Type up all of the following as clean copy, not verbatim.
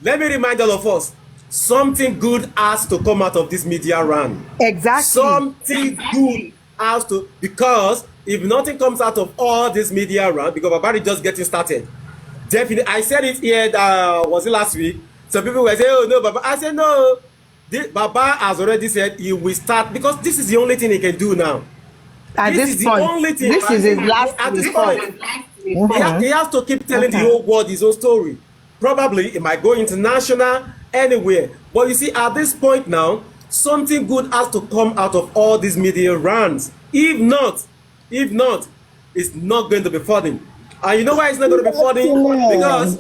let me remind all of us, something good has to come out of this media run. Exactly. Something good has to, because if nothing comes out of all this media run, because Baba is just getting started. Definitely, I said it here. Was it last week? Some people were saying, "Oh no, Baba." I said, "No." Baba has already said he will start, because this is the only thing he can do now. At This this is the point, only thing. this is his last At this resort. point, he has to keep telling the whole world his own story. Probably it might go international, anywhere. But you see, at this point now, something good has to come out of all these media runs. If not, it's not going to be funny. And you know why it's not going to be funny? Because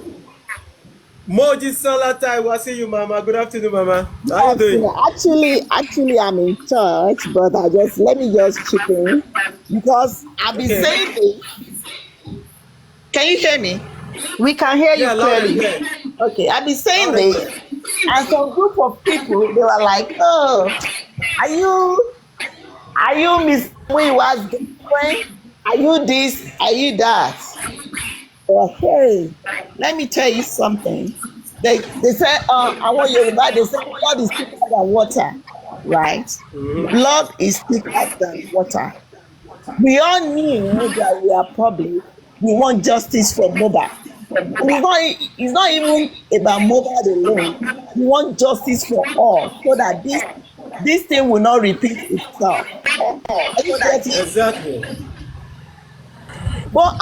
Moji Salata, I will see you, Mama. Good afternoon, Mama. How you doing? Actually, I'm in church, but let me just chip in because I've been saying this. Can you hear me? We can hear you clearly. Okay, I've been saying this, and some group of people, they were like, "Oh, are you Miss Muiwa's girlfriend? Are you this? Are you that?" Okay, let me tell you something. They say, I want Yoruba, they say blood is thicker than water, right? Blood is thicker than water. We all knew that we are public. We want justice for Mohbad. It's not even about Mohbad alone. We want justice for all, so that this thing will not repeat itself. Exactly. But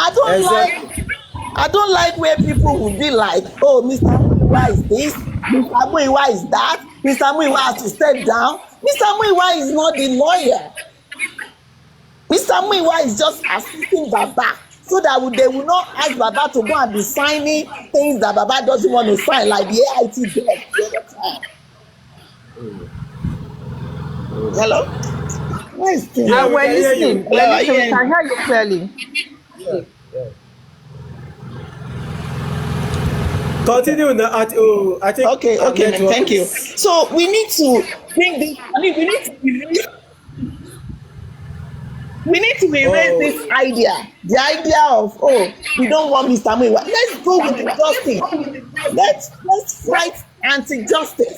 I don't like where people will be like, "Oh, Mr. Muiwa is this, Mr. Muiwa is that, Mr. Muiwa has to step down." Mr. Muiwa is not the lawyer. Mr. Muiwa is just assisting Baba, so that they will not ask Baba to go and be signing things that Baba doesn't want to sign, like the AIT did the other time. Hello? Where is the... Yeah, we're listening. We can hear you clearly. Yeah. Continue the I think. Okay, thank you. So we need to bring this. I mean, we need to erase this idea. The idea of, we don't want Mr. Muiwa. Let's go with the justice. Let's fight anti-justice.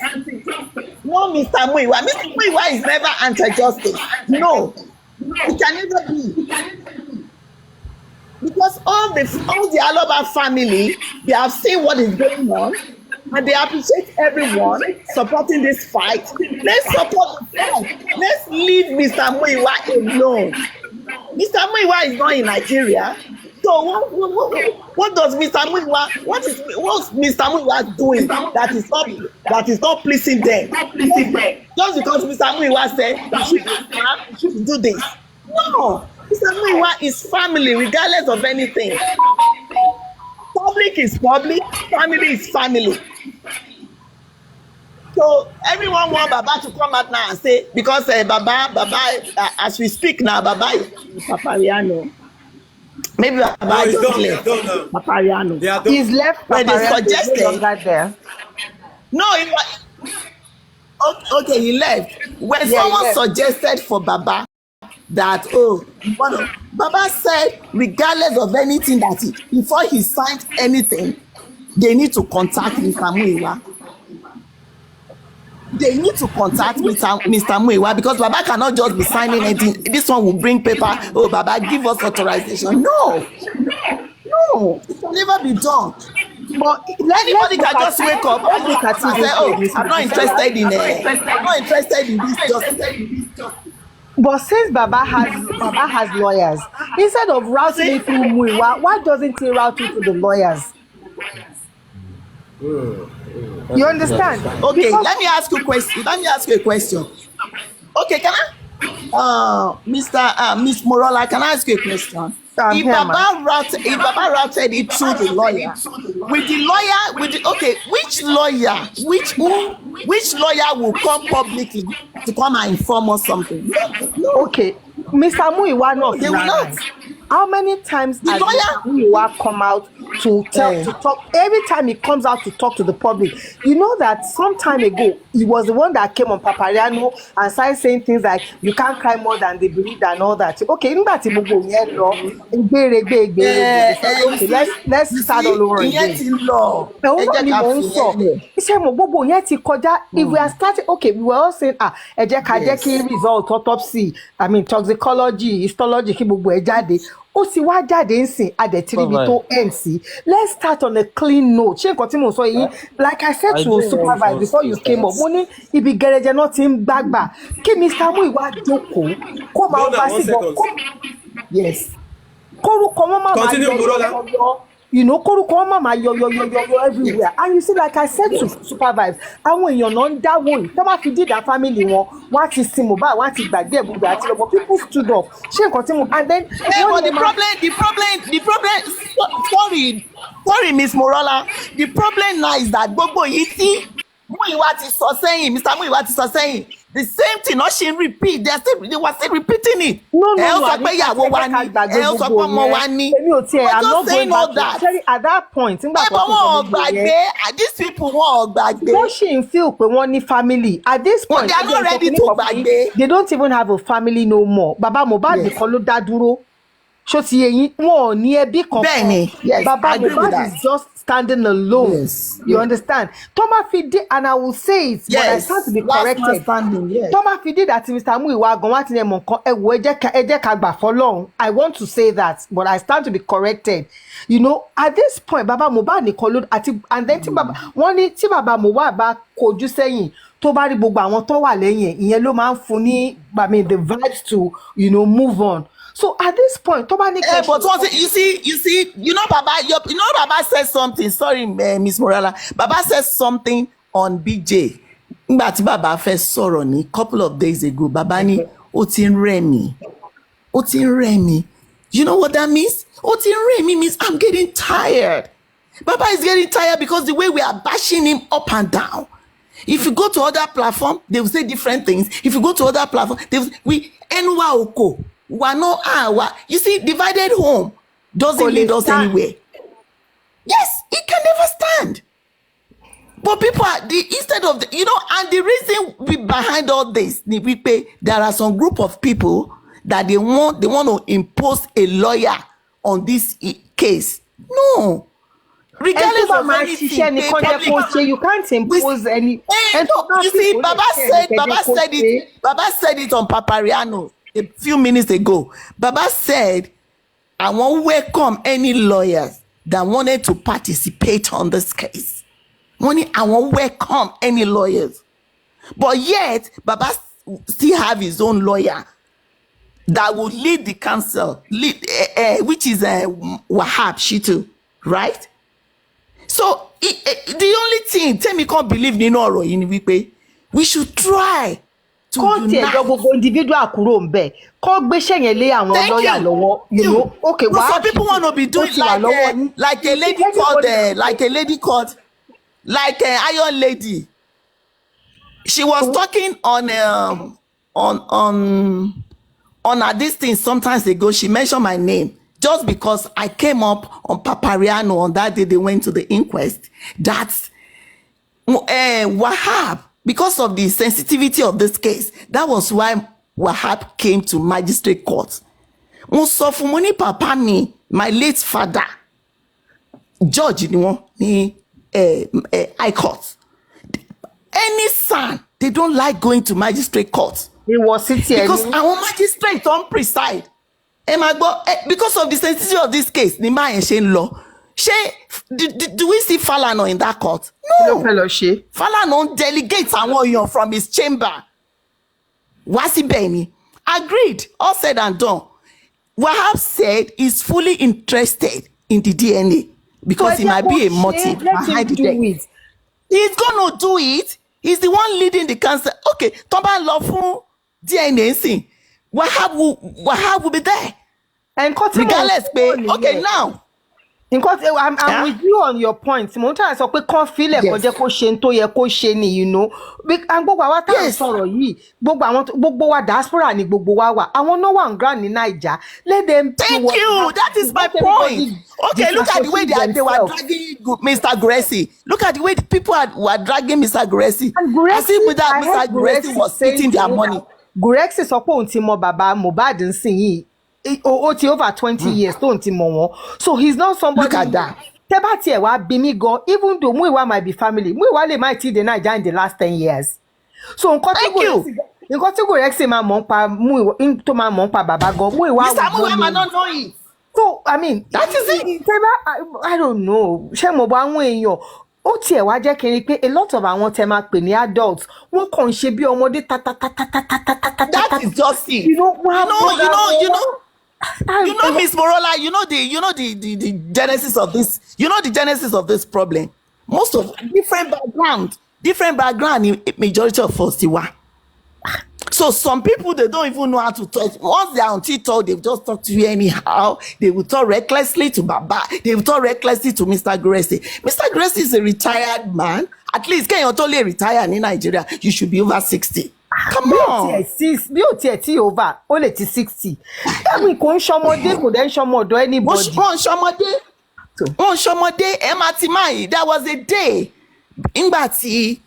No, Mr. Muiwa. Mr. Muiwa is never anti-justice. No, it can never be. Because all the Aloba family, they have seen what is going on, and they appreciate everyone supporting this fight. Let's support the fight. Let's leave Mr. Muiwa alone. Mr. Muiwa is not in Nigeria. So what does Mr. Muiwa? What's Mr. Muiwa doing that is not pleasing them? Just because Mr. Muiwa said we should do this. No. Mr. Muiwa is family, regardless of anything. Public is public, family is family. So everyone want Baba to come out now and say, because Baba, as we speak now, Baba is Papariano. Maybe Baba is left Papariano. He's left. But they suggested there. No, okay, he left. When someone suggested for Baba that, Baba said, regardless of anything before he signed anything, they need to contact Mr. Muiwa. They need to contact Mr. Muiwa, because Baba cannot just be signing anything. This one will bring paper. Oh, Baba, give us authorization. No, it can never be done. But anybody can just wake up and say, I'm not interested in this justice. But since Baba has lawyers, instead of routing it through Muiwa, why doesn't he route it to the lawyers? You understand? Okay, because let me ask you a question. Okay, can I? Miss Morola, can I ask you a question? If Baba routed it through the lawyer, which lawyer will come publicly to come and inform us something? Okay, Mr. Muiwa, they will not. How many times The has lawyer- Muyiwa come out to talk? Every time he comes out to talk to the public, you know that some time ago he was the one that came on Papariano and started saying things like you can't cry more than they believe and all that. Okay, nígbà tí gbogbo yẹn lọ gbèrègbè okay, let's start all over again. ìyẹn ti lọ. Òun náà ni mò ń sọ. Iṣẹ́ mo gbogbo yẹn ti kọjá. If we are starting, okay, we were all saying, ẹ jẹ́ ká jẹ́ kí result autopsy, I mean toxicology, histology kí gbogbo ẹ̀ jáde. Ó ti wá jáde ń sìn adẹ̀tìrìbí tó end sí. Let's start on a clean note. Ṣé nǹkan tí mo sọ yìí? Like I said to supervise before you came up, mo ní ibi gẹrẹjẹ náà ti ń gbàgbà. Kí Mr. Muyiwa jókòó kó máa bá sí bọ̀ kó. Yes. Kórúkọ wọn máa yọ. You know, kórúkọ wọn máa yọ everywhere. And you see, like I said to supervise, àwọn èèyàn náà ń dáwọ́ yìí. Tó bá fi dídá family wọn, wọ́n á ti sin Mohbad, wọ́n á ti gbàgbé ẹ̀bùdó àti ọmọ. People stood up. Ṣé nǹkan tí mo and then. But the problem. Sorry, Miss Morola. The problem now is that gbogbo yìí tí Muyiwa ti sọ sẹ́yìn, Mr. Muyiwa ti sọ sẹ́yìn. The same thing, not she repeat. They were still repeating it. No. I'm not saying all that. At that point, these people won't back there. Wọ́n ṣì ń feel pé wọ́n ní family. At this point, they are not ready to back there. They don't even have a family no more. Baba Mohbad nìkan ló dá dúró. Ṣó ti yé yín, wọn ò ní ẹbí kankan. Bẹ́ẹ̀ni, yes, Baba Mohbad is just standing alone. Yes. You understand? Toma Fide, and I will say it, but I start to be corrected. Toma Fide that Mr. Muyiwa gan wá ti ní ẹ̀mọ̀ nǹkan ẹ̀wọ̀ ẹ jẹ́ ká gbà fọ́lọ́run. I want to say that, but I stand to be corrected. You know, at this point, Baba Mohbad nìkan ló àti and then tí Baba Mohbad bá kojú sẹ́yìn tó bá rí gbogbo àwọn tó wà lẹ́yìn ìyẹn ló máa ń fún ní I mean the vibes to move on. So at this point, but Baba, Baba says something. Sorry, Miss Morala. Baba says something on BJ. Nígbà tí Baba first sọ̀rọ̀ ní couple of days ago, Baba ní ó ti ń rẹ̀ mí. You know what that means? Ó ti ń rẹ̀ mí means I'm getting tired. Baba is getting tired because the way we are bashing him up and down. If you go to other platform, they will say different things. If you go to other platform, we Enwa Oko. You see, divided home doesn't lead us anywhere. Yes, it can never stand. But people are instead of and the reason behind all this, there are some group of people that they want to impose a lawyer on this case. No. Regardless of anything, you can't impose any. You see, Baba said it on Papariano a few minutes ago. Baba said, I won't welcome any lawyers that wanted to participate on this case. I won't welcome any lawyers. But yet, Baba still have his own lawyer that will lead the council, which is Wahab Shitu, right? So, the only thing, tell me, can't believe Ninoro in Wipe, we should try to unite. Individual okay, but some people want to be doing like a lady called Iron Lady. She was talking on this thing sometimes ago. She mentioned my name just because I came up on Papariano on that day they went to the inquest. That's Wahab. Because of the sensitivity of this case, that was why Wahab came to magistrate court. Musofumoni Papa ni, my late father, George ni High Court. Any son, they don't like going to magistrate court. He was sitting because our magistrate don't preside. Because of the sensitivity of this case, Nima and Shane law. Do we see Falana in that court? No. Falana delegates and from his chamber. Wasi Beni agreed, all said and done. Wahab said he's fully interested in the DNA because it might be a motive behind the death. He's gonna do it. He's the one leading the council. Okay, Toba lawful DNA thing. Wahab will be there. And regardless, okay, now. nǹkan tí I'm with you on your point mo ń tà sọ pé kán fílẹ̀ kó jẹ́ kó ṣe ń tó yẹ kó ṣe ni you know gbogbo àwa tá à ń sọ̀rọ̀ yìí gbogbo wa diaspora ni gbogbo wa wà àwọn náà wà ń ground ní Naija let them thank you that is my point. Okay, look at the way they were dragging Mr. Guresi. Look at the way the people were dragging Mr. Guresi. As if without Mr. Guresi was eating their money. Guresi sọ pé òun ti mọ bàbá Mohbad nsìn yìí ó ti over 20 years tóun ti mọ wọn so he's not somebody. Look at that. tẹ́ bá tiẹ̀ wá bí mi gan even though Muyiwa might be family Muyiwa lè má ti dé Naija in the last 10 years so nǹkan tí Guresi máa mọ̀ ń pa Muyiwa tó máa mọ̀ ń pa bàbá gan Muyiwa. Mr. Muyiwa might not know it. So I mean that is it. I don't know. Ṣé mo bá àwọn èèyàn ó tiẹ̀ wá jẹ́ kí n rí pé a lot of àwọn tẹ́ máa pè ní adults wọ́n kàn ń ṣe bí ọmọdé ta. That is just it. You know, Miss Morola, you know the genesis of this. You know the genesis of this problem. Most of different background in majority of us were. So some people they don't even know how to talk. Once they are on TikTok, they just talk to you anyhow. They will talk recklessly to Baba. They will talk recklessly to Mr. Guresi. Mr. Guresi is a retired man. At least can you totally retire in Nigeria? You should be over 60. Come on. Bí ó tiẹ̀ tí over ó lè ti 60. Ẹ̀mí kò ń ṣọmọdé kò dẹ̀ ń ṣọmọdọ̀ anybody. Wọ́n ṣọmọdé ẹ máa ti máa yìí. There was a day nígbà tí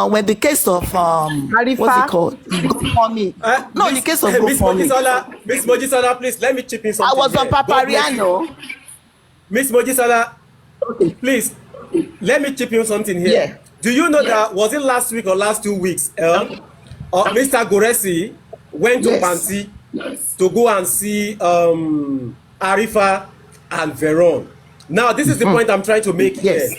when the case of Arifa. what's it called? GoFundMe. No, the case of GoFundMe. Miss Mojisola, please let me chip in something. I was on Papariano. Miss Mojisola, please let me chip in something here. Yeah. Do you know that was it last week or last 2 weeks? Mr. Guresi went to Panti to go and see Arifa and Veron. Now, this is the point I'm trying to make here.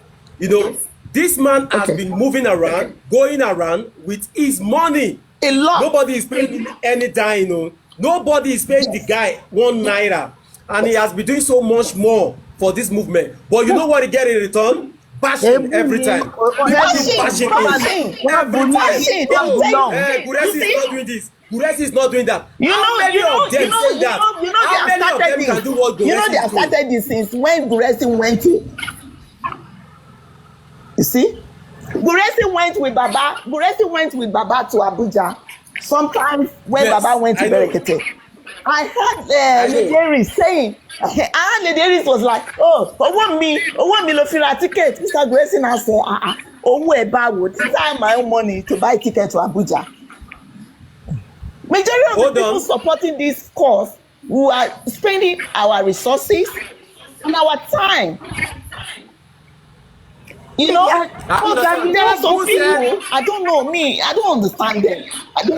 You know, this man has been moving around, going around with his money. A lot. Nobody is paying him any dime, you know. Nobody is paying the guy 1 naira. And he has been doing so much more for this movement. But you know what he get in return? Bashing every time. Bashing every time. Guresi is not doing this. Guresi is not doing that. You know they have started this since when Guresi went to. You see? Guresi went with Baba to Abuja. Sometimes when Baba went to Berekete. I heard Lady saying, Lady Eris was like, oh, owó mi lo fi ra ticket. Mr. Guresi now said, owó ẹ̀ báwo, did I have my own money to buy ticket to Abuja? Majority of the people supporting this cause, who are spending our resources and our time. You know, there are some people, I don't know me, I don't understand them.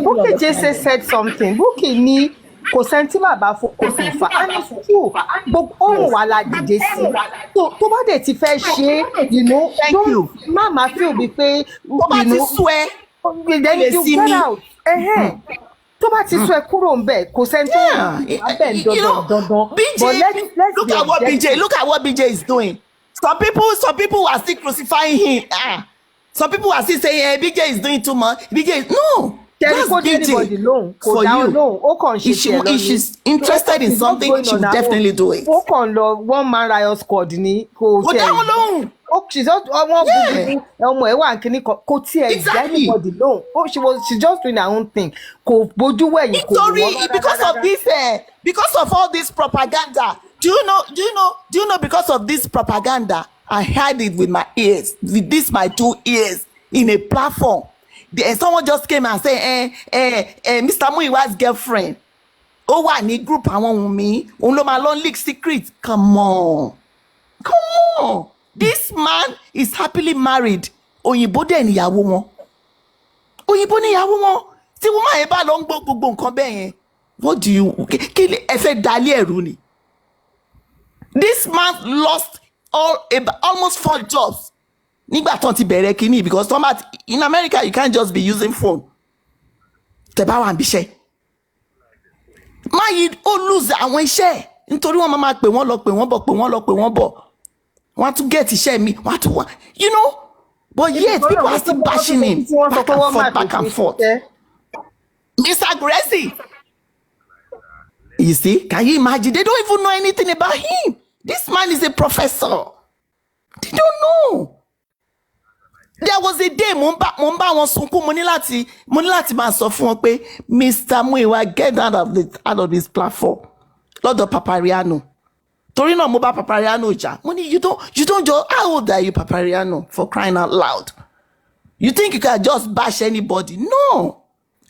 Bukky Jesse said something. Bukky ní kò sẹ́ńtì bàbá fòkòsì fà á ní sùkúù gbogbo ohun wà la dìde sí tó bá dẹ̀ ti fẹ́ ṣe you know má máa feel bí pé tó bá ti sú ẹ then you get out tó bá ti sú ẹ kúrò ń bẹ̀ kò sẹ́ńtì abẹ́ dandan look at what BJ is doing. Some people are still crucifying him. Some people are still saying BJ is doing too much. No. That's BJ for you. If she's interested in something, she will definitely do it. Ó kàn lọ one man riot squad ni kò tẹ̀. Kò dáhùn lóhùn. She's just ọmọ ẹ̀ wà kíní kò tiẹ̀ jẹ́ anybody lóhùn. She's just doing her own thing. Kò bójú wẹ̀yìn kò nítorí because of all this propaganda. Do you know because of this propaganda, I heard it with my ears, with my 2 ears in a platform. Someone just came and said, Mr. Muyiwa's girlfriend, ó wà ní group àwọn Wunmi, òun ló máa lọ leak secret. Come on. This man is happily married. Òyìnbó dẹ̀ níyàwó wọn. Tí wọ́n máa bá lọ ń gbọ́ gbogbo nǹkan bẹ́ẹ̀ yẹn. What do you kí ẹ fẹ́ dalẹ̀ ẹ̀rú ni? This man lost almost 4 jobs. Nígbà tán ti bẹ̀rẹ̀ kínní because in America you can't just be using phone. Tẹ́ bá wà níbiṣẹ́. Máa yí ó lose àwọn iṣẹ́ nítorí wọ́n máa pè wọ́n lọ pè wọ́n bọ̀. Wọ́n tún get iṣẹ́ mi, wọ́n tún wá. You know? But yet people are still bashing him back and forth. Mr. Guresi. You see? Can you imagine? They don't even know anything about him. This man is a professor. They don't know. There was a day mo ń bá wọn sunkún mo ní láti máa sọ fún wọn pé Mr. Muyiwa, get out of this platform. Lọ́dọ̀ Papariano. Torí náà mo bá Papariano jà. Mo ní you don't just, how old are you, Papariano, for crying out loud? You think you can just bash anybody? No.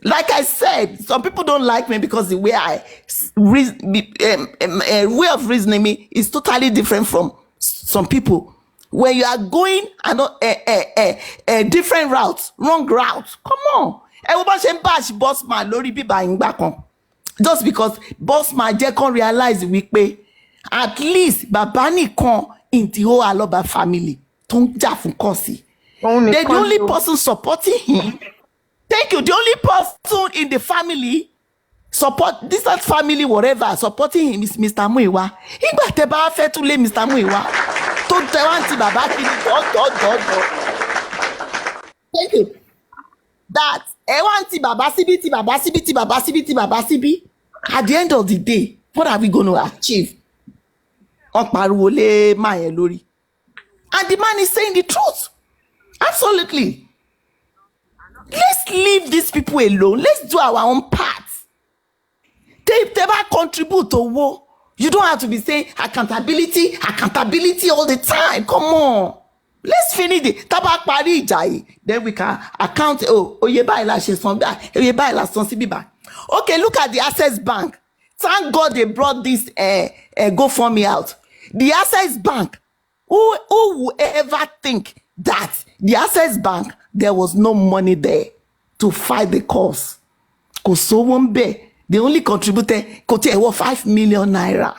Like I said, some people don't like me because the way way of reasoning me is totally different from some people. When you are going different routes, wrong routes, come on. Everybody should bash boss man lórí bíbá ìgbà kan. Just because boss man jẹ́ kán realize wípé at least bàbá nìkan in the whole Aloba family tó ń jà fún kọ́ọ̀sì. They're the only person supporting him. Thank you. The only person in the family distant family, whatever, supporting him is Mr. Muyiwa. Ìgbà tẹ́ bá fẹ́ tún lé Mr. Muyiwa. Tó tẹ wá ti bàbá kiri dọ́. Thank you. That ẹ wá ti bàbá síbí. At the end of the day, what are we going to achieve? Wọ́n pariwo lé máa yẹn lórí. And the man is saying the truth. Absolutely. Let's leave these people alone. Let's do our own part. They never contribute to war. You don't have to be saying accountability all the time. Come on. Let's finish it. Tabak pari ìjà. Then we can account. Oye báyìí la ṣe san báyìí. Oye báyìí la san síbí báyìí. Okay, look at the Access Bank. Thank God they brought this GoFundMe out. The Access Bank. Who would ever think that the Access Bank, there was no money there to fight the cause? They only contributed 5 million naira.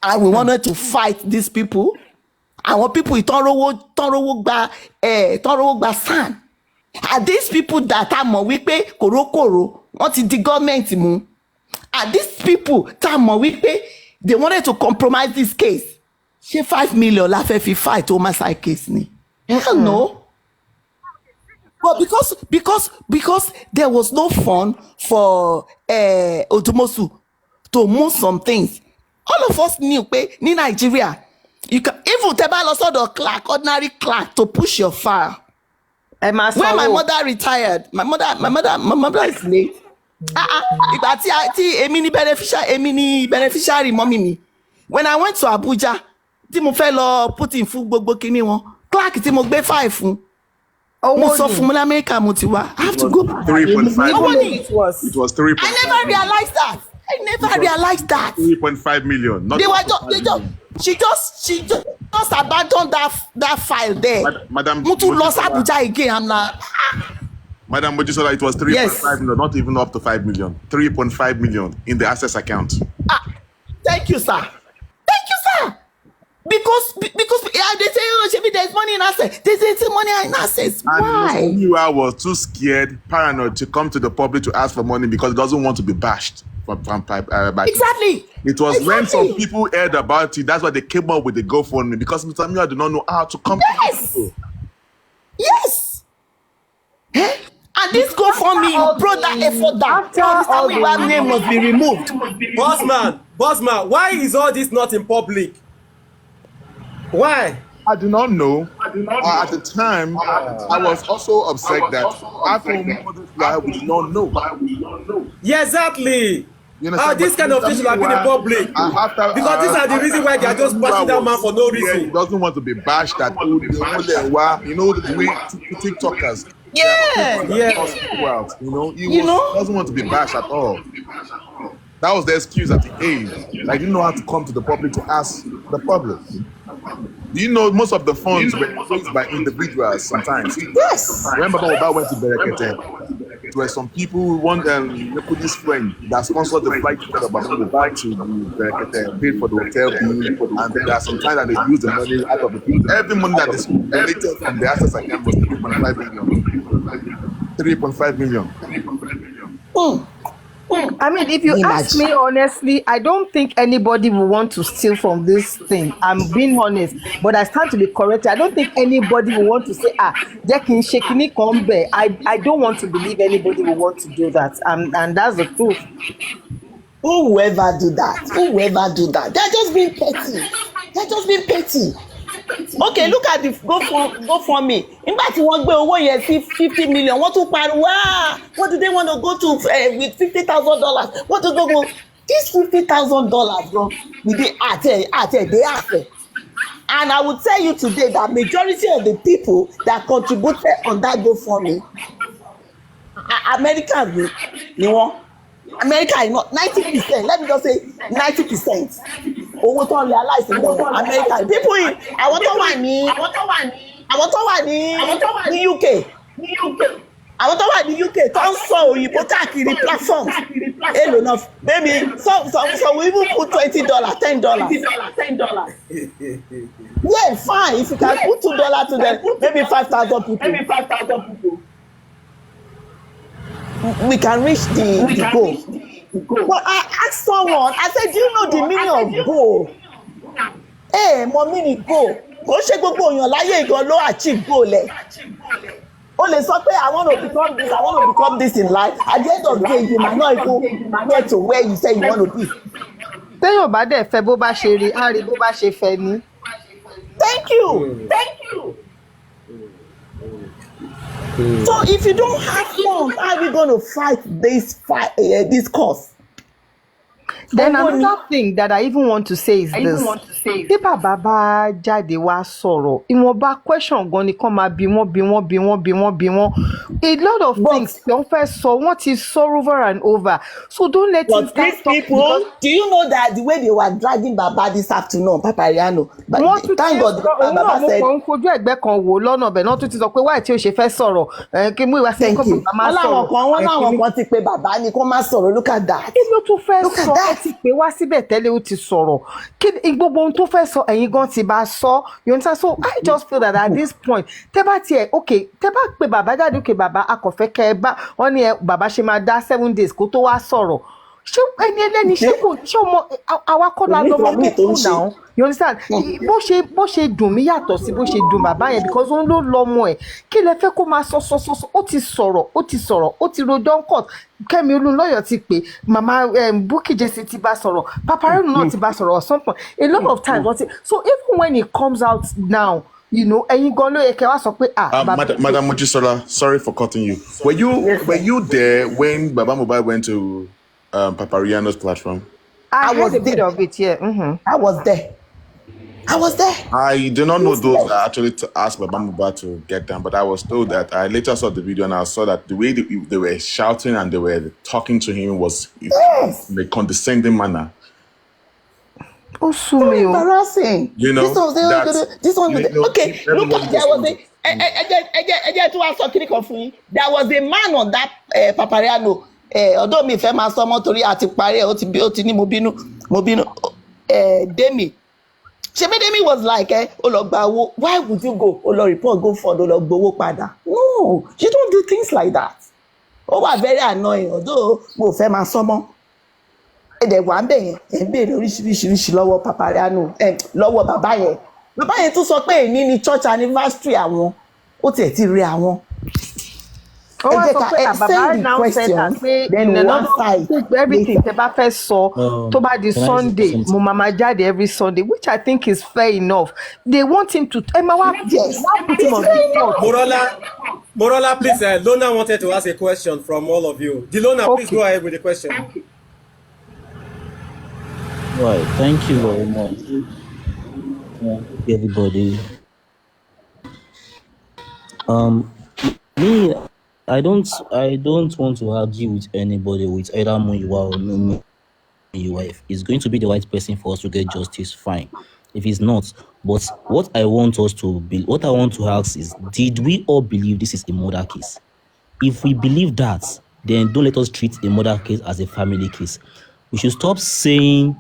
And we wanted to fight these people. Our people, tọ́rọwó gba sàn. And these people that are mọ̀ wípé kòrókòrò, wọ́n ti di government mú. And these people that mọ̀ wípé they wanted to compromise this case. Ṣé 5 million la fẹ́ fi fight homicide case ni? Hell no. But because there was no fund for Odumosu to move some things. All of us knew pé ní Nigeria, you can even tẹ́ bá lọ sọ́dọ̀ clerk, ordinary clerk, to push your file. When my mother retired, my mother is late. Ìgbà tí èmi ni beneficiary mọ́mí mi. When I went to Abuja, tí mo fẹ́ lọ put in fún gbogbo kíní wọn, clerk tí mo gbé file fún. Mo sọ fún mi America mo ti wá. I have to go. 3.5. It was 3. I never realized that. 3.5 million. Not she just abandoned that file there. Madam Mutu lost Abuja again. I'm like, Madam Mojisola, it was 3.5 million, not even up to 5 million. 3.5 million in the Access account. Thank you, sir. Because they say, oh, Shebi, there's money in Access. They say money in Access. Why? And Muyiwa was too scared, paranoid to come to the public to ask for money because he doesn't want to be bashed. Exactly. It was when some people heard about it, that's why they came up with the GoFundMe, because Mr. Muyiwa did not know how to come to people. Yes. And this GoFundMe brought that effort down. Mr. Muyiwa's name must be removed. Bossman, why is all this not in public? Why? I do not know. At the time, I was also upset that after we did not know. Yeah, exactly. You understand? This kind of things should have been in public. Because these are the reason why they are just bashing that man for no reason. He doesn't want to be bashed at all. You know the way TikTokers. Yeah. He doesn't want to be bashed at all. That was the excuse that he gave. Like, you know how to come to the public to ask the public. You know, most of the funds were raised by individuals sometimes. Yes. Remember when Oba went to Berekete? There were some people who want this friend that sponsored the flight ticket of Oba to Berekete, paid for the hotel bill, and there are some times that they use the money out of the people. Every money that is related from the Access account was 3.5 million. 3.5 million. I mean, if you ask me honestly, I don't think anybody will want to steal from this thing. I'm being honest, but I stand to be corrected. I don't think anybody will want to say, I don't want to believe anybody will want to do that. And that's the truth. Whoever do that, they're just being petty. They're just being petty. Okay, look at the GoFundMe. Nígbà tí wọ́n gbé owó yẹn sí 50 million, wọ́n tún pariwo, what do they want to go to with $50,000? What do they go? This $50,000 gan, we dey àti àfẹ́. And I will tell you today that majority of the people that contributed on that GoFundMe, Americans ni wọ́n. America is not 90%. Let me just say 90%. Owó tó ń realize in America. People in àwọn tó wà ní UK. Àwọn tó wà ní UK tó ń sọ òyìnbó káàkiri platforms. Èlò náà maybe some we even put $20, $10. Yeah, fine. If you can put $2 to them, maybe 5,000 people. We can reach the goal. But I asked someone, I said, do you know the meaning of goal? Mo meaning goal. Kò ṣe gbogbo èèyàn láyé ìgan ló achieve goal ẹ̀. O lè sọ pé I want to become this in life. At the end of the day, you might not even get to where you say you want to be. Téèyàn bá dẹ̀ fẹ́ bó bá ṣe rí, á rí bó bá ṣe fẹ́ ní. Thank you. So if you don't have funds, how are we going to fight this cause? Then another thing that I even want to say is this. Tí bàbá bá jáde wá sọ̀rọ̀, ìwọ̀nba question gan ni kán máa bí wọ́n. A lot of things tí wọ́n fẹ́ sọ, wọ́n ti sọ over and over. So don't let it start talking. People, do you know that the way they were dragging Baba this afternoon, Papariano? But thank God, Baba said. Wọ́n fojú ẹ̀gbẹ́ kan wò lọ́nà ọbẹ̀ náà tún ti sọ pé wáyé tí ó ṣe fẹ́ sọ̀rọ̀. Kí mú ìwà sí kó bàbá máa sọ̀rọ̀. Wọ́n láwọn kan ti pé bàbá ni kó má sọ̀rọ̀, look at that. Kí ló tún fẹ́ sọ? Ẹ ti pè wá síbẹ̀ tẹ́lẹ̀ ó ti sọ̀rọ̀. Kí gbogbo ohun tó fẹ́ sọ ẹ̀yin gan ti bá sọ. You understand? So I just feel that at this point, tẹ́ bá pè bàbá jáde, okay bàbá akọ̀fẹ́ kẹ́ ẹ bá wọ́n ní bàbá ṣe máa dá 7 days kó tó wá sọ̀rọ̀. Ṣé ẹni ẹlẹ́ni ṣé ọmọ àwa kọ́ la lọ́mọ tó kù náà? You understand? Bó ṣe dùn mí yàtọ̀ sí bó ṣe dùn bàbá yẹn because òun ló lọ́mọ ẹ̀. Kí lẹ fẹ́ kó máa sọ ó ti sọ̀rọ̀ ó ti rojọ́ ń court. Kẹ́mi Olúnlọ́yọ̀ ti pè màmá Bukky Jesse ti bá sọ̀rọ̀ Papareno náà ti bá sọ̀rọ̀ at some point. A lot of times so even when it comes out now, you know, ẹ̀yin gan ló yẹ kẹ́ wá sọ pé Madam Mojisola, sorry for cutting you. Were you there when Baba Mohbad went to Papareno's platform? I was a bit of it, yeah. Mm-hmm. I was there. I do not know those that actually asked Baba Mohbad to get down, but I was told that I later saw the video and I saw that the way they were shouting and they were talking to him was in a condescending manner. Oh, so embarrassing. You know, this one. Okay, look at there was a man on that Papareno. Although me fẹ́ máa sọ ọmọ torí àti parí ẹ̀ ó ti ní mo bínú Demi. Demi was like, why would you go? Report, go for GoFund, padà. No, you don't do things like that. Ó wà very annoying, although mo fẹ́ máa sọ mọ́. Ẹ̀dẹ̀ wà ń bẹ̀ yẹn, ẹ̀ ń béèrè oríṣiríṣi lọ́wọ́ Papareno, lọ́wọ́ bàbá yẹn. Bàbá yẹn tún sọ pé èní ni church anniversary àwọn, ó tiẹ̀ ti rí àwọn. Ó wá sọ pé bàbá now said that pé everything tẹ́ bá fẹ́ sọ tó bá di Sunday mo máa jáde every Sunday, which I think is fair enough. They want him to put him on the spot. Morola, please, Lona wanted to ask a question from all of you. Lona, please go ahead with the question. Right, thank you very much. Everybody. Me, I don't want to argue with anybody with either Muyiwa or no Muyiwa. If it's going to be the right person for us to get justice, fine. If it's not, but what I want to ask is, did we all believe this is a murder case? If we believe that, then don't let us treat a murder case as a family case. We should stop saying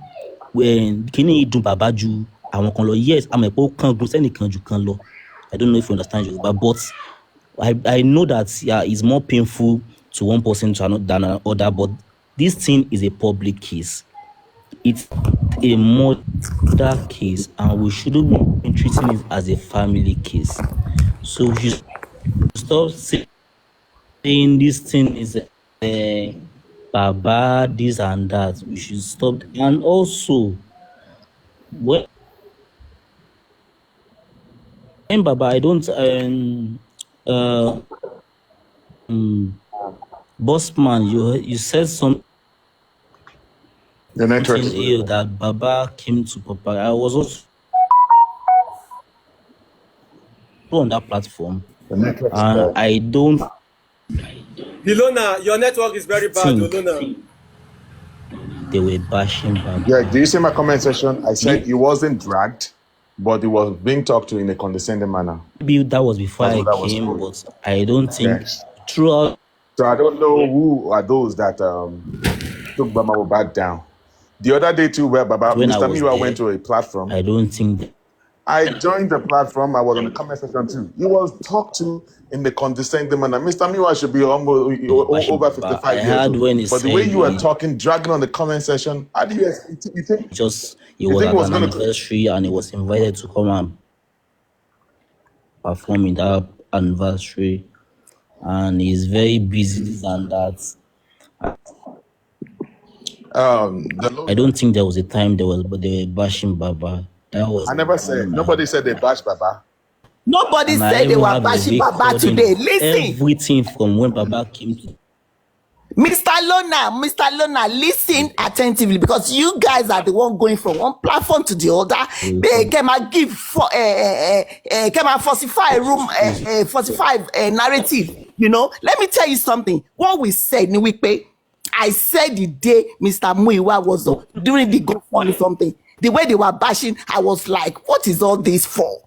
when kini idun babaju àwọn kan lọ. Yes, I'm a kan gun sẹ́nìkan jù kan lọ. I don't know if you understand Yoruba, but I know that it's more painful to one person than another, but this thing is a public case. It's a murder case, and we shouldn't be treating it as a family case. So we should stop saying this thing is baba, this and that. We should stop. And also, Baba, I don't Bossman, you said something The network. here that Baba came to Papa. I was also on that platform, The network. and I don't Ilona, your network is very bad, think Ilona. they were bashing Baba. Yeah, do you see my comment section? I said he wasn't dragged, but he was being talked to in a condescending manner. Maybe that was before That's I what that was came, for. but I don't think Yes. throughout. So I don't know who are those that took Baba back down. The other day too, where Baba, When I Mr. was Miwa there, went to a platform. I don't think I joined the platform. I was on the comment section too. He was talked to in the condescending manner. Mr. Miwa should be almost bashing over Baba. 55 I years heard old. when he But the way said you were talking, dragging on the comment section, how do you think? just it You was think at it was an going to? anniversary and he was invited to come and perform in that anniversary, and he's very busy this and that. I don't think there was a time they were bashing Baba. That was I never said. Nobody said they bashed Baba. Nobody and I said they even were have a bashing Baba recording today. of Listen, everything from when Baba came to. Mr. Lona, listen attentively, because you guys are the one going from one platform to the other. They came and give for came and falsify room falsify narrative. You know, let me tell you something. What we said, Niwipe, I said the day Mr. Muiwa was during the GoFundMe something. The way they were bashing, I was like, what is all this for?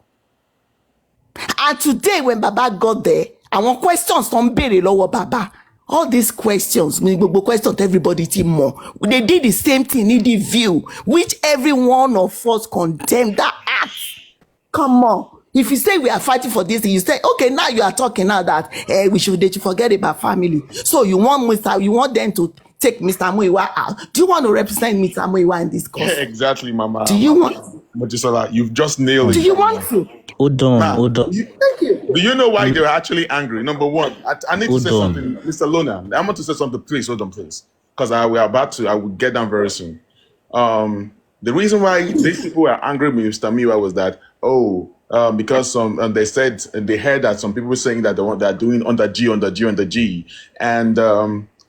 And today when Baba got there, àwọn questions tó ń béèrè lọ́wọ́ Baba, all these questions, gbogbo questions everybody ti mọ̀, they did the same thing in the view, which every one of us condemned that act. Come on. If you say we are fighting for this, you say, okay, now you are talking now that they should forget about family. So you want them to take Mr. Muiwa out. Do you want to represent Mr. Muiwa in this cause? Exactly, Mama. Do you want? Mojisola, you've just nailed it. Do you want to? Hold on. Thank you. Do you know why they were actually angry? Number one, I need to Hold say on. something, Mr. Lona. I want to say something. Please hold on, please, because I will get down very soon. The reason why these people were angry with Mr. Miwa was that because they said they heard that some people were saying that they're doing under G, and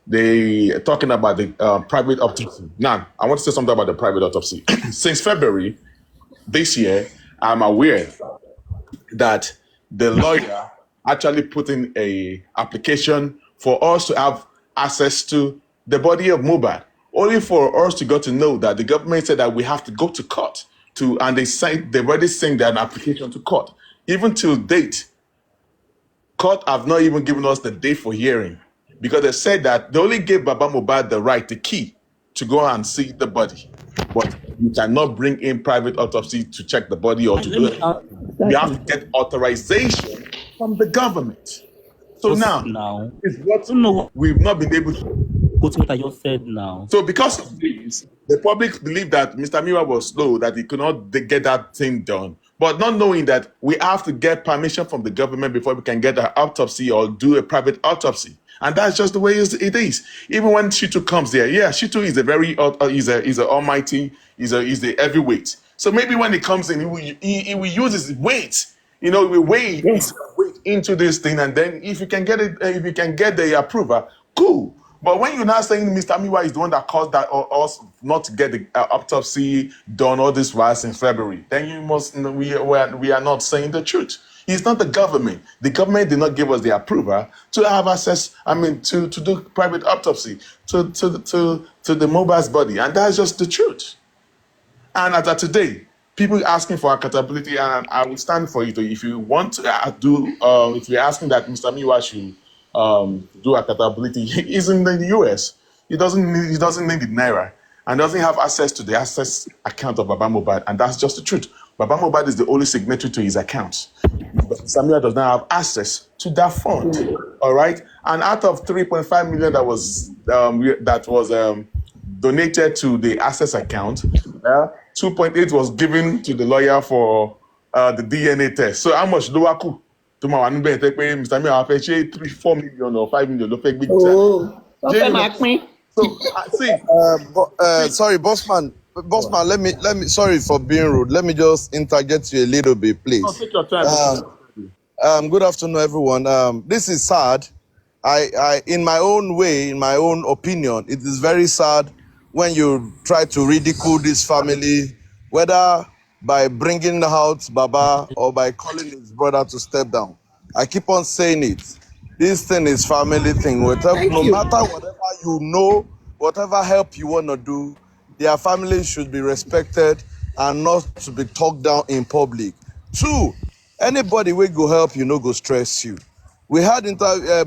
they talking about the private autopsy. Now, I want to say something about the private autopsy. Since February this year, I'm aware that the lawyer actually put in a application for us to have access to the body of Mohbad, only for us to get to know that the government said that we have to go to court and they've already sent an application to court. Even till date, court have not even given us the date for hearing, because they said that they only gave Baba Mohbad the right, the key, to go and see the body, but you cannot bring in private autopsy to check the body or to do it. You have to get authorization from the government. So now it's what we've not been able to. Quote what I just said now. So because of this, the public believed that Mr. Miwa was slow, that he could not get that thing done. But not knowing that we have to get permission from the government before we can get an autopsy or do a private autopsy. And that's just the way it is. Even when Shitu comes there, Shitu is a very, he's a almighty, he's the heavyweight. So maybe when he comes in, he will use his weight, he will weigh weight into this thing, and then if you can get it, if you can get the approval, cool. But when you're now saying Mr. Miwa is the one that caused that or us not to get the autopsy done all this while since February, then we are not saying the truth. It's not the government. The government did not give us the approval to have access. To do private autopsy to the Mohbad's body, and that's just the truth. And as of today, people asking for accountability, and I will stand for it. If you want to if you're asking that Mr. Miwa should do accountability, he's in the US. He doesn't need the Naira, and doesn't have access to the access account of Baba Mohbad, and that's just the truth. Baba Mohbad is the only signatory to his account, but Samuel does not have access to that fund. All right, and out of 3.5 million that was donated to the access account, 2.8 was given to the lawyer for the DNA test. So how much lower could to my one Mr. Miwa fẹ́ ṣe 3-4 million or 5 million ló fẹ́ gbé. Oh, okay, Mark me. So see, Sorry, Bossman. Bossman, let me. Sorry for being rude. Let me just interject you a little bit, No, please. take your time. Good afternoon, everyone. This is sad. In my own way, in my own opinion, it is very sad when you try to ridicule this family, whether by bringing out Baba or by calling his brother to step down. I keep on saying it. This thing is family thing. Thank No you. matter whatever you know, whatever help you want to do, their family should be respected and not to be talked down in public. Two, anybody wey go help you no go stress you. We had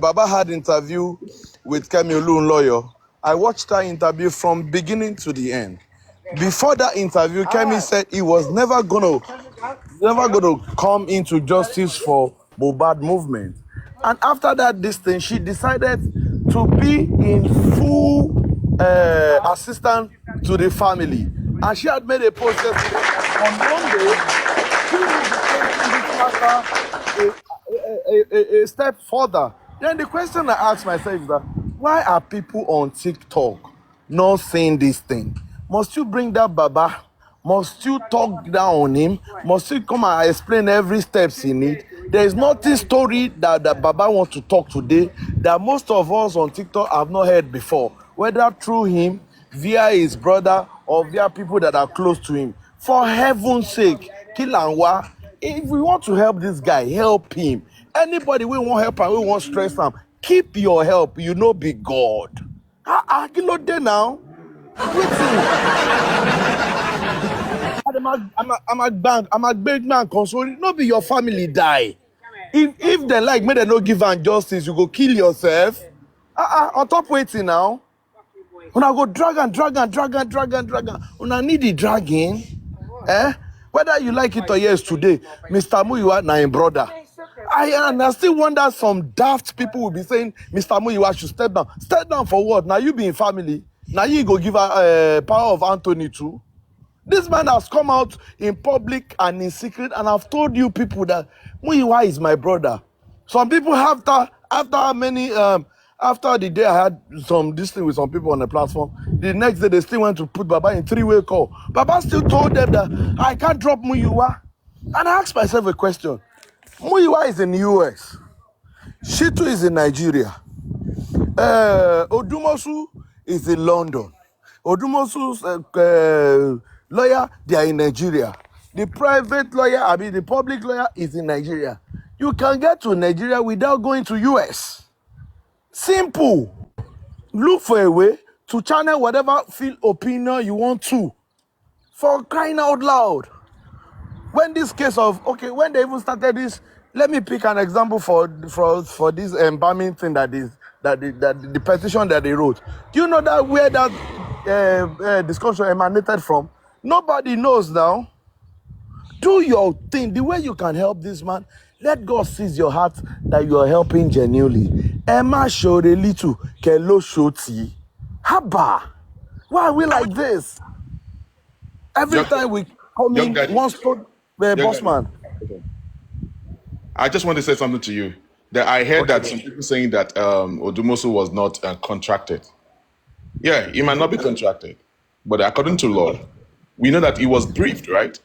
Baba had interview with Kemi Olunloyo. I watched that interview from beginning to the end. Before that interview, Kemi said he was never gonna come into justice for Mohbad movement. And after that, this thing, she decided to be in full assistance to the family. And she had made a post yesterday on Monday. She will be taking this matter a step further. Then the question I ask myself is that why are people on TikTok not saying this thing? Must you bring that Baba? Must you talk down on him? Must you come and explain every steps he need? There is nothing story that Baba wants to talk today that most of us on TikTok have not heard before, whether through him, via his brother, or via people that are close to him. For heaven's sake, Kilanwa, if we want to help this guy, help him. Anybody we want help and we want stress him, keep your help. You know, be God. Kilo dey now. I'm a big man console. No be your family die. If they like, may they no give am justice, you go kill yourself. On top waiting now. Una go drag and. Una need the dragging. Whether you like it or yes today, Mr. Muyiwa na him brother. I still wonder some daft people will be saying Mr. Muyiwa should step down. Step down for what? Now you be in family. Now you go give a power of Anthony too. This man has come out in public and in secret, and I've told you people that Muyiwa is my brother. Some people after the day I had this thing with some people on the platform, the next day they still went to put Baba in three-way call. Baba still told them that I can't drop Muyiwa. And I asked myself a question. Muyiwa is in the US. Shitu is in Nigeria. Odumosu is in London. Odumosu's lawyer, they are in Nigeria. The private lawyer, the public lawyer is in Nigeria. You can get to Nigeria without going to US. Simple. Look for a way to channel whatever field opinion you want to. For crying out loud. When this case of, when they even started this, let me pick an example for this embalming thing that the petition that they wrote. Do you know that where that discussion emanated from? Nobody knows now. Do your thing. The way you can help this man, let God seize your heart that you are helping genuinely. Emma showed a little, Kelo shoti. Haba. Why are we like this? Every time we come in, one stone, boss man. I just want to say something to you. That I heard that some people saying that Odumosu was not contracted. Yeah, he might not be contracted, but according to law, we know that he was briefed, right?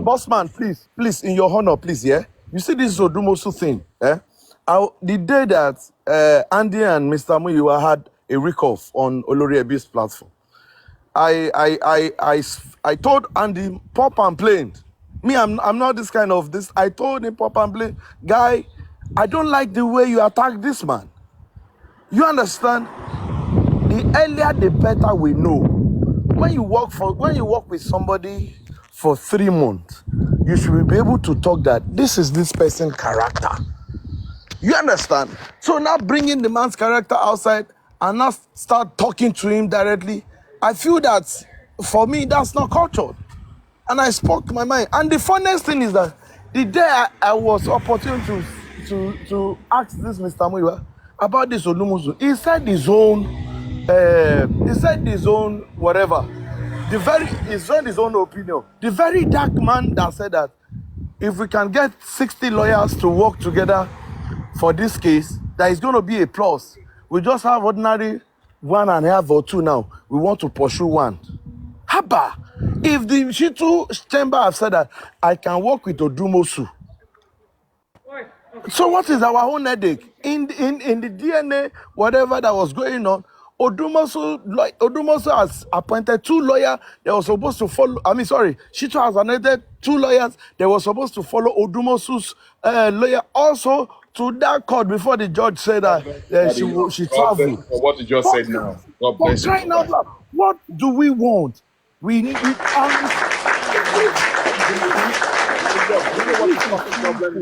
Boss man, please, in your honor, please, yeah? You see this Odumosu thing, eh? The day that Andy and Mr. Muyiwa had a recall on Olori Ebi's platform, I told Andy, pop and plain. Me, I'm not this kind of this. I told him, pop and plain, guy, I don't like the way you attack this man. You understand? The earlier, the better we know. When you work with somebody for 3 months, you should be able to talk that this is this person's character. You understand? So now bringing the man's character outside and now start talking to him directly, I feel that for me, that's not cultured. And I spoke my mind. And the funniest thing is that the day I was opportune to ask this Mr. Muyiwa about this Odumosu, he said his own whatever. He said his own opinion. The very dark man that said that if we can get 60 lawyers to work together for this case, there is going to be a plus. We just have ordinary 1.5 or 2 now, we want to pursue one. Haba, if the Shitu chamber have said that I can work with Odumosu, so what is our own headache? In the DNA, whatever that was going on, Odumosu has appointed 2 lawyers. They were supposed to follow. Shitu has anointed 2 lawyers. They were supposed to follow Odumosu's lawyer also to that court before the judge said that she God bless you traveled. for what you just said now. God For bless you. crying out loud, what do we want? We need.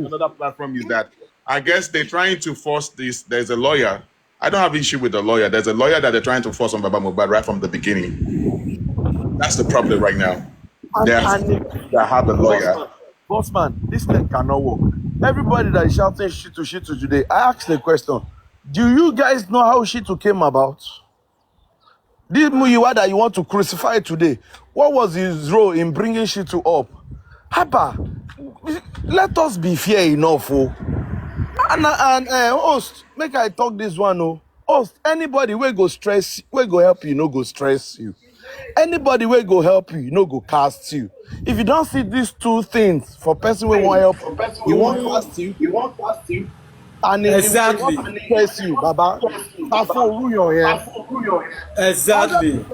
Another platform is that I guess they're trying to force this. There's a lawyer. I don't have issue with the lawyer. There's a lawyer that they're trying to force on Baba Mohbad right from the beginning. That's the problem right now. They have a lawyer. Bossman, this thing cannot work. Everybody that is shouting shit to today, I asked the question: do you guys know how Shitu came about? This Muyiwa that you want to crucify today, what was his role in bringing Shitu up? Haba, let us be fair enough, oh. And host, make I talk this one, oh. Host, anybody will go stress, will go help you, no go stress you. Anybody will go help you, no go cast you. If you don't see these 2 things for person will want help, he won't cast you. And Exactly. he won't stress you, Baba. Exactly.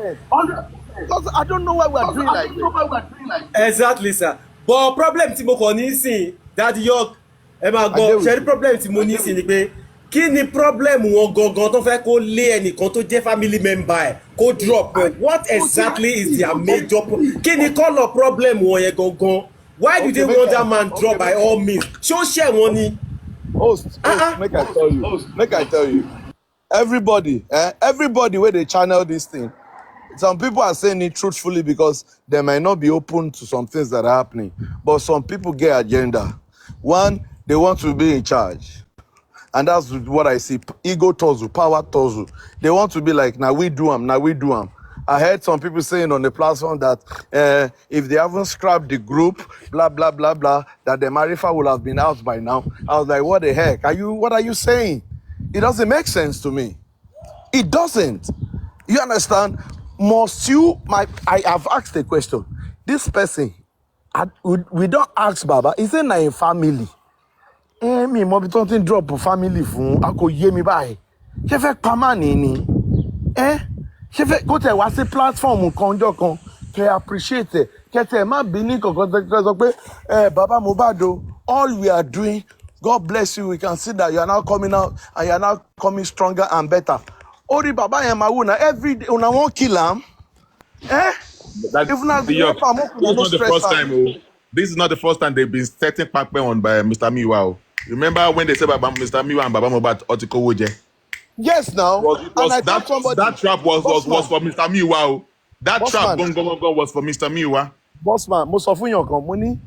Because I don't know why we are doing like this. Exactly, sir. But problem tí mo kàn ní sìn, Daddy York, ẹ máa gbọ́, ṣe rí problem tí mo ní sìn ni pé kí ni problem wọn gangan tó fẹ́ kó lé ẹnìkan tó jẹ́ family member ẹ̀ kó drop ẹ̀? What exactly is their major kí ni colour problem wọn yẹn gangan? Why do they want that man drop by all means? Ṣé ó ṣẹ̀ wọ́n ni? Host, make I tell you. Everybody where they channel this thing, some people are saying it truthfully because they might not be open to some things that are happening. But some people get agenda. One, they want to be in charge. And that's what I see. Ego tozu, power tozu. They want to be like, now we do them. I heard some people saying on the platform that if they haven't scrapped the group, blah, blah, blah, blah, that the Marifa will have been out by now. I was like, what the heck? What are you saying? It doesn't make sense to me. It doesn't. You understand? I have asked a question. This person, we don't ask Baba, is it a family? Me mo bi ton tin drop family fún akoye mi báyìí. Ṣé fẹ́ pa man ni? Ṣé fẹ́ kó tẹ̀ wá sí platform kan jọ́ kan kẹ́ appreciate ẹ̀ kẹ́ tẹ̀ má bí ní kankan tẹ́ sọ pé Baba Mohbad o, all we are doing, God bless you, we can see that you are now coming out and you are now coming stronger and better. Ori Baba yẹn máa wò na every day una wan kill am. This is not the first time. Oh. This is not the first time they've been setting Pape on by Mr. Miwa. Remember when they said about Mr. Miwa and Baba Mohbad Otiko Woje? Yes, now. That trap was for Mr. Miwa. That trap was for Mr. Miwa. Bossman, most of your company,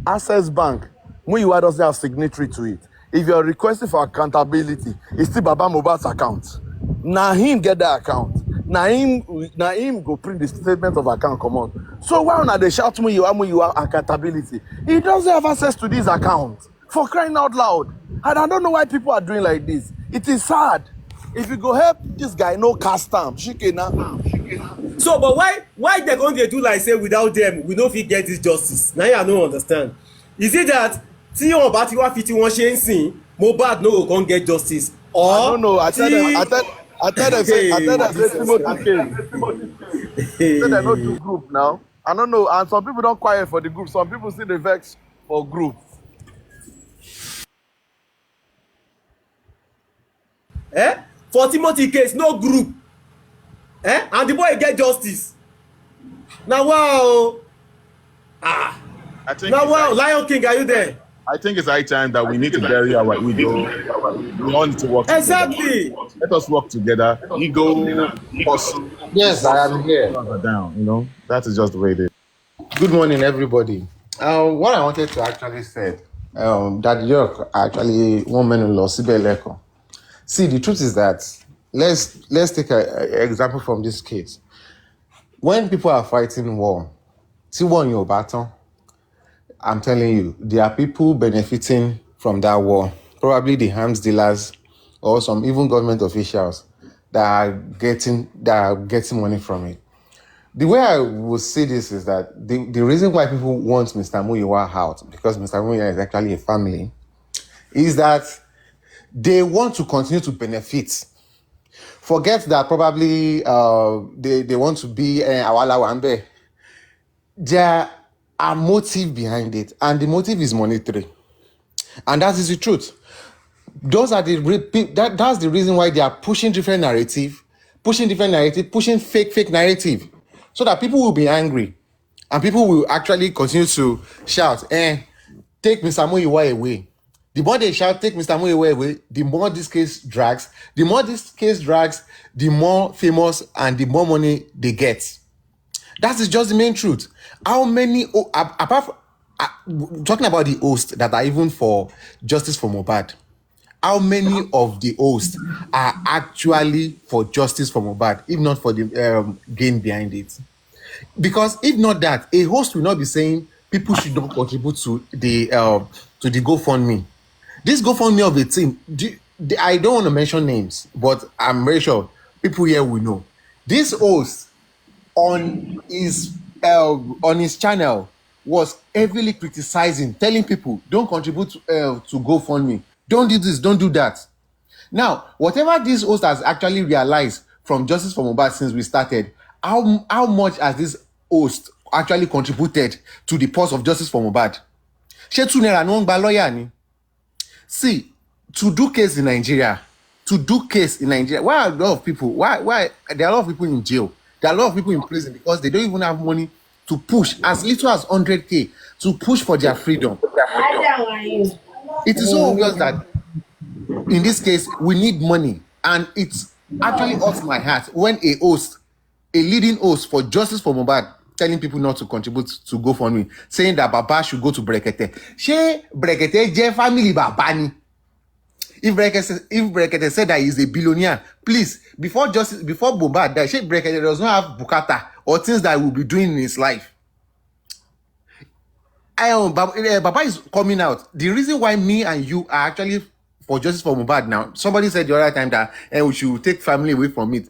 Access Bank, Muyiwa doesn't have signatory to it. If you're requesting for accountability, it's still Baba Mohbad's account. Now him get that account. Now him go print the statement of account come on. So why not they shout Muyiwa accountability? He doesn't have access to this account. For crying out loud. And I don't know why people are doing like this. It is sad. If you go help this guy, no cast time. So, but why they going to do like say without them, we don't fit get this justice? Now I don't understand. Is it that tí wọn bá ti wá fi tí wọn ṣe ń sìn, Mohbad no go come get justice? Or I don't know. I tell them say Timothy came. Say they no do group now. I don't know. And some people don't quiet for the group. Some people still dey vex for group. For Timothy case, no group. And the boy get justice. Now wow. Now wow, Lion King, are you there? I think it's high time that we need to bury our ego. We all need to work exactly. Together. Let us work together. Ego, hustle. Yes, I am here. Down, that is just the way it is. Good morning, everybody. What I wanted to actually say, Daddy York actually one man in Sibeleko. See, the truth is that let's take an example from this case. When people are fighting war, see one your battle. I'm telling you, there are people benefiting from that war. Probably the arms dealers or some even government officials that are getting money from it. The way I would say this is that the reason why people want Mr. Muyiwa out, because Mr. Muyiwa is actually a family, is that they want to continue to benefit. Forget that probably they want to be Awala Wambe. There are motive behind it, and the motive is monetary. And that is the truth. That's the reason why they are pushing fake narrative, so that people will be angry and people will actually continue to shout, take Mr. Muyiwa away. The more they shout, take Mr. Muyiwa away, the more this case drags. The more this case drags, the more famous and the more money they get. That is just the main truth. How many, apart from, talking about the hosts that are even for justice for Mohbad, how many of the hosts are actually for justice for Mohbad, if not for the gain behind it? Because if not that, a host will not be saying people should not contribute to the GoFundMe. This GoFundMe of a team, I don't want to mention names, but I'm very sure people here will know. This host on his channel was heavily criticizing, telling people, don't contribute to GoFundMe. Don't do this, don't do that. Now, whatever this host has actually realized from Justice for Mohbad since we started, how much has this host actually contributed to the cause of Justice for Mohbad? See, to do case in Nigeria, why are a lot of people, why there are a lot of people in jail, there are a lot of people in prison because they don't even have money to push as little as 100K to push for their freedom. It is so obvious that in this case we need money, and it's actually hurts my heart when a leading host for Justice for Mohbad telling people not to contribute to GoFundMe, saying that Baba should go to Brekete. She Brekete je family Baba ni. If Brekete said that he's a billionaire, please, before Mohbad died, Sheikh Brekete does not have bukata or things that he will be doing in his life. Baba is coming out. The reason why me and you are actually for Justice for Mohbad now, somebody said the other time that we should take family away from it.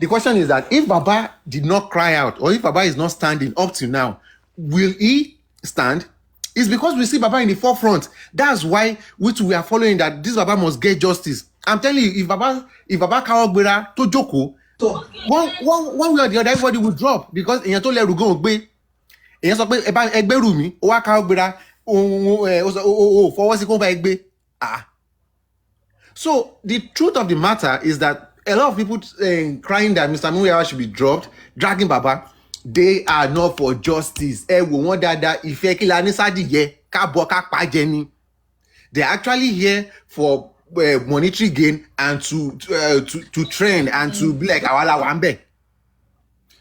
The question is that if Baba did not cry out, or if Baba is not standing up to now, will he stand? It's because we see Baba in the forefront. That's why we are following that this Baba must get justice. I'm telling you, if Baba Kawagbera to Joko, one way or the other, everybody will drop because èyàn tó lẹ́rù gan ògbé. Èyàn sọ pé ẹgbẹ́rù mi, ó wá Kawagbera, fọwọ́ sí kó bá ẹgbẹ́. So the truth of the matter is that a lot of people crying that Mr. Muyiwa should be dropped, dragging Baba, they are not for justice. They're actually here for monetary gain and to trend and to be like Awala Wambe.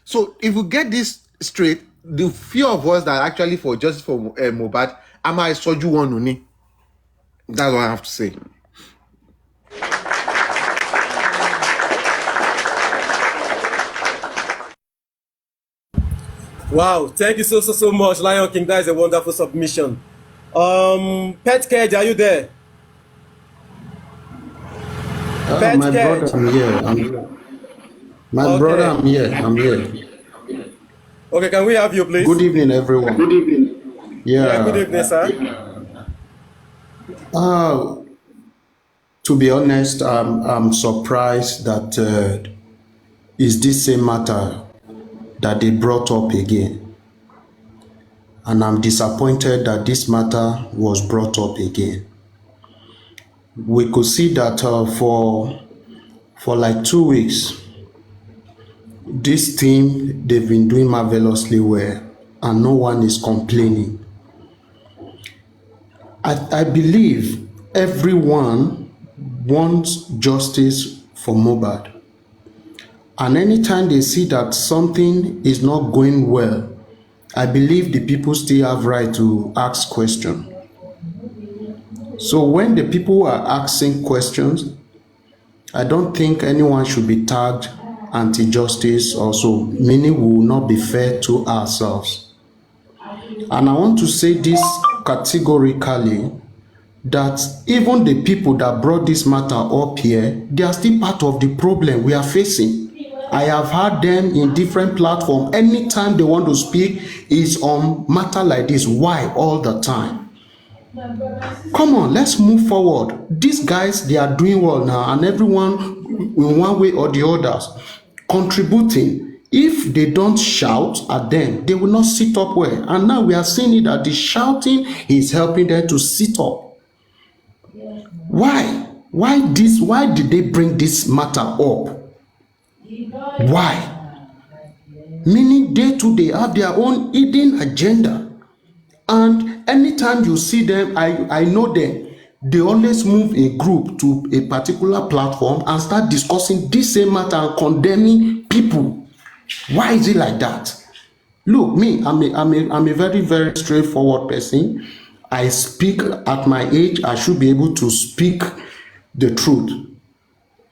So if we get this straight, the few of us that are actually for justice for Mohbad, am I soju one uni? That's what I have to say. Wow, thank you so much, Lion King. That is a wonderful submission. Pet Cage, are you there? Pet my Cage. brother, I'm here. Brother, I'm here. Okay, can we have you, please? Good evening, everyone. Good evening. Yeah, good evening, sir. To be honest, I'm surprised that it's this same matter that they brought up again. And I'm disappointed that this matter was brought up again. We could see that for like 2 weeks, this team, they've been doing marvelously well and no one is complaining. I believe everyone wants justice for Mohbad. And anytime they see that something is not going well, I believe the people still have right to ask questions. So when the people are asking questions, I don't think anyone should be tagged anti-justice also, meaning we will not be fair to ourselves. And I want to say this categorically, that even the people that brought this matter up here, they are still part of the problem we are facing. I have heard them in different platforms. Anytime they want to speak, is on matter like this. Why all the time? Come on, let's move forward. These guys, they are doing well now, and everyone, in one way or the others, contributing. If they don't shout at them, they will not sit up well. And now we are seeing it that the shouting is helping them to sit up. Why? Why did they bring this matter up? Why? Meaning they too, they have their own hidden agenda. And anytime you see them, I know them, they always move a group to a particular platform and start discussing this same matter and condemning people. Why is it like that? Look, me, I'm a very, very straightforward person. I speak at my age, I should be able to speak the truth.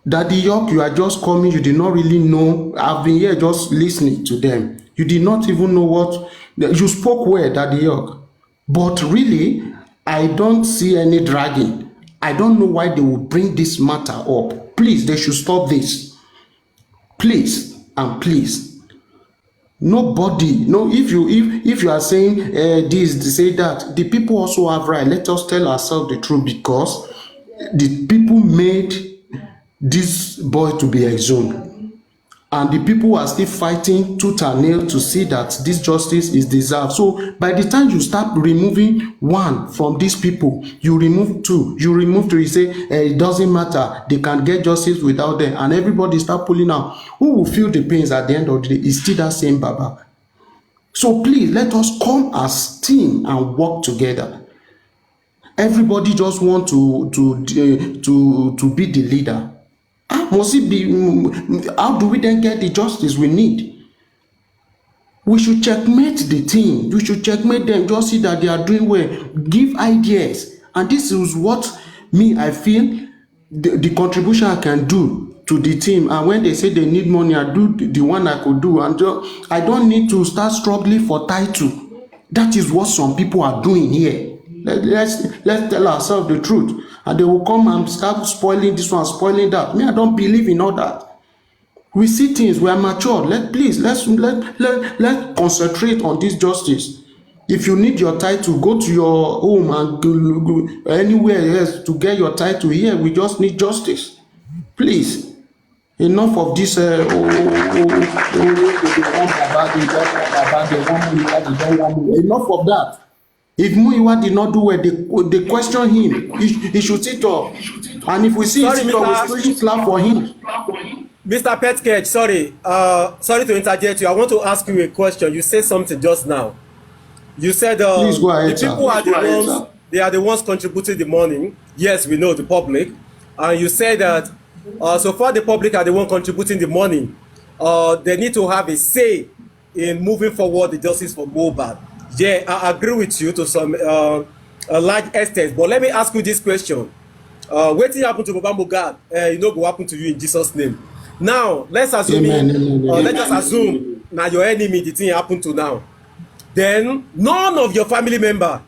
Daddy York, you are just coming, you did not really know. I've been here just listening to them. You did not even know what, you spoke well, Daddy York. But really, I don't see any dragging. I don't know why they would bring this matter up. Please, they should stop this. Please, and please. Nobody, no, if you are saying this, say that, the people also have right. Let us tell ourselves the truth, because the people made this boy to be exhumed, and the people are still fighting tooth and nail to see that this justice is deserved. So by the time you start removing one from these people, you remove two, you remove three, you say it doesn't matter, they can get justice without them, and everybody start pulling out. Who will feel the pains at the end of the day? It's still that same Baba. So please, let us come as team and work together. Everybody just want to be the leader. Must it be? How do we then get the justice we need? We should checkmate the team. We should checkmate them. Just see that they are doing well. Give ideas, and this is what I feel the contribution I can do to the team. And when they say they need money, I do the one I could do, and I don't need to start struggling for title. That is what some people are doing here. Let's tell ourselves the truth. And they will come and start spoiling this one, spoiling that. Me, I don't believe in all that. We see things, we are mature. Let's concentrate on this justice. If you need your title, go to your home and go anywhere else to get your title. Here, we just need justice. Please. Enough of this. They don't want me. Enough of that. If Muyiwa did not do well, they question him. He should sit up. And if we see him sit up, we should clap for him. Mr. Petkej, sorry to interject you. I want to ask you a question. You said something just now. You said please go ahead, the people are the ones. They are the ones contributing the money. Yes, we know the public. And you said that so far the public are the one contributing the money. They need to have a say in moving forward the justice for Mohbad. Yeah, I agree with you to some large extent. But let me ask you this question. What happened to Baba Mohbad? Go happen to you in Jesus' name. Now, let's assume, let's just assume now your enemy, the thing happened to now. Then, none of your family member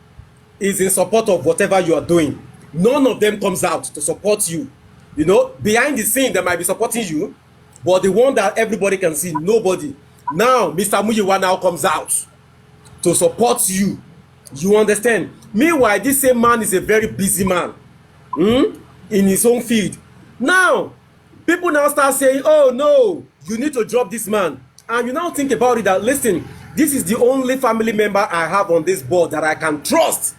is in support of whatever you are doing. None of them comes out to support you. Behind the scene, they might be supporting you, but the one that everybody can see, nobody. Now, Mr. Muyiwa now comes out to support you. You understand? Meanwhile, this same man is a very busy man in his own field. Now, people now start saying, oh no, you need to drop this man. And you now think about it that, listen, this is the only family member I have on this board that I can trust.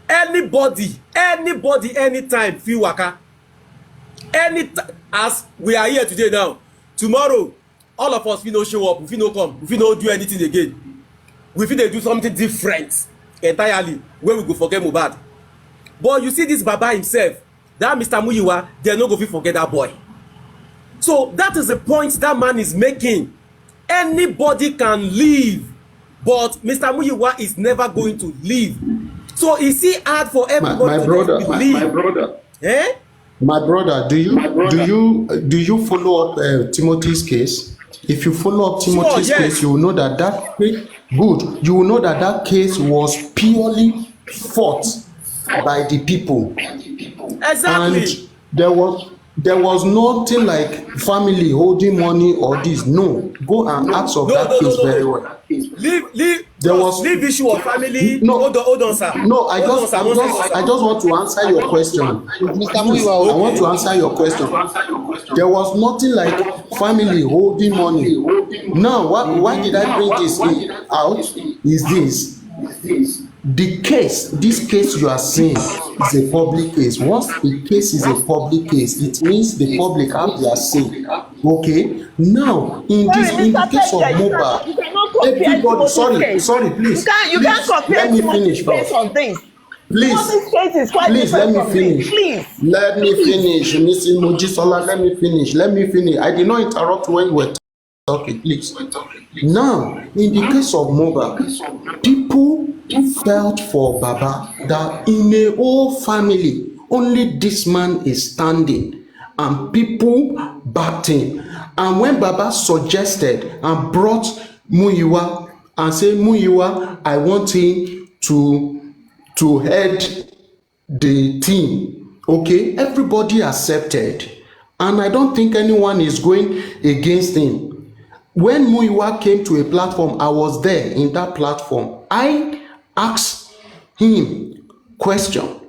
Anybody, anytime, feel waka. Anytime, as we are here today now, tomorrow, all of us, we no show up, we no come, we no do anything again. We feel they do something different entirely where we go forget Mohbad. But you see this Baba himself, that Mr. Muyiwa, they're not going to forget that boy. So that is the point that man is making. Anybody can leave, but Mr. Muyiwa is never going to leave. So is it hard for everybody to believe? My brother. Eh? My brother, do you follow up Timothy's case? If you follow up Timothy's case, you will know that case, you will know that case was purely fought by the people. Exactly. And there was nothing like family holding money or this. No, go and ask of that case very well. There was leave issue of family. No, hold on, sir. no, I just want to answer your question. Please, I want to answer your question. There was nothing like family holding money. Now, why did I bring this out? Is this this case you are saying is a public case. Once the case is a public case, it means the public have their say. Okay. Now, in the case of Mohbad, everybody, sorry, please. You can't compare let me finish based on things. Please, let me finish. Let me finish, Mrs. Mojisola. Let me finish. I did not interrupt when you were talking, please. Now, in the case of Mohbad, people felt for Baba that in a whole family, only this man is standing, and people backed him. And when Baba suggested and brought Muyiwa and said, Muyiwa, I want him to head the team, okay, everybody accepted, and I don't think anyone is going against him. When Muyiwa came to a platform, I was there in that platform. I asked him question,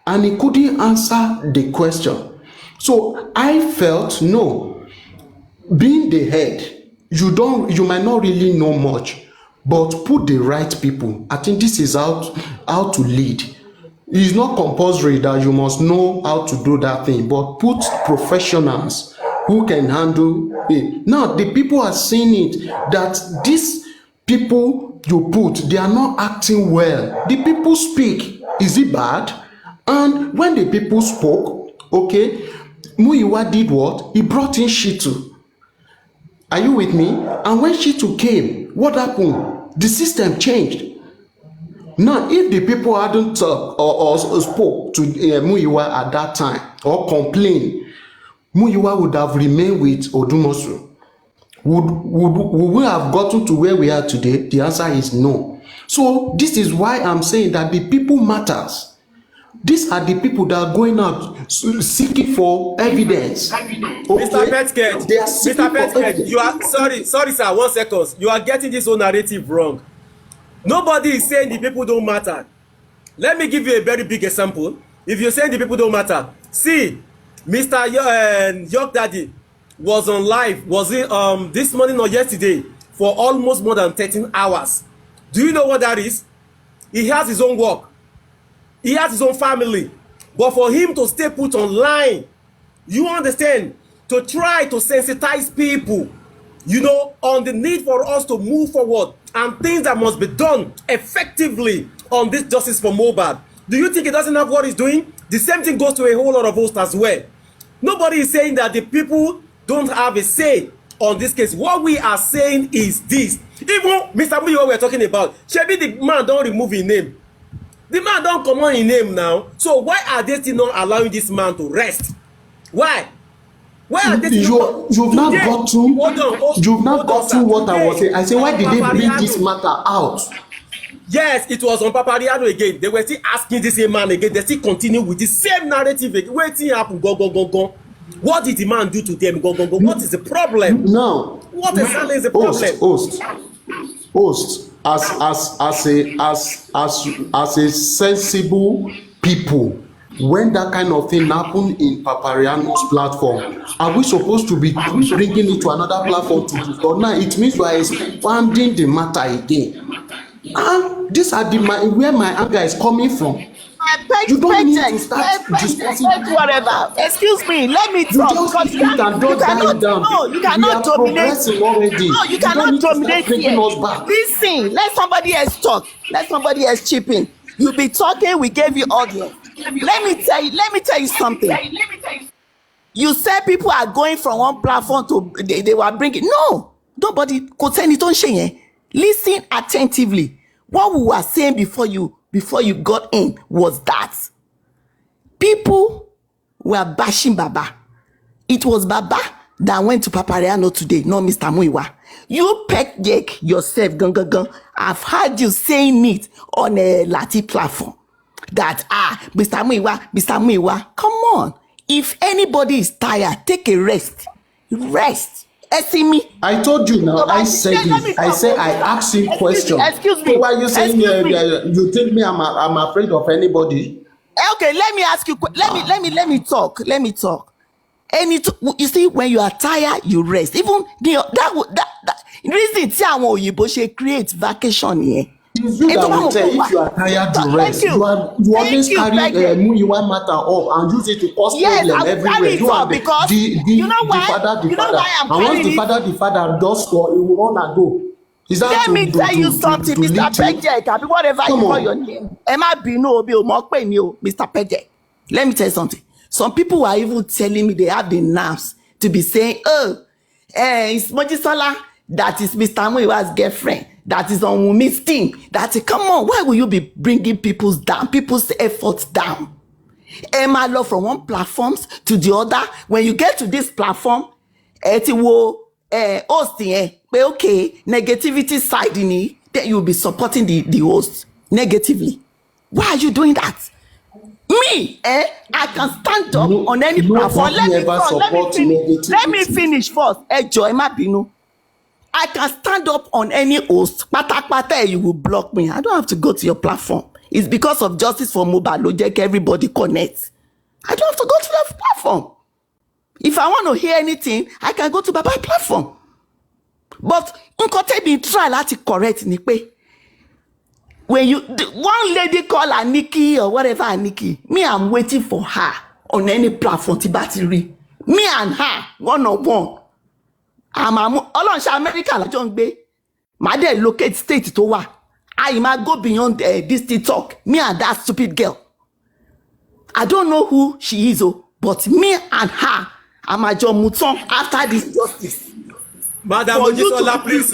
and he couldn't answer the question. So I felt, no, being the head, you might not really know much, but put the right people. I think this is how to lead. It's not compulsory that you must know how to do that thing, but put professionals who can handle it. Now, the people are seeing it that these people you put, they are not acting well. The people speak. Is it bad? And when the people spoke, okay, Muyiwa did what? He brought in Shitu. Are you with me? And when Shitu came, what happened? The system changed. Now, if the people hadn't talked or spoke to Muyiwa at that time or complained, Muyiwa would have remained with Odumosu. Would we have gotten to where we are today? The answer is no. So this is why I'm saying that the people matters. These are the people that are going out seeking for evidence. Okay? Mr. Petket, you are sorry, sir. 1 second. You are getting this whole narrative wrong. Nobody is saying the people don't matter. Let me give you a very big example. If you're saying the people don't matter, see, Mr. York Daddy was on live, was it this morning or yesterday, for almost more than 13 hours. Do you know what that is? He has his own work. He has his own family. But for him to stay put online, you understand, to try to sensitize people, you know, on the need for us to move forward and things that must be done effectively on this justice for Mohbad. Do you think he doesn't have what he's doing? The same thing goes to a whole lot of hosts as well. Nobody is saying that the people don't have a say on this case. What we are saying is this. Even Mr. Muyiwa we're talking about, Shebi the man don't remove his name. The man don't come on his name now. So why are they still not allowing this man to rest? Why? Why are they still you've not got to what I was saying. I say, why did they bring this matter out? Yes, it was on Papariano again. They were still asking the same man again. They still continue with the same narrative again. Waiting happen, go. What did the man do to them? Go. What is the problem? Now, what exactly is the problem? Host, as a sensible people, when that kind of thing happen in Papariano's platform, are we supposed to be bringing it to another platform to or now? It means we are expanding the matter again. And these are where my anger is coming from. You don't need to start discussing whatever. Excuse me, let me talk. You cannot dominate. No, you cannot dominate here. Listen, let somebody else talk. Let somebody else chip in. You be talking, we gave you audience. Let me tell you something. You said people are going from one platform to they were bringing. No, nobody could say anything. Listen attentively. What we were saying before you got in was that people were bashing Baba. It was Baba that went to Papariano today, not Mr. Muyiwa. You peck Jake yourself, gang. I've heard you saying it on a Lati platform. that Mr. Muiwa. Come on. If anybody is tired, take a rest. Rest. See me. I told you now. I said it. I said I asked him question. Excuse me. So why are you saying you think me? I'm afraid of anybody? Okay, let me ask you. Let me talk. You see, when you are tired, you rest. Even that reason tí àwọn òyìnbó ṣe create vacation here. It's you that will tell if you are tired, you rest. You always carry Muyiwa matter up and use it to cause problem everywhere. You are the father. And once the father does score, he will run and go. Let me tell you something, Mr. Pejek, whatever you call your name. Mr. Pejek. Let me tell you something. Some people are even telling me they have the nerves to be saying, it's Mojisola that is Mr. Muyiwa's girlfriend. That is on Wumi's team. Come on, why will you be bringing people's efforts down? Emma love from one platform to the other. When you get to this platform, hosting, okay, negativity side in it, then you'll be supporting the host negatively. Why are you doing that? Me, I can stand up on any platform. Let me finish first. Joy Mabino. I can stand up on any host. Pata, you will block me. I don't have to go to your platform. It's because of Justice for Mohbad Logic, everybody connects. I don't have to go to your platform. If I want to hear anything, I can go to Baba platform. But Nkote be try to correct ni pe. When one lady call her Nikki or whatever Nikki, me, I'm waiting for her on any platform to battery. Me and her, one-on-one. Ọlọ́run America la jọ ń gbé. Màá dẹ̀ locate state tó wà. I might go beyond this TikTok. Me and that stupid girl. I don't know who she is, but me and her, I'm a John Mouton after this justice. Madam Mojisola, please.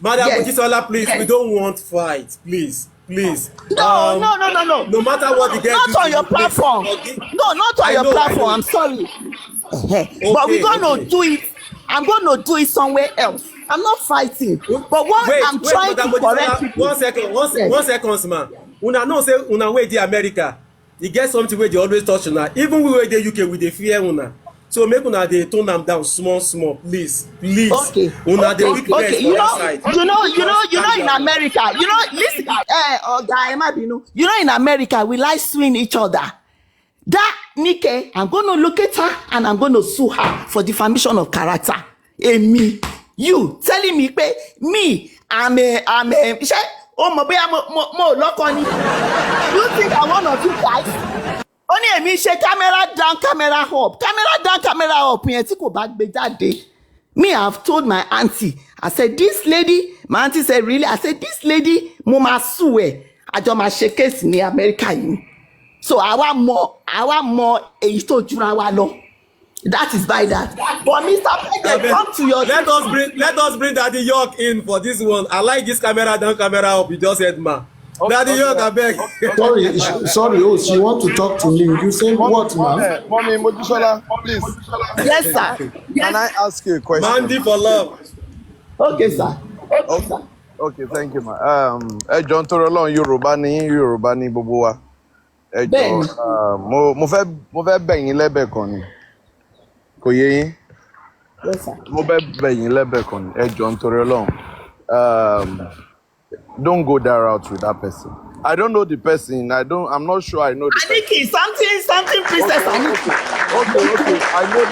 Madam Mojisola, please. We don't want fight, please. No. No matter what the girl not on your platform. No, not on your platform. I'm sorry. But we're going to do it. I'm going to do it somewhere else. I'm not fighting. But I'm trying to correct people. One second, man. Una know say una way the America. You get something where they always touch una. Even we were the UK with the fear una. So make una they tone them down small, please. Okay. Una the weakness okay. You know in America. Listen. You know in America we like suing each other. That Nike, I'm going to look at her and I'm going to sue her for defamation of character. And me, you telling me, I'm a. You think I'm one of you guys? Only me say camera down, camera up. Camera down, camera up. Me, I've told my auntie. I said, this lady, my auntie said, really? I said, this lady, Mama Sue, I don't my shakes in America. So I want more that is by that. But Mr. President, come to your let us bring Daddy York in for this one. I like this camera down, camera up. You just said ma. Daddy York, I beg. Sorry, she want to talk to me. You say what, man? Mommy Mojisola, please. Yes, sir. Can I ask you a question? Mandy for love. Okay, sir. Okay, thank you, ma. John Torolon, Yorùbá ni gbogbo wa. Mo fẹ́ bẹ̀ yín lẹ́bẹ̀ kan ni. Kò yé yín. Yes, sir. Mo fẹ́ bẹ̀ yín lẹ́bẹ̀ kan ni. John Torolon. Don't go that route with that person. I don't know the person. I'm not sure I know the person. Aniki, something princess Aniki. Okay. I know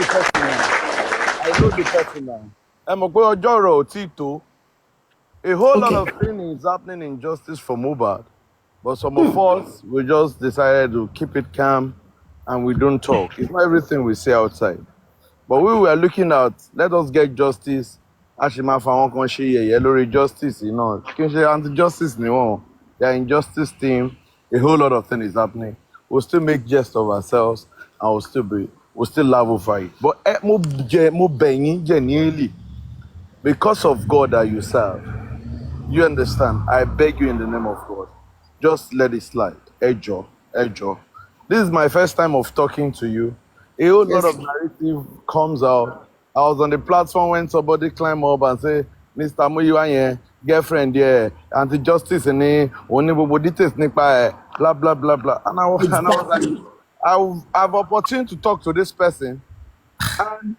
the person now. Ẹ mọ̀ pé ọjọ́ ọ̀rọ̀ ò tí tó. A whole lot of things is happening in justice for Mohbad. But some of us, we just decided to keep it calm and we don't talk. It's not everything we say outside. But we were looking at, let us get justice. Ashima Fawon kan ṣe yẹ̀yẹ́ lórí justice, Kí n ṣe anti-justice ni wọ́n. They are injustice team. A whole lot of things is happening. We'll still make jest of ourselves and we'll still laugh over it. But mo bẹ̀ yín genuinely, because of God that you serve, you understand? I beg you in the name of God. Just let it slide. Ejo. This is my first time of talking to you. A whole lot of narrative comes out. I was on the platform when somebody climb up and say, Mr. Muyiwa, girlfriend there, anti-justice ni, only gbogbo details nípa ẹ̀, blah blah blah blah. And I was like, I have opportunity to talk to this person, and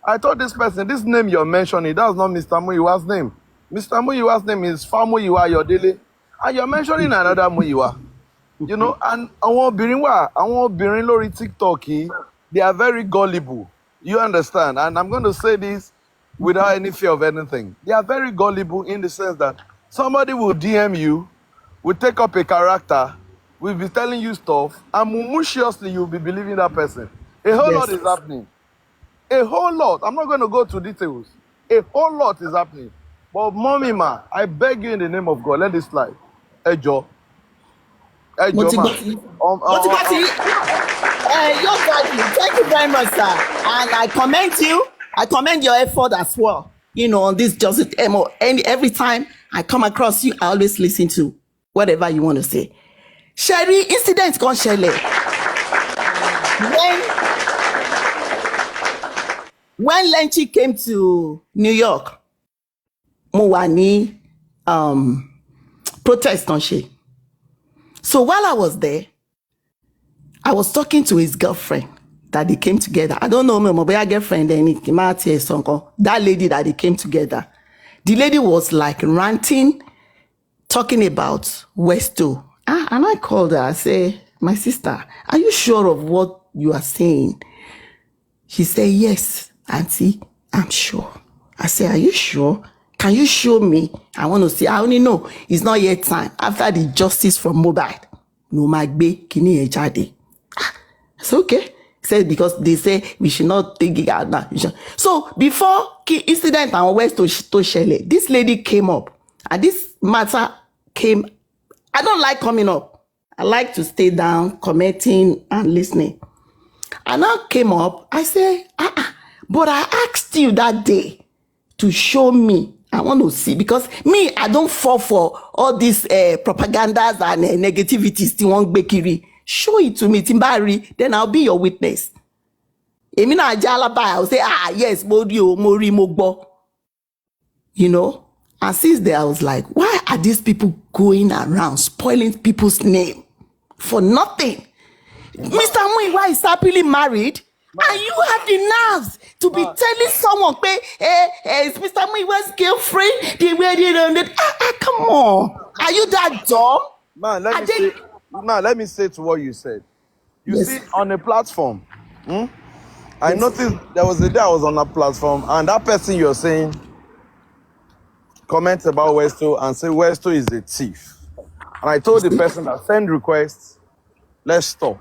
I told this person, this name you're mentioning, that's not Mr. Muyiwa's name. Mr. Muyiwa's name is Famuyiwa Yodele, and you're mentioning another Muyiwa. You know, and àwọn obìnrin lórí TikTok yìí, they are very gullible. You understand? And I'm going to say this without any fear of anything. They are very gullible in the sense that somebody will DM you, will take up a character, will be telling you stuff, and maliciously you'll be believing that person. A whole lot is happening. A whole lot. I'm not going to go to details. A whole lot is happening. But mommy, ma, I beg you in the name of God, let this slide. Hey, Joe. Hey, Joe, Motivate. Your daddy, thank you very much, sir. And I commend you. I commend your effort as well. You know, on this justice MO. And every time I come across you, I always listen to whatever you want to say. Sherry, incident gone Shelley. When Lenchi came to New York, mo wà ní protest on she. So while I was there, I was talking to his girlfriend that they came together. I don't know my girlfriend, that lady that they came together. The lady was like ranting, talking about Westo. And I called her, I say, my sister, are you sure of what you are saying? She said, yes, auntie, I'm sure. I said, are you sure? Can you show me? I want to see. I only know it's not yet time. After the justice from Mobile, no magbe kini e jade. It's okay. He said because they say we should not take it out now. So before incident and West to Shele, this lady came up, and this matter came. I don't like coming up. I like to stay down, commenting and listening. And now came up. I say, but I asked you that day to show me. I want to see, because me, I don't fall for all these propagandas and negativities. Show it to me, Timbari, then I'll be your witness. I'll say, yes, Mori Mogbo. You know? And since there, I was like, why are these people going around spoiling people's name for nothing? Mr. Muyiwa is happily married. And you have the nerves to be telling someone, it's Mr. Muyiwa's girlfriend. Come on. Are you that dumb? Man, let me say to what you said. You see, on a platform, I noticed there was a day I was on a platform, and that person you're saying comments about Westo and say Westo is a thief. And I told the person that send requests, let's stop.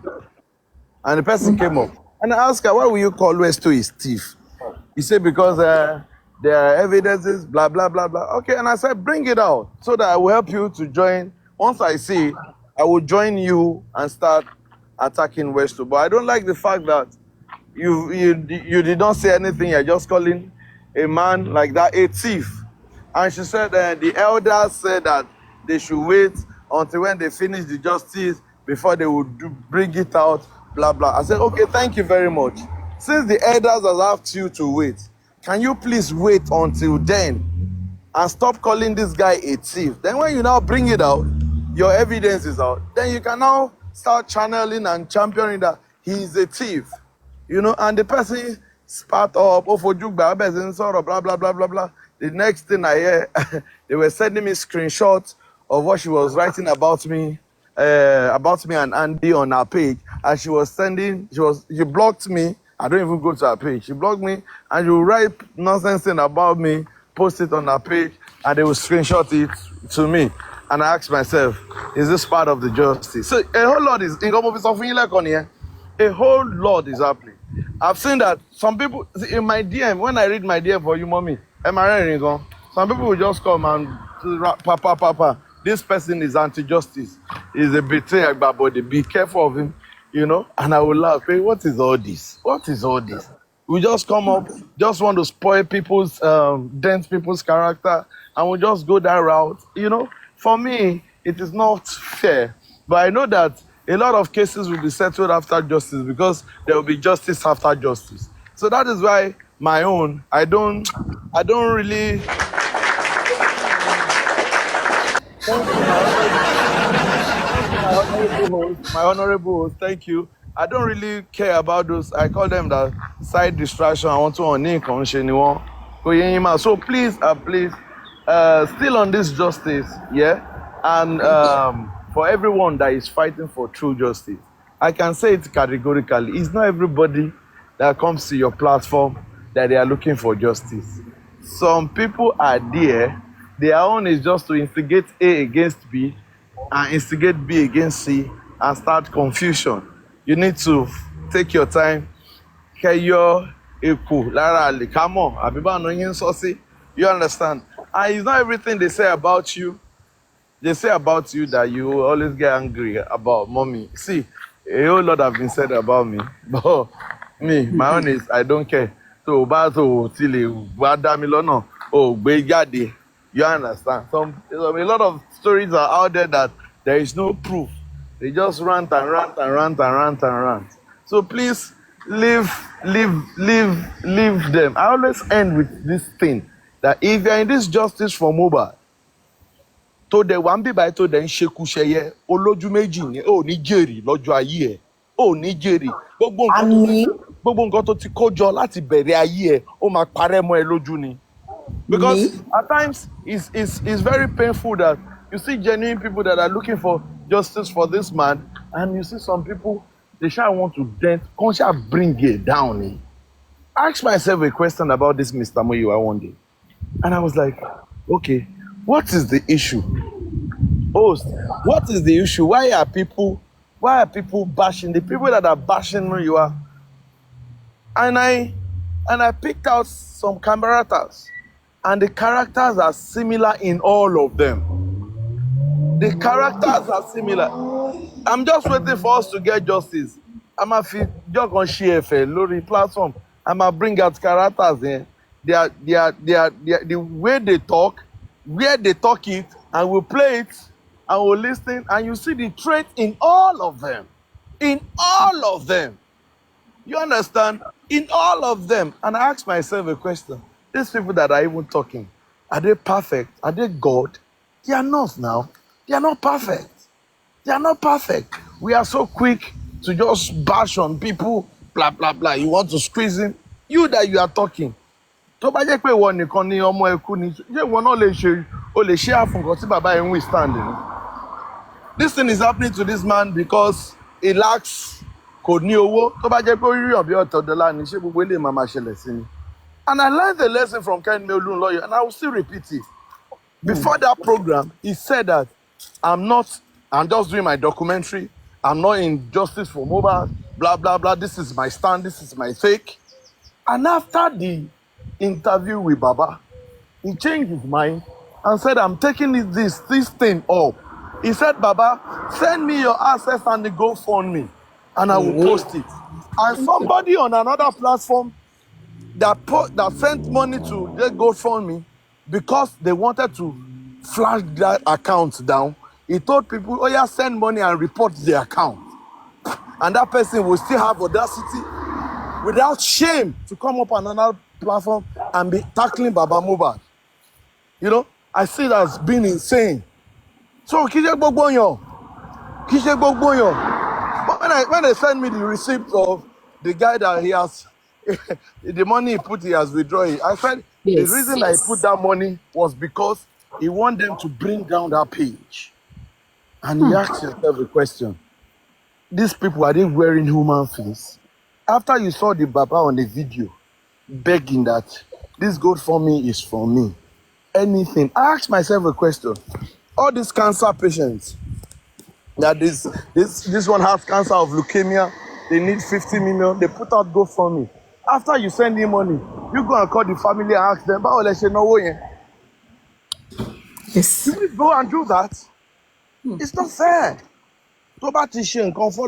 And the person came up. And I asked her, why will you call Westo his thief? He said, because there are evidences, blah, blah, blah, blah. Okay, and I said, bring it out so that I will help you to join. Once I see it, I will join you and start attacking Westo. But I don't like the fact that you did not say anything. You're just calling a man like that a thief. And she said the elders said that they should wait until when they finish the justice before they would bring it out. Blah, blah. I said, okay, thank you very much. Since the elders have asked you to wait, can you please wait until then and stop calling this guy a thief? Then when you now bring it out, your evidence is out, then you can now start channeling and championing that he is a thief. You know, and the person spat up, blah, blah, blah, blah, blah, blah. The next thing I hear, they were sending me screenshots of what she was writing about me and Andy on her page, and she blocked me. I don't even go to her page. She blocked me, and she will write nonsense about me, post it on her page, and they will screenshot it to me. And I ask myself, is this part of the justice? So a whole lot is a whole lot is happening. I've seen that some people in my DM, when I read my DM for you, mommy, some people will just come and papa. This person is anti-justice. He's a betrayer, but be careful of him, you know. And I will laugh. Hey, what is all this? What is all this? We just come up, just want to spoil people's, dent people's character, and we just go that route. You know, for me, it is not fair. But I know that a lot of cases will be settled after justice because there will be justice after justice. So that is why my own, I don't really. Thank you, my honorable host. Thank you. I don't really care about those. I call them the side distraction. I want to on anyone. So please, still on this justice, yeah, and for everyone that is fighting for true justice, I can say it categorically. It's not everybody that comes to your platform that they are looking for justice. Some people are there. Their own is just to instigate A against B and instigate B against C and start confusion. You need to take your time. Keyo Eku Lara Likamo Abiba Noyin Sosi. You understand? And it's not everything they say about you. They say about you that you always get angry about. Mommy, see, a whole lot have been said about me. But me, my own is I don't care. So bad to Tile Badamilono oh Begade. You understand? A lot of stories are out there that there is no proof. They just rant and rant and rant and rant and rant. So please leave them. I always end with this thing that if you're in this justice for Mohbad, to the one be by to then sheku sheye olójú méjì ni o ní jèrè lọ́jọ́ ayé ẹ o ní jèrè gbogbo nǹkan tó ti kó jọ láti bẹ̀rẹ̀ ayé ẹ ó máa parẹ́ mọ́ ẹ lójú ni. Because at times it's very painful that you see genuine people that are looking for justice for this man, and you see some people they shall want to bring it down. I asked myself a question about this Mr. Muyiwa one day, and I was like, okay, what is the issue? Host, what is the issue? Why are people bashing the people that are bashing Muyiwa? And I picked out some cameras, and the characters are similar in all of them. The characters are similar. I'm just waiting for us to get justice. I'm a just on share Lori platform. I'm a bring out characters in. They are the way they talk, where they talk it, and we'll play it, and we'll listen, and you see the trait in all of them. In all of them. You understand? In all of them. And I ask myself a question. These people that are even talking, are they perfect? Are they God? They are not now. They are not perfect. They are not perfect. We are so quick to just bash on people, blah, blah, blah. You want to squeeze him? You that you are talking. Tó bá jẹ́ pé ìwọ nìkan ni ọmọ ẹkú ni, ṣé ìwọ náà lè ṣe àfùnkàn tí bàbá ẹ̀ ń withstand ni? This thing is happening to this man because he lacks kò ní owó. Tó bá jẹ́ pé ó rí ọ̀bí ọ̀tọ̀dọ́lá ni, ṣé gbogbo ilé máa ṣẹlẹ̀ sí ni? And I learned the lesson from Ken Melun lawyer, and I will still repeat it. Before that program, he said that I'm just doing my documentary. I'm not in justice for Mohbad, blah, blah, blah. This is my stand. This is my take. And after the interview with Baba, he changed his mind and said, I'm taking this thing up. He said, Baba, send me your access and the GoFundMe, and I will post it. And somebody on another platform that sent money to the GoFundMe because they wanted to flash that account down. He told people, oh yeah, send money and report the account. And that person will still have audacity without shame to come up on another platform and be tackling Baba Mohbad. You know, I see that as being insane. So, Kije Gbogboyan. But when they send me the receipt of the guy that he has, the money he has withdrawn, I said the reason I put that money was because he want them to bring down that page. And you ask yourself a question. These people, are they wearing human face? After you saw the Baba on the video begging that this GoFundMe is for me, anything, I asked myself a question. All these cancer patients, that this one has cancer of leukemia, they need 50 million, they put out GoFundMe. After you send him money, you go and call the family and ask them, yes. Please go and do that. It's not fair. For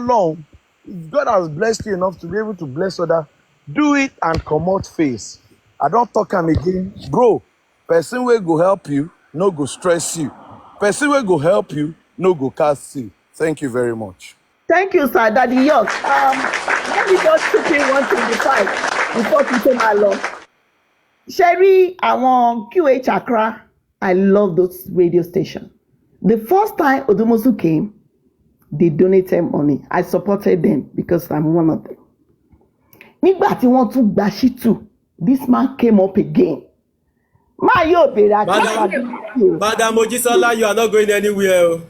long, if God has blessed you enough to be able to bless others, do it and come out face. I don't talk him again. Bro, person will go help you, no go stress you. Person will go help you, no go cast you. Thank you very much. Thank you, sir. Daddy York. Let me just chip in 125 before we say my love. Sherry, I want QH Accra. I love those radio stations. The first time Odumosu came, they donated money. I supported them because I'm one of them. Nígbà tí wọ́n tún gba Shitu, this man came up again. Máa yóò bèrè accountability. Madam Mojisola, you are not going anywhere.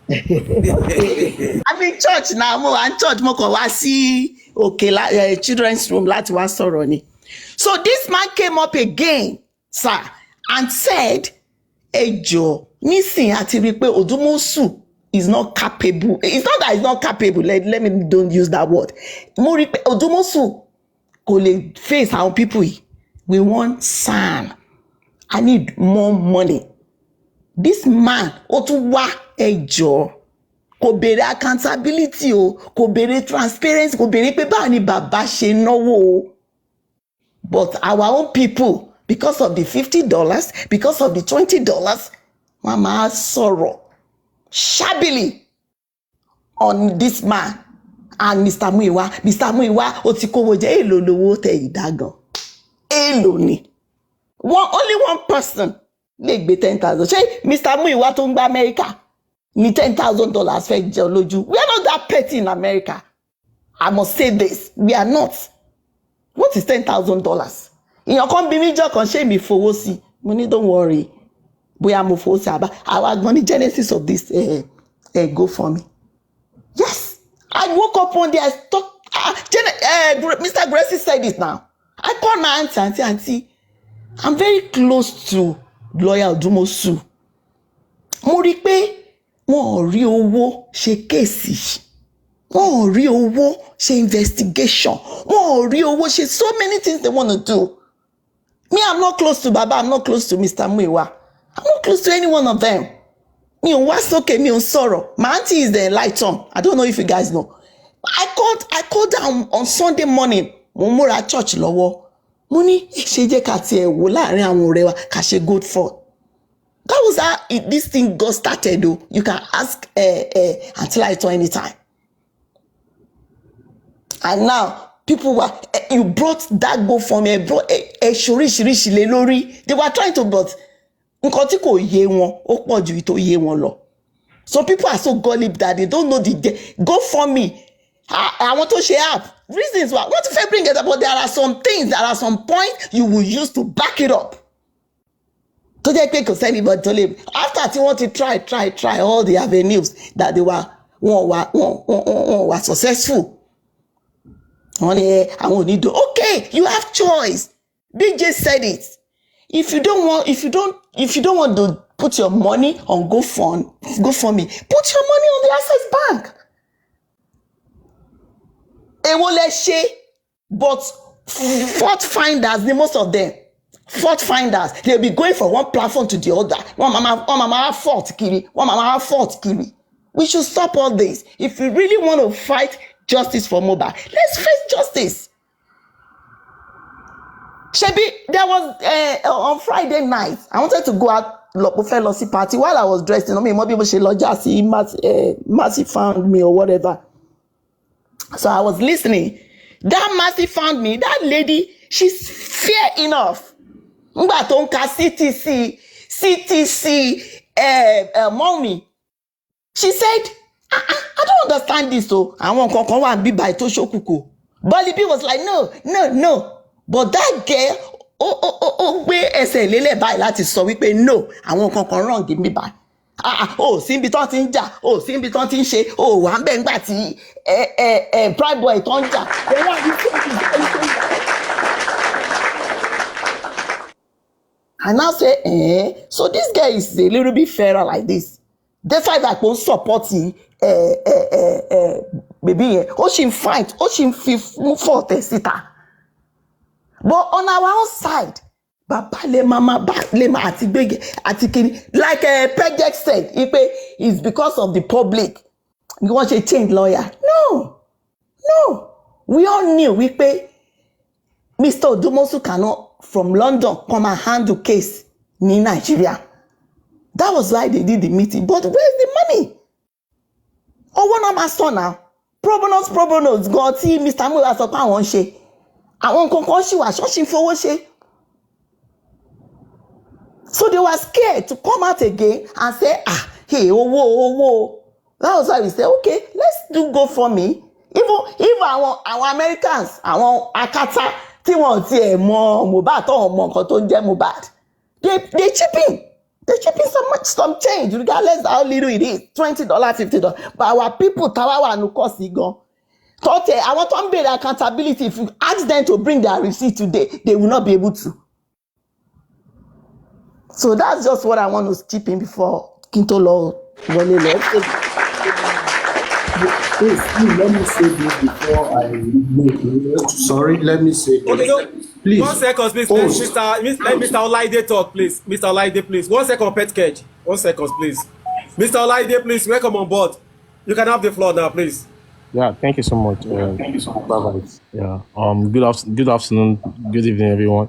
I'm in church now. I'm church. Mo kàn wá sí òkè children's room láti wá sọ̀rọ̀ ni. So this man came up again, sir, and said, Ejo, nísìnyí àti rí pé Odumosu is not capable. It's not that he's not capable. Let me don't use that word. Mo rí pé Odumosu kò lè face àwọn people yìí. We want SAN. I need more money. This man, ó tún wá ẹjọ́, kò béèrè accountability o, kò béèrè transparency, kò béèrè pé báwo ni bàbá ṣe náwó o. But our own people, because of the $50, because of the $20, wọ́n máa sọ̀rọ̀ shabbily on this man and Mr. Muiwa. Mr. Muiwa, ó ti kówó jẹ èlò lówó tẹ ìdágan. Èlò ni. Only one person lè gbé 10,000. Ṣé Mr. Muiwa tó ń gba America ní $10,000 fẹ́ jẹ lójú? We are not that petty in America. I must say this. We are not. What is $10,000? Ìyàn kan bí mi jọ kan ṣé mi fowó sí. Mo ní don't worry. Bóyá mo fowó sí àbá. Àwa gan ni genesis of this GoFundMe. Yes. I woke up one day, I talked. Mr. Gracie said it now. I called my auntie. I'm very close to lawyer Odumosu. Mo rí pé wọ́n ò rí owó ṣe kéèsì. Wọ́n ò rí owó ṣe investigation. Wọ́n ò rí owó ṣe so many things they want to do. Me, I'm not close to Baba. I'm not close to Mr. Muiwa. I'm not close to any one of them. Me, what's okay, me on sorrow. My auntie is the light on. I don't know if you guys know. I called down on Sunday morning. Mo múra church lọ́wọ́. Mo ní ṣe jẹ́ ká tiẹ̀ wò láàrin àwọn ọ̀rẹ́ wa ká ṣe good for. That was how this thing got started though. You can ask Auntie Lighton anytime. And now people were you brought that GoFundMe, brought ṣoríṣiríṣi lé lórí. They were trying to but nǹkan tí kò yé wọn ó pọ̀ ju ìtò yé wọn lọ. Some people are so gullible that they don't know the GoFundMe. I want to share up reasons why. What if I bring it up? But there are some things, there are some points you will use to back it up. To just pick anybody to live. After you want to try all the avenues that they were successful. I won't need to. Okay, you have choice. BJ said it. If you don't want to put your money on GoFundMe, put your money on the Access Bank. But fault finders, most of them, fault finders, they'll be going from one platform to the other. One mama fault kiri. We should stop all this. If we really want to fight justice for Mohbad, let's face justice. Shebi, there was on Friday night, I wanted to go out Lopofelosi party while I was dressed. More people say Mercy found me or whatever. So I was listening. That Mercy found me. That lady, she's fair enough. CTC, mommy. She said, I don't understand this. So I want to be by Tosho Kuku. Bali B was like, no. But that girl, where SLL by that is so we pay no. I won't come wrong, give me by. Simbi tó ti ń jà, Simbi tó ti ń ṣe, wà ń bẹ̀ ńgbà tí Pride Boy tó ń jà. I now say, so this guy is a little bit fairer like this. That's why that won't support baby. She fight, she move forward, sita. But on our own side, Baba le mama ati kini, like Pejek said, it's because of the public. You want to change lawyer? No. We all knew Mr. Odumosu cannot from London come and handle case in Nigeria. That was why they did the meeting. But where's the money? One of my son now. Pro bonos go see Mr. Muiwa sọ pé àwọn ṣe. Àwọn kankan ṣì wà ṣọ́ọ̀ṣì fowó ṣe. So they were scared to come out again and say, hey, oh. That was why we say, okay, let's do GoFundMe. Even our Americans, our akata, tí wọ́n tiẹ̀ mọ Mohbad, tó mọ nǹkan tó ń jẹ́ Mohbad, they chip in. They chip in some change, regardless how little it is, $20, $50. But our people, tawawa no cost gan. I want to be the accountability. If you ask them to bring their receipt today, they will not be able to. So that's just what I want to chip in before Kintolo Wale. Please, let me say this before I make. Sorry, let me say this. Okay, no. Please. 1 second, please. Host. Let Mr. Olaide talk, please. Mr. Olaide, please. 1 second, Pet Cage. 1 second, please. Mr. Olaide, please. Welcome on board. You can have the floor now, please. Yeah, thank you so much. Thank you so much. Bye-bye. Yeah. Good afternoon. Good evening, everyone.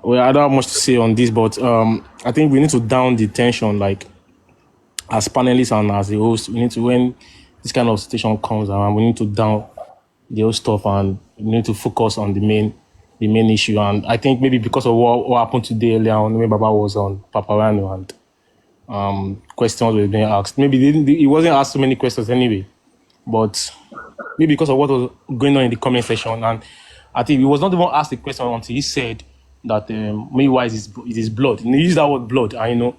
Well, I don't have much to say on this, but I think we need to down the tension, like as panelists and as the host. We need to, when this kind of situation comes around, we need to down the whole stuff and we need to focus on the main issue. And I think maybe because of what happened today earlier on, when Baba was on Paparano and questions were being asked. Maybe he wasn't asked so many questions anyway, but maybe because of what was going on in the comment section. And I think he was not even asked the question until he said that maybe why it is blood. And he used that word blood, and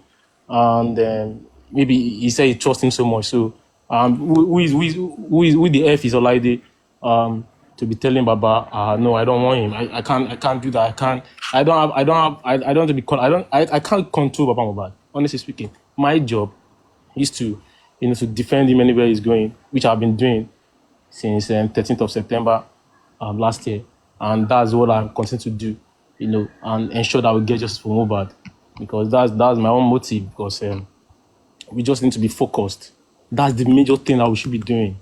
maybe he said he trusts him so much. So who the F is Olaide to be telling Baba, no, I don't want him. I can't do that. I don't want to be called. I can't control Baba Mohbad. Honestly speaking, my job is to defend him anywhere he's going, which I've been doing since 13th of September last year, and that's what I'm continuing to do, and ensure that we get justice for Mohbad, because that's my own motive. Because we just need to be focused. That's the major thing that we should be doing.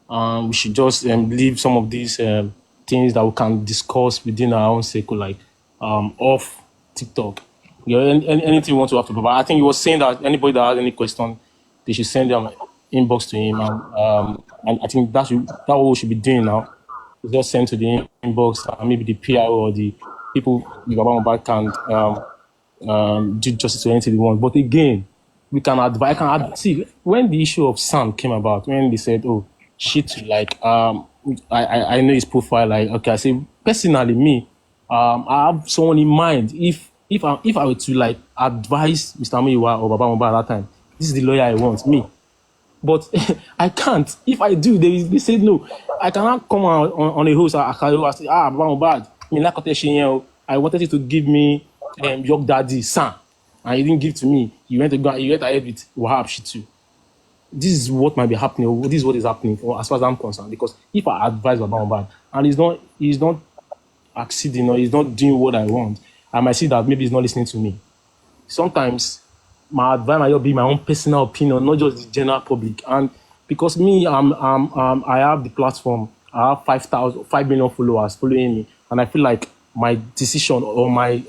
We should just leave some of these things that we can discuss within our own circle, like off TikTok. Anything you want to have to provide. I think he was saying that anybody that has any question, they should send them inbox to him, and I think that's what we should be doing now. We just send to the inbox, maybe the PR or the people with Baba Mohbad can do justice to anything they want. But again, we can advise. See, when the issue of Sam came about, when they said, "Oh, shit," like I know his profile. Like, okay, I say personally, me, I have someone in mind. If I were to like advise Mr. Muyiwa or Baba Mohbad at that time, this is the lawyer I want, me. But I can't. If I do, they say no. I cannot come on a host. I say, Baba Mohbad, I wanted you to give me your daddy, son, and you didn't give to me. You went ahead with Wahab Shitu. This is what might be happening. This is what is happening as far as I'm concerned. Because if I advise Baba Mohbad and he's not acceding or he's not doing what I want, I might see that maybe he's not listening to me. Sometimes my advice might be my own personal opinion, not just the general public. And because me, I have the platform. I have 5 million followers following me, and I feel like my decision or my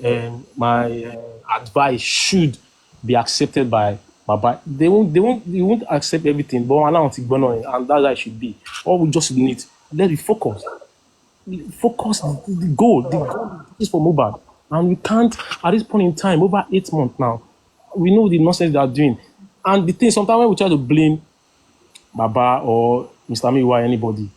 advice should be accepted by Baba. They won't accept everything, but I want to go on, and that's how it should be. All we just need, let it focus. Focus the goal is for Mohbad. And we can't, at this point in time, over 8 months now, we know the nonsense they are doing. And the thing, sometimes when we try to blame Baba or Mr. Muyiwa, anybody,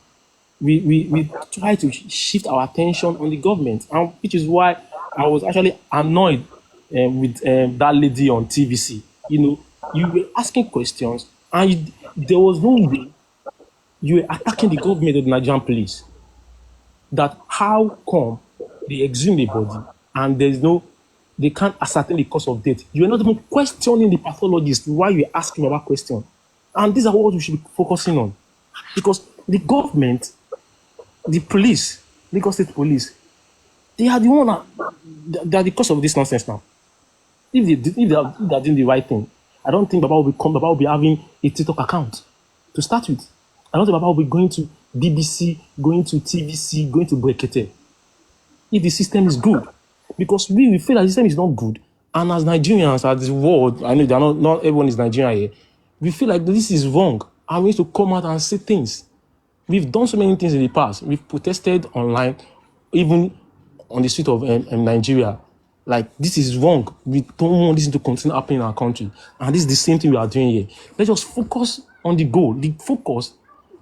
we try to shift our attention on the government, and which is why I was actually annoyed with that lady on TVC. You were asking questions, and there was no way you were attacking the government of the Nigerian police. That how come they exhume the body and they can't ascertain the cause of death? You are not even questioning the pathologist while you're asking about question. And these are what we should be focusing on. Because the government, the police, Lagos State Police, they are the one they are the cause of this nonsense now. If they are doing the right thing, I don't think Baba will be having a TikTok account to start with. I don't think Baba will be going to BBC, going to TVC, going to Brekete. If the system is good. Because we feel that the system is not good. And as Nigerians, as the world, I know not everyone is Nigerian here, we feel like this is wrong. And we need to come out and say things. We've done so many things in the past. We've protested online, even on the street of Nigeria. Like, this is wrong. We don't want this to continue happening in our country. And this is the same thing we are doing here. Let's just focus on the goal. The focus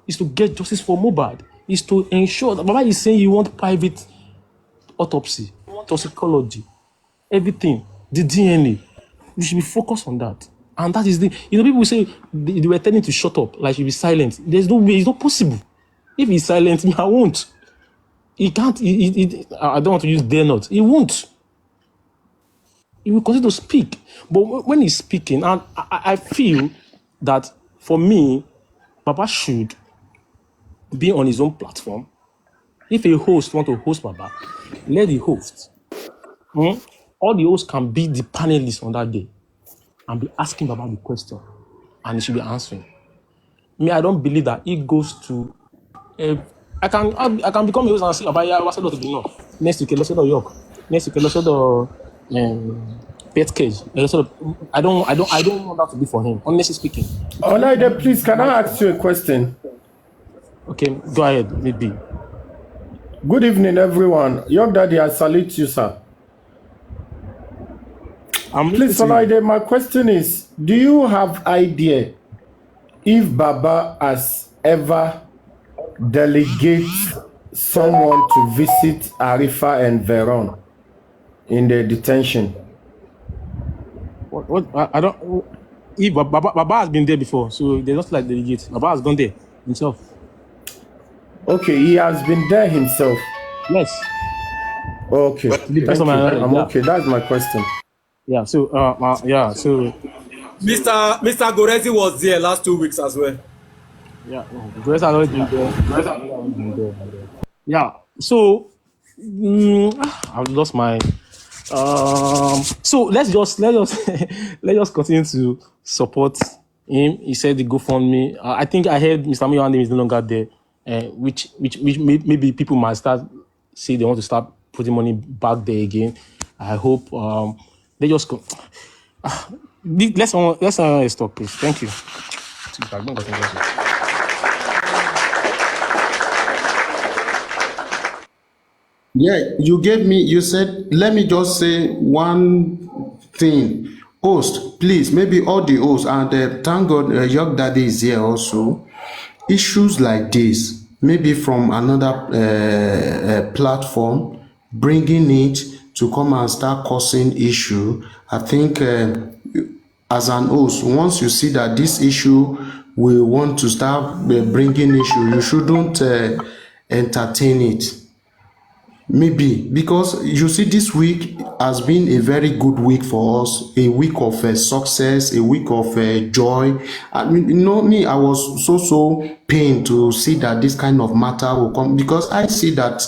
is to get justice for Mohbad. Is to ensure that Baba is saying you want private autopsy, toxicology, everything, the DNA. You should be focused on that. And that is the, people say they were telling him to shut up, like he'll be silent. There's no way, it's not possible. If he's silent, I won't. He can't, I don't want to use dare not. He won't. He will continue to speak. But when he's speaking, and I feel that for me, Baba should be on his own platform. If a host want to host Baba, let the host. All the hosts can be the panelists on that day and be asking Baba the question, and he should be answering. Me, I don't believe that it goes to. I can become a host and say, Baba, yeah, what's to be no. Next week, let's go to York. Next week, let's go to Pet Cage. I don't want that to be for him. Honestly speaking. Olaide, please, can I ask you a question? Okay, go ahead, maybe. Good evening, everyone. York Daddy, I salute you, sir. Please, Olaide, my question is, do you have idea if Baba has ever delegated someone to visit Arifa and Veron in the detention? What I don't. If Baba has been there before, so they're not like delegate. Baba has gone there himself. Okay, he has been there himself. Yes. Okay. Thank you. I'm okay. That's my question. Yeah. So So Mr. Gorezi was there last 2 weeks as well. Yeah. Gorezi has always been there. Yeah. So I've lost my. So let's just let's just continue to support him. He said the GoFundMe. I think I heard Mr. Miyande is no longer there, which maybe people might start say they want to start putting money back there again. I hope they just go. Let's stop, please. Thank you. Yeah, you said, let me just say one thing. Host, please, maybe all the hosts, and thank God York Daddy is here also. Issues like this, maybe from another platform, bringing it to come and start causing issue. I think as an host, once you see that this issue will want to start bringing issue, you shouldn't entertain it. Maybe because you see, this week has been a very good week for us, a week of success, a week of joy. I mean, me, I was so pained to see that this kind of matter will come, because I see that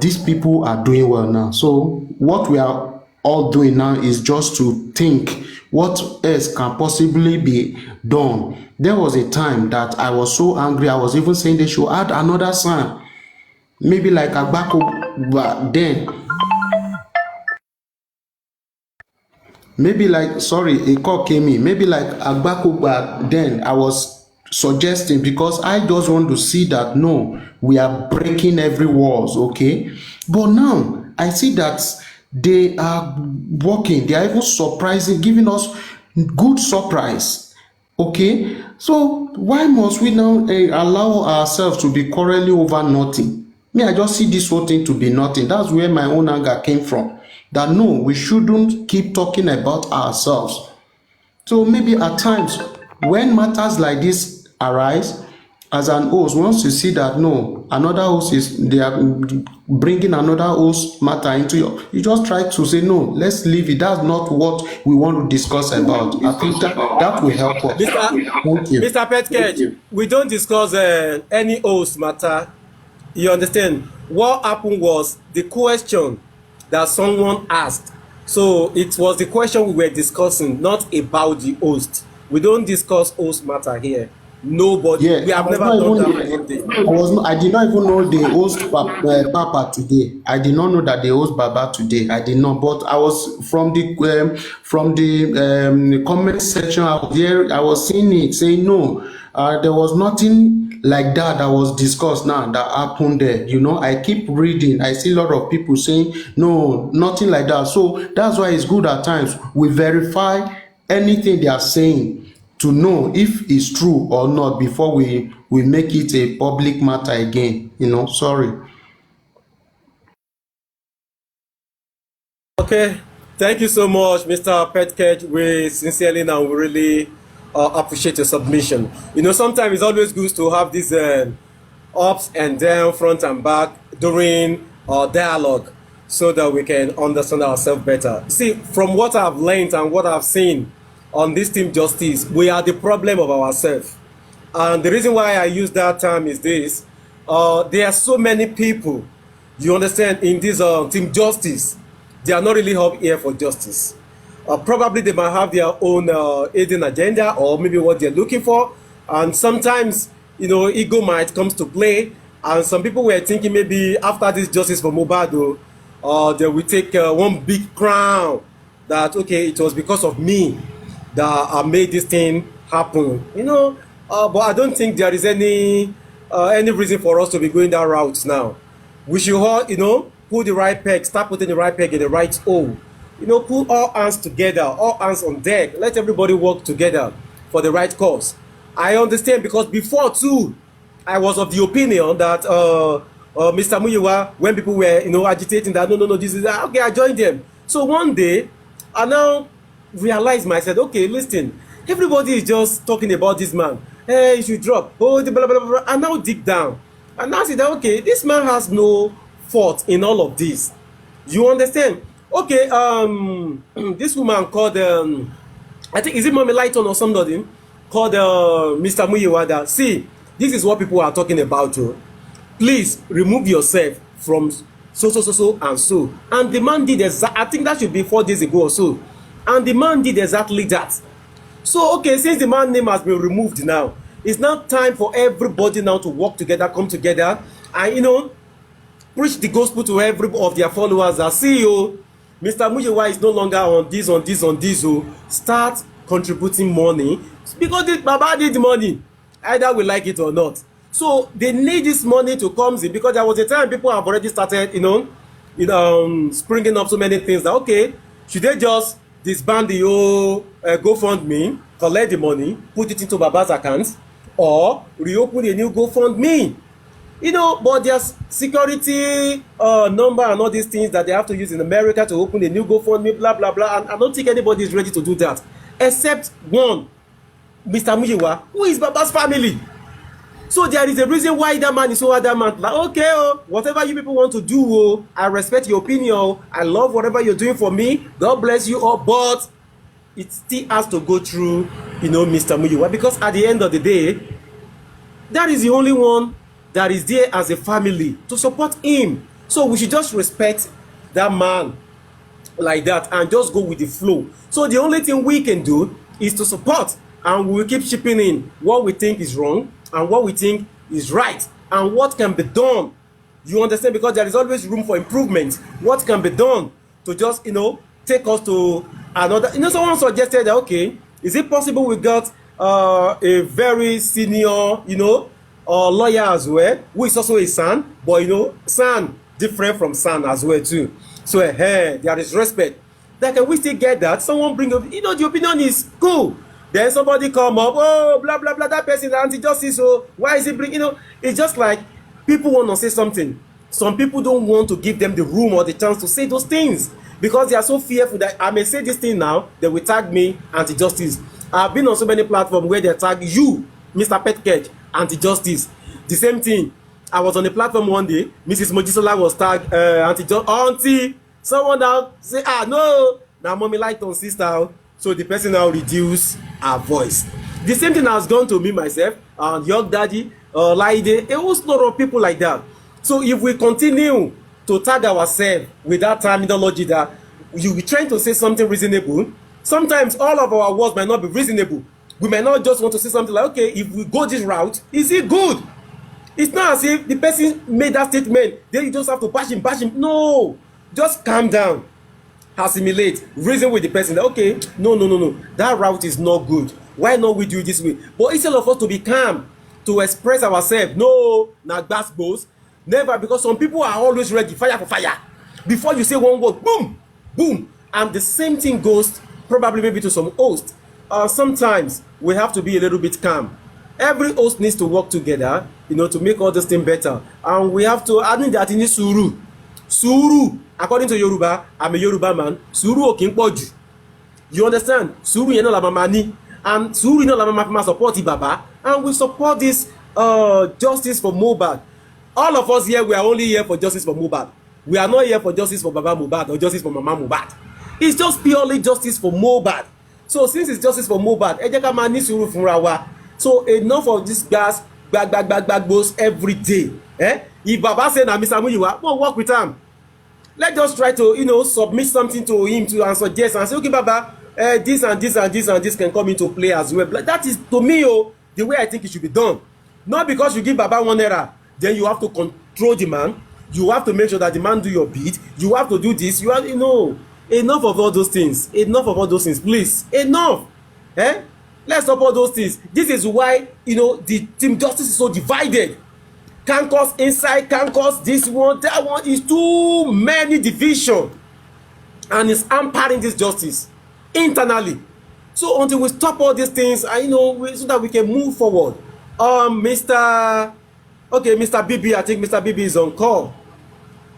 these people are doing well now. So what we are all doing now is just to think what else can possibly be done. There was a time that I was so angry, I was even saying they should add another son. Maybe like Agbako, but then maybe like, sorry, a call came in. Maybe like Agbako, but then I was suggesting, because I just want to see that no, we are breaking every walls, okay? But now I see that they are working. They are even surprising, giving us good surprise, okay? So why must we now allow ourselves to be quarreling over nothing? Me, I just see this whole thing to be nothing. That's where my own anger came from. That no, we shouldn't keep talking about ourselves. So maybe at times, when matters like this arise, as an host, once you see that no, another host they are bringing another host matter into you just try to say no, let's leave it. That's not what we want to discuss about. I think that will help us. Thank you. Mr. Petkej, we don't discuss any host matter. You understand? What happened was the question that someone asked. So it was the question we were discussing, not about the host. We don't discuss host matter here. Nobody. Yeah, we have never done that. I did not even know the host Papa today. I did not know that they host Baba today. I did not. But I was from the comment section out there. I was seeing it saying no. There was nothing like that was discussed now that happened there. I keep reading, I see a lot of people saying no, nothing like that. So that's why it's good at times we verify anything they are saying to know if it's true or not before we make it a public matter again. Sorry. Okay, thank you so much, Mr. Petkej. We sincerely now we really appreciate your submission. Sometimes it's always good to have these ups and down, front and back during dialogue so that we can understand ourselves better. See, from what I've learned and what I've seen on this team justice, we are the problem of ourselves. And the reason why I use that term is this. There are so many people, you understand, in this team justice. They are not really up here for justice. Probably they might have their own hidden agenda or maybe what they're looking for. And sometimes, ego might come to play. And some people were thinking maybe after this justice for Mohbad, they will take one big crown that, okay, it was because of me that I made this thing happen. But I don't think there is any reason for us to be going that route now. We should all, put the right peg, start putting the right peg in the right hole. Put all hands together, all hands on deck. Let everybody work together for the right cause. I understand because before too, I was of the opinion that Mr. Muyiwa, when people were, agitating that, no, this is, okay, I joined them. So one day, I now realized myself, okay, listen, everybody is just talking about this man. Hey, you should drop. Oh, blah, blah, blah, blah. I now dig down. And now see that, okay, this man has no fault in all of this. You understand? Okay, this woman called, I think, is it Mommy Lighton or somebody, called Mr. Muyiwa. See, this is what people are talking about. Please remove yourself from so, and so. And the man did I think that should be 4 days ago or so. And the man did exactly that. So, okay, since the man's name has been removed now, it's now time for everybody now to work together, come together, and, preach the gospel to every of their followers that see you, Mr. Muyiwa is no longer on this. Start contributing money because this Baba need money, either we like it or not. So they need this money to come in because there was a time people have already started, springing up so many things that, okay, should they just disband the whole GoFundMe, collect the money, put it into Baba's account, or reopen a new GoFundMe? But there's security number and all these things that they have to use in America to open a new GoFundMe, blah, blah, blah. And I don't think anybody is ready to do that. Except one, Mr. Muyiwa, who is Baba's family. So there is a reason why that man is so adamant. Like, okay, whatever you people want to do, I respect your opinion. I love whatever you're doing for me. God bless you all. But it still has to go through, Mr. Muyiwa. Because at the end of the day, that is the only one that is there as a family to support him. So we should just respect that man like that and just go with the flow. So the only thing we can do is to support, and we will keep chipping in what we think is wrong and what we think is right and what can be done. You understand? Because there is always room for improvement. What can be done to just, take us to another. Someone suggested that, okay, is it possible we got a very senior, lawyer as well, who is also a son, but son different from son as well too. So there is respect. That can we still get that? Someone bring up, the opinion is cool. Then somebody come up, oh, blah, blah, blah, that person is anti-justice, so why is he bring, it's just like people want to say something. Some people don't want to give them the room or the chance to say those things because they are so fearful that I may say this thing now, they will tag me anti-justice. I've been on so many platforms where they tag you, Mr. Petkej, anti-justice. The same thing. I was on a platform one day, Mrs. Mojisola was tagged anti-justice. Auntie, someone now say, no, now Mommy Lighton sister. So the person now reduce her voice. The same thing has gone to me myself, and Young Daddy, Laide, a whole lot of people like that. So if we continue to tag ourselves with that terminology that you be trying to say something reasonable, sometimes all of our words might not be reasonable. We might not just want to say something like, okay, if we go this route, is it good? It's not as if the person made that statement, then you just have to bash him. No, just calm down, assimilate, reason with the person that, okay, no, that route is not good. Why not we do it this way? But instead of us to be calm, to express ourselves. No, na gbasgbos. Never, because some people are always ready, fire for fire. Before you say one word, boom, boom. And the same thing goes probably maybe to some hosts. Sometimes we have to be a little bit calm. Every host needs to work together, to make all this thing better. And we have to, I think that in sùúrù. Sùúrù, according to Yoruba, I'm a Yoruba man. Sùúrù ò kí ń pọ̀ jù. You understand? Sùúrù yẹn náà la mama ní. And sùúrù náà la mama support Baba. And we support this justice for Mohbad. All of us here, we are only here for justice for Mohbad. We are not here for justice for Baba Mohbad or justice for Mama Mohbad. It's just purely justice for Mohbad. So since it's justice for Mohbad, ẹ jẹ́ ká máa ní sùúrù fúnra wa. So enough of this gas gbagbagbagbagbos every day. If Baba say na Mr. Muyiwa, we'll work with him. Let's just try to submit something to him to and suggest and say, okay, Baba, this and this and this and this can come into play as well. That is, to me, the way I think it should be done. Not because you give Baba 1 naira, then you have to control the man. You have to make sure that the man do your bid. You have to do this. You have, enough of all those things. Enough of all those things, please. Enough. Let's stop all those things. This is why, the team justice is so divided. Cancos inside, Cancos this one, that one. Is too many division. And it's hampering this justice internally. So until we stop all these things, so that we can move forward. Mr. Bibi, I think Mr. Bibi is on call.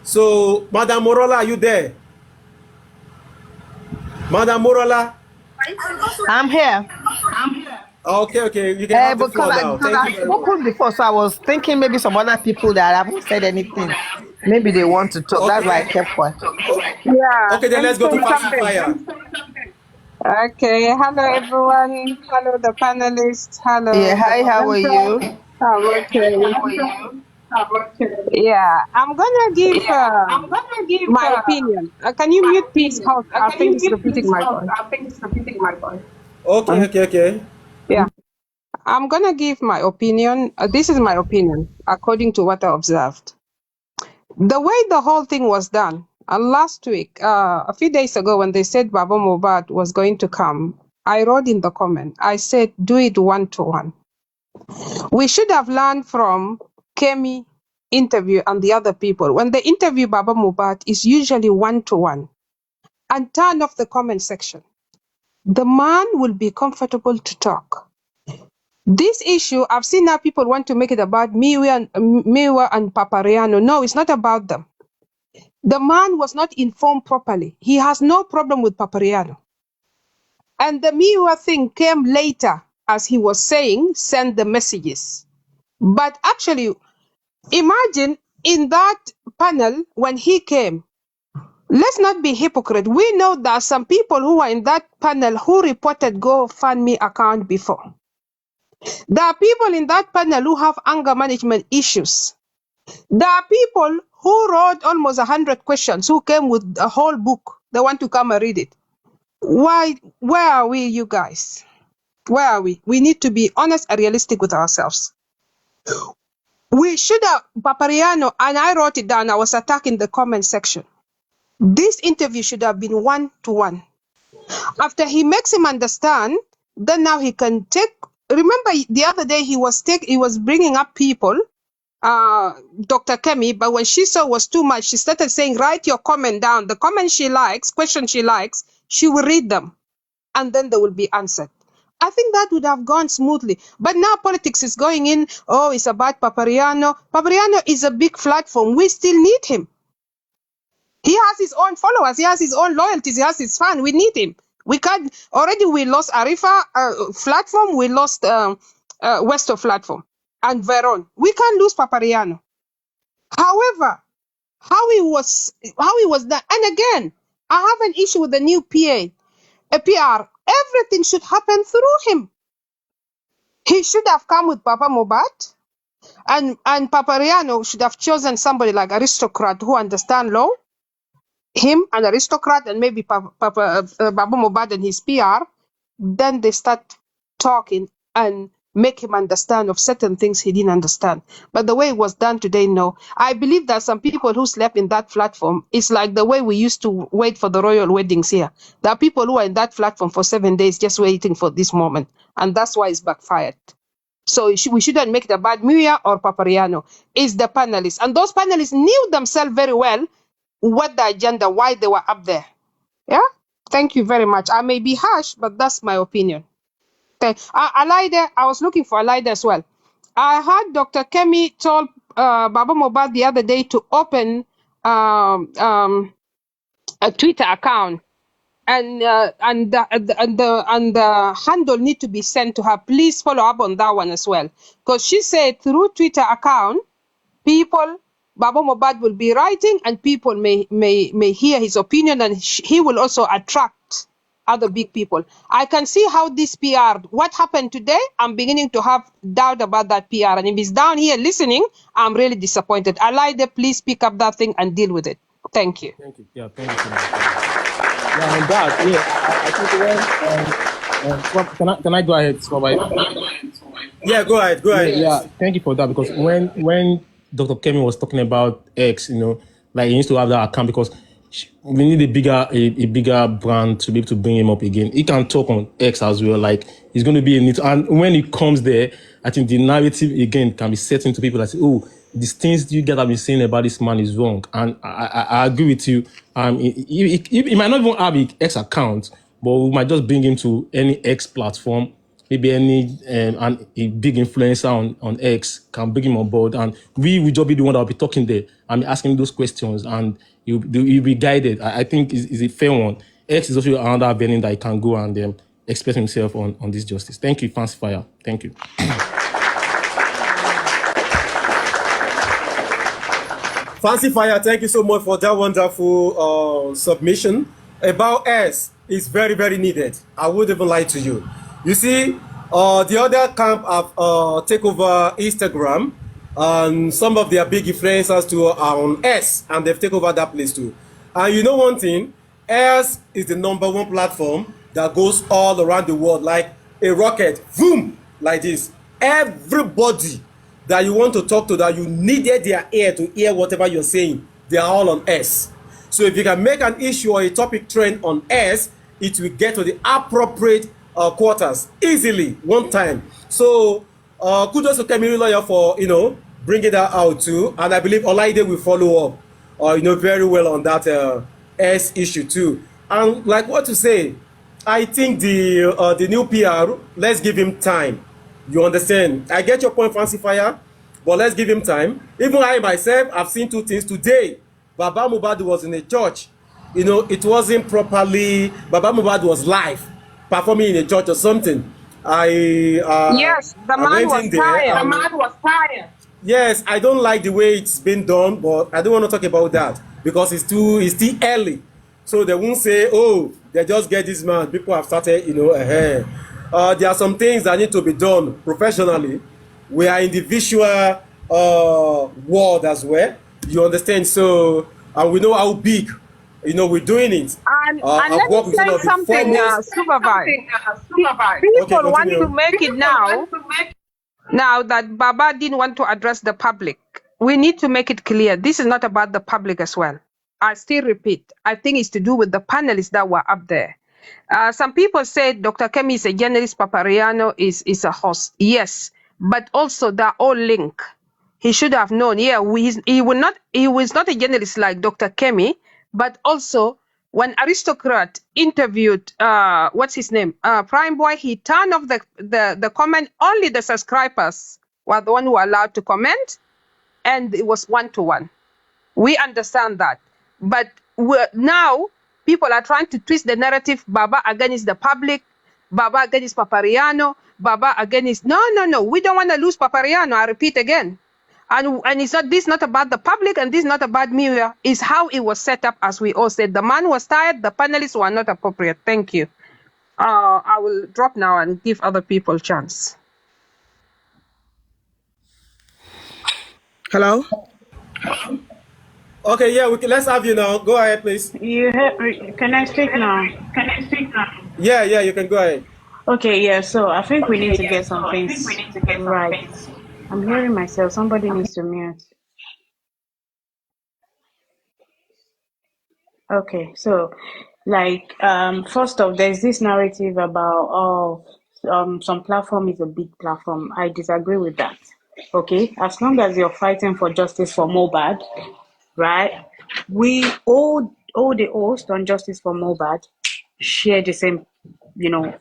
So, Madam Morola, are you there? Madam Morola? I'm here. Okay, you can have the floor now. Because I spoke before, so I was thinking maybe some other people that haven't said anything, maybe they want to talk. That's why I kept quiet. Yeah. Okay, then let's go to Pacifier. Okay. Hello, everyone. Hello, the panelists. Hello. Yeah, hi, how are you? I'm okay. Yeah, I'm gonna give my opinion. Can you mute, please? I think it's repeating my voice. Okay. Yeah, I'm gonna give my opinion. This is my opinion, according to what I observed. The way the whole thing was done, last week, a few days ago, when they said Baba Mohbad was going to come, I wrote in the comment, I said, do it 1-to-1. We should have learned from Kemi interview and the other people. When they interview Baba Mohbad, it's usually 1-to-1. And turn off the comment section. The man will be comfortable to talk. This issue, I've seen now people want to make it about Miwa and Papariano. No, it's not about them. The man was not informed properly. He has no problem with Papariano. And the Miwa thing came later, as he was saying, send the messages. But actually, imagine in that panel when he came, let's not be hypocrite. We know that some people who are in that panel who reported GoFundMe account before. There are people in that panel who have anger management issues. There are people who wrote almost 100 questions, who came with a whole book. They want to come and read it. Why? Where are we, you guys? Where are we? We need to be honest and realistic with ourselves. We should have, Papariano, and I wrote it down, I was attacking the comment section. This interview should have been 1-to-1. After he makes him understand, then now he can take, remember the other day he was bringing up people, Dr. Kemi, but when she saw it was too much, she started saying, write your comment down. The comment she likes, question she likes, she will read them, and then they will be answered. I think that would have gone smoothly. But now politics is going in, it's about Papariano. Papariano is a big platform. We still need him. He has his own followers. He has his own loyalties. He has his fans. We need him. We can't, already we lost Arifa platform. We lost Westo platform and Veron. We can't lose Papariano. However, how he was done. And again, I have an issue with the new PR. Everything should happen through him. He should have come with Baba Mohbad, and Papariano should have chosen somebody like aristocrat who understand law, him, an aristocrat, and maybe Baba Mohbad and his PR. Then they start talking and make him understand of certain things he didn't understand. But the way it was done today, no. I believe that some people who slept in that platform, it's like the way we used to wait for the royal weddings here. There are people who are in that platform for 7 days just waiting for this moment. And that's why it's backfired. So we shouldn't make it about Muya or Papariano. It's the panelists. And those panelists knew themselves very well what the agenda, why they were up there. Yeah? Thank you very much. I may be harsh, but that's my opinion. Alaide, I was looking for Alaide as well. I heard Dr. Kemi told Baba Mobad the other day to open a Twitter account, and the handle need to be sent to her. Please follow up on that one as well, because she said through Twitter account, people, Baba Mobad will be writing, and people may hear his opinion, and he will also attract other big people. I can see how this PR, what happened today, I'm beginning to have doubt about that PR. And if he's down here listening, I'm really disappointed. Alaide, please pick up that thing and deal with it. Thank you. Thank you. Yeah, thank you so much. Yeah, on that, I think can I go ahead, Swaba? Yeah, go ahead. Yeah, thank you for that, because when Dr. Kemi was talking about X, like he needs to have that account because we need a bigger brand to be able to bring him up again. He can talk on X as well. Like he's going to be in it, and when he comes there, I think the narrative again can be set into people that say, "Oh, these things you guys have been saying about this man is wrong." And I agree with you. He might not even have an X account, but we might just bring him to any X platform. Maybe any a big influencer on X can bring him on board, and we will just be the one that will be talking there and asking those questions, and you'll be guided. I think is a fair one. X is also another avenue that he can go and express himself on this justice. Thank you, Fancy Fire. Thank you. Fancy Fire, thank you so much for that wonderful submission. About S is very, very needed. I wouldn't even lie to you. You see, the other camp have take over Instagram, and some of their big influencers too are on S, and they've taken over that place too. And you know one thing, S is the #1 platform that goes all around the world like a rocket, boom, like this. Everybody that you want to talk to, that you needed their ear to hear whatever you're saying, they are all on S. So if you can make an issue or a topic trend on S, it will get to the appropriate quarters easily one time. So kudos to Kemi Lawyer for bringing that out too, and I believe Olaide will follow up very well on that S issue too. And like what to say, I think the new PR, let's give him time. You understand? I get your point, Fancy Fire, but let's give him time. Even I myself, I've seen two things today. Baba Mubad was in a church. It wasn't properly. Baba Mubad was live performing in a church or something. Yes, the man was tired. The man was tired. Yes, I don't like the way it's been done, but I don't want to talk about that because it's still early. So they won't say, oh, they just get this man. People have started, there are some things that need to be done professionally. We are in the visual world as well. You understand? So, and we know how big, we're doing it. And let me say something, supervise. People want to make it now. Now that Baba didn't want to address the public, we need to make it clear. This is not about the public as well. I still repeat, I think it's to do with the panelists that were up there. Some people said Dr. Kemi is a journalist, Papariano is a host. Yes, but also they're all linked. He should have known. Yeah, he was not a journalist like Dr. Kemi, but also when Aristocrat interviewed what's his name, Prime Boy, he turned off the comment. Only the subscribers were the one who were allowed to comment, and it was 1-to-1. We understand that, but now people are trying to twist the narrative. Baba against the public, Baba against Papariano, Baba against no. We don't want to lose Papariano. I repeat again. And it's not this not about the public, and this is not about me. It's how it was set up, as we all said. The man was tired. The panelists were not appropriate. Thank you. I will drop now and give other people a chance. Hello. Okay, yeah, let's have you now. Go ahead, please. Can I speak now? Yeah, you can go ahead. Okay, yeah. So I think we need to get some things right. I'm hearing myself. Somebody needs to mute. Okay, so like first off, there's this narrative about some platform is a big platform. I disagree with that. Okay, as long as you're fighting for justice for Mohbad, right? We all the hosts on Justice for Mohbad share the same,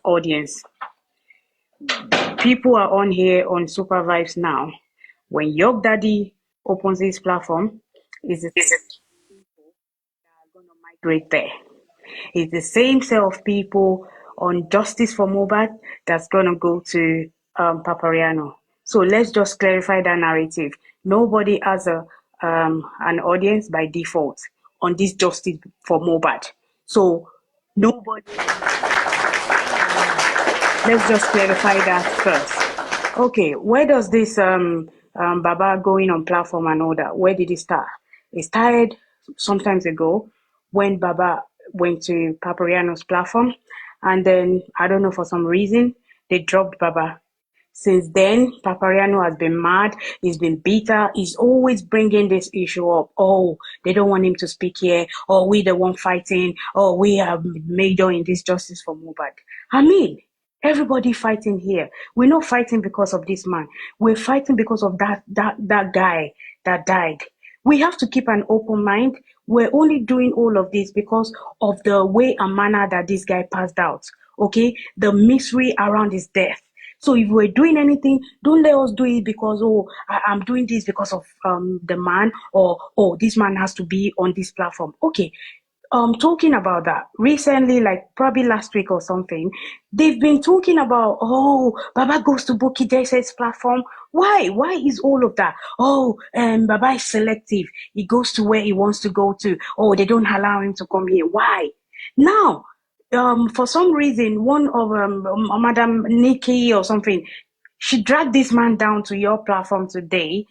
audience. People are on here on Super Vibes now. When York Daddy opens his platform, is the gonna migrate there. It's the same set of people on Justice for Mohbad that's gonna go to Papariano. So let's just clarify that narrative. Nobody has an audience by default on this Justice for Mohbad. So nobody. Let's just clarify that first. Okay, where does this Baba going on platform and all that, where did it start? It started sometimes ago when Baba went to Papariano's platform, and then, I don't know, for some reason, they dropped Baba. Since then, Papariano has been mad, he's been bitter, he's always bringing this issue up. Oh, they don't want him to speak here, or we the one fighting, or we have major in this Justice for Mohbad. I mean, everybody fighting here. We're not fighting because of this man. We're fighting because of that guy that died. We have to keep an open mind. We're only doing all of this because of the way and manner that this guy passed out. Okay? The mystery around his death. So if we're doing anything, don't let us do it because, I'm doing this because of the man, or, this man has to be on this platform. Okay. Talking about that, recently, like probably last week or something, they've been talking about, Baba goes to Bukky Jese's platform. Why? Why is all of that? Baba is selective. He goes to where he wants to go to. Oh, they don't allow him to come here. Why? Now, for some reason, one of Madam Nikki or something, she dragged this man down to your platform today,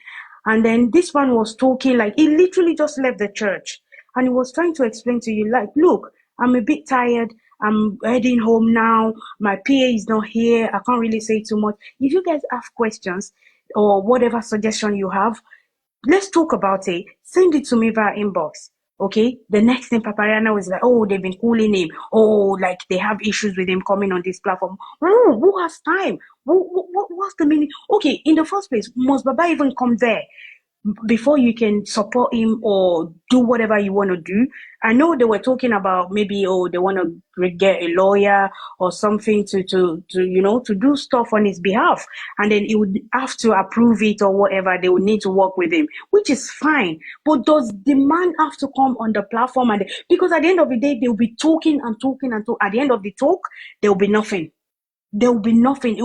and then this man was talking like he literally just left the church, and he was trying to explain to you, like, look, I'm a bit tired. I'm heading home now. My PA is not here. I can't really say too much. If you guys have questions or whatever suggestion you have, let's talk about it. Send it to me via inbox. Okay? The next thing, Papariano is like, they've been calling him. Like they have issues with him coming on this platform. Who has time? What's the meaning? Okay, in the first place, must Baba even come there before you can support him or do whatever you want to do? I know they were talking about maybe, they want to get a lawyer or something to do stuff on his behalf, and then he would have to approve it or whatever. They would need to work with him, which is fine. But does the man have to come on the platform? And because at the end of the day, they'll be talking and talking and talk. At the end of the talk, there will be nothing. There will be nothing.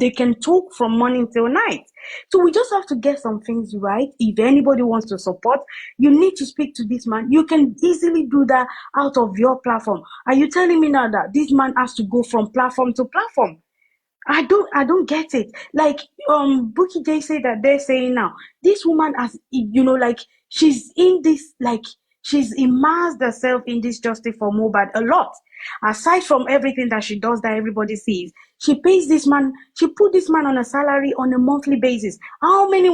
They can talk from morning till night. So we just have to get some things right. If anybody wants to support, you need to speak to this man. You can easily do that out of your platform. Are you telling me now that this man has to go from platform to platform? I don't get it. Like Bukky Jesse that they're saying now, this woman has, like, she's in this, like, she's immersed herself in this Justice for Mohbad a lot. Aside from everything that she does that everybody sees, she pays this man, she put this man on a salary on a monthly basis. How many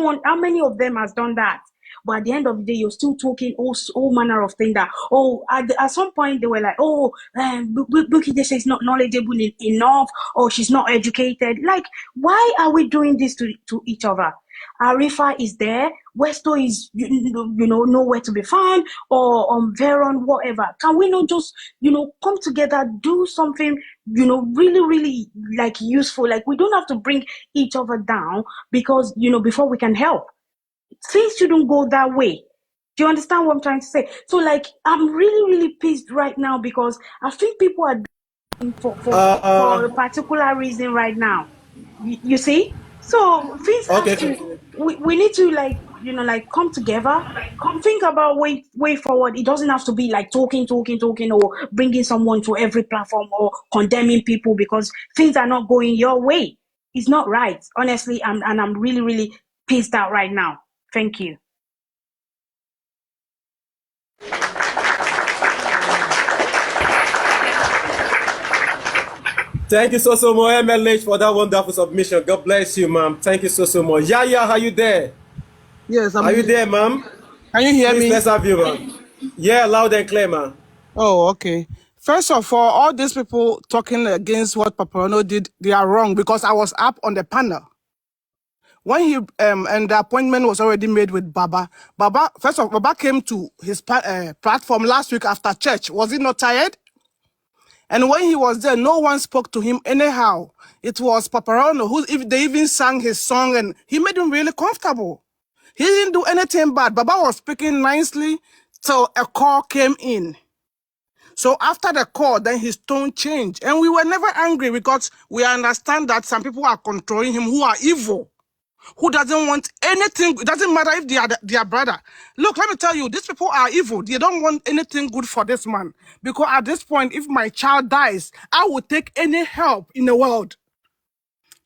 of them has done that? But at the end of the day, you're still talking all manner of things that, at some point they were like, Bukky Jesse is not knowledgeable enough, or she's not educated. Like, why are we doing this to each other? Arifa is there, Westo is, nowhere to be found, or Veron, whatever. Can we not just, come together, do something, really, really, like, useful? Like, we don't have to bring each other down because, before we can help. Things shouldn't go that way. Do you understand what I'm trying to say? So, like, I'm really, really pissed right now because I think people are doing for a particular reason right now. You see? So things have to. We need to, like, come together, think about way forward. It doesn't have to be like talking, or bringing someone to every platform or condemning people because things are not going your way. It's not right, honestly. I'm really, really pissed out right now. Thank you. Thank you so much, MLH, for that wonderful submission. God bless you, ma'am. Thank you so much. Yaya, are you there? Yes, Are you there, ma'am? Can you hear Please, me? let's have you, ma'am. Yeah, loud and clear, ma'am. Oh, okay. First of all these people talking against what Paparano did, they are wrong because I was up on the panel. When he and the appointment was already made with Baba. First of all, Baba came to his platform last week after church. Was he not tired? And when he was there, no one spoke to him anyhow. It was Paparano who they even sang his song and he made him really comfortable. He didn't do anything bad. Baba was speaking nicely till a call came in. So after the call, then his tone changed. And we were never angry because we understand that some people are controlling him who are evil, who doesn't want anything. It doesn't matter if they are their brother. Look, let me tell you, these people are evil. They don't want anything good for this man. Because at this point, if my child dies, I will take any help in the world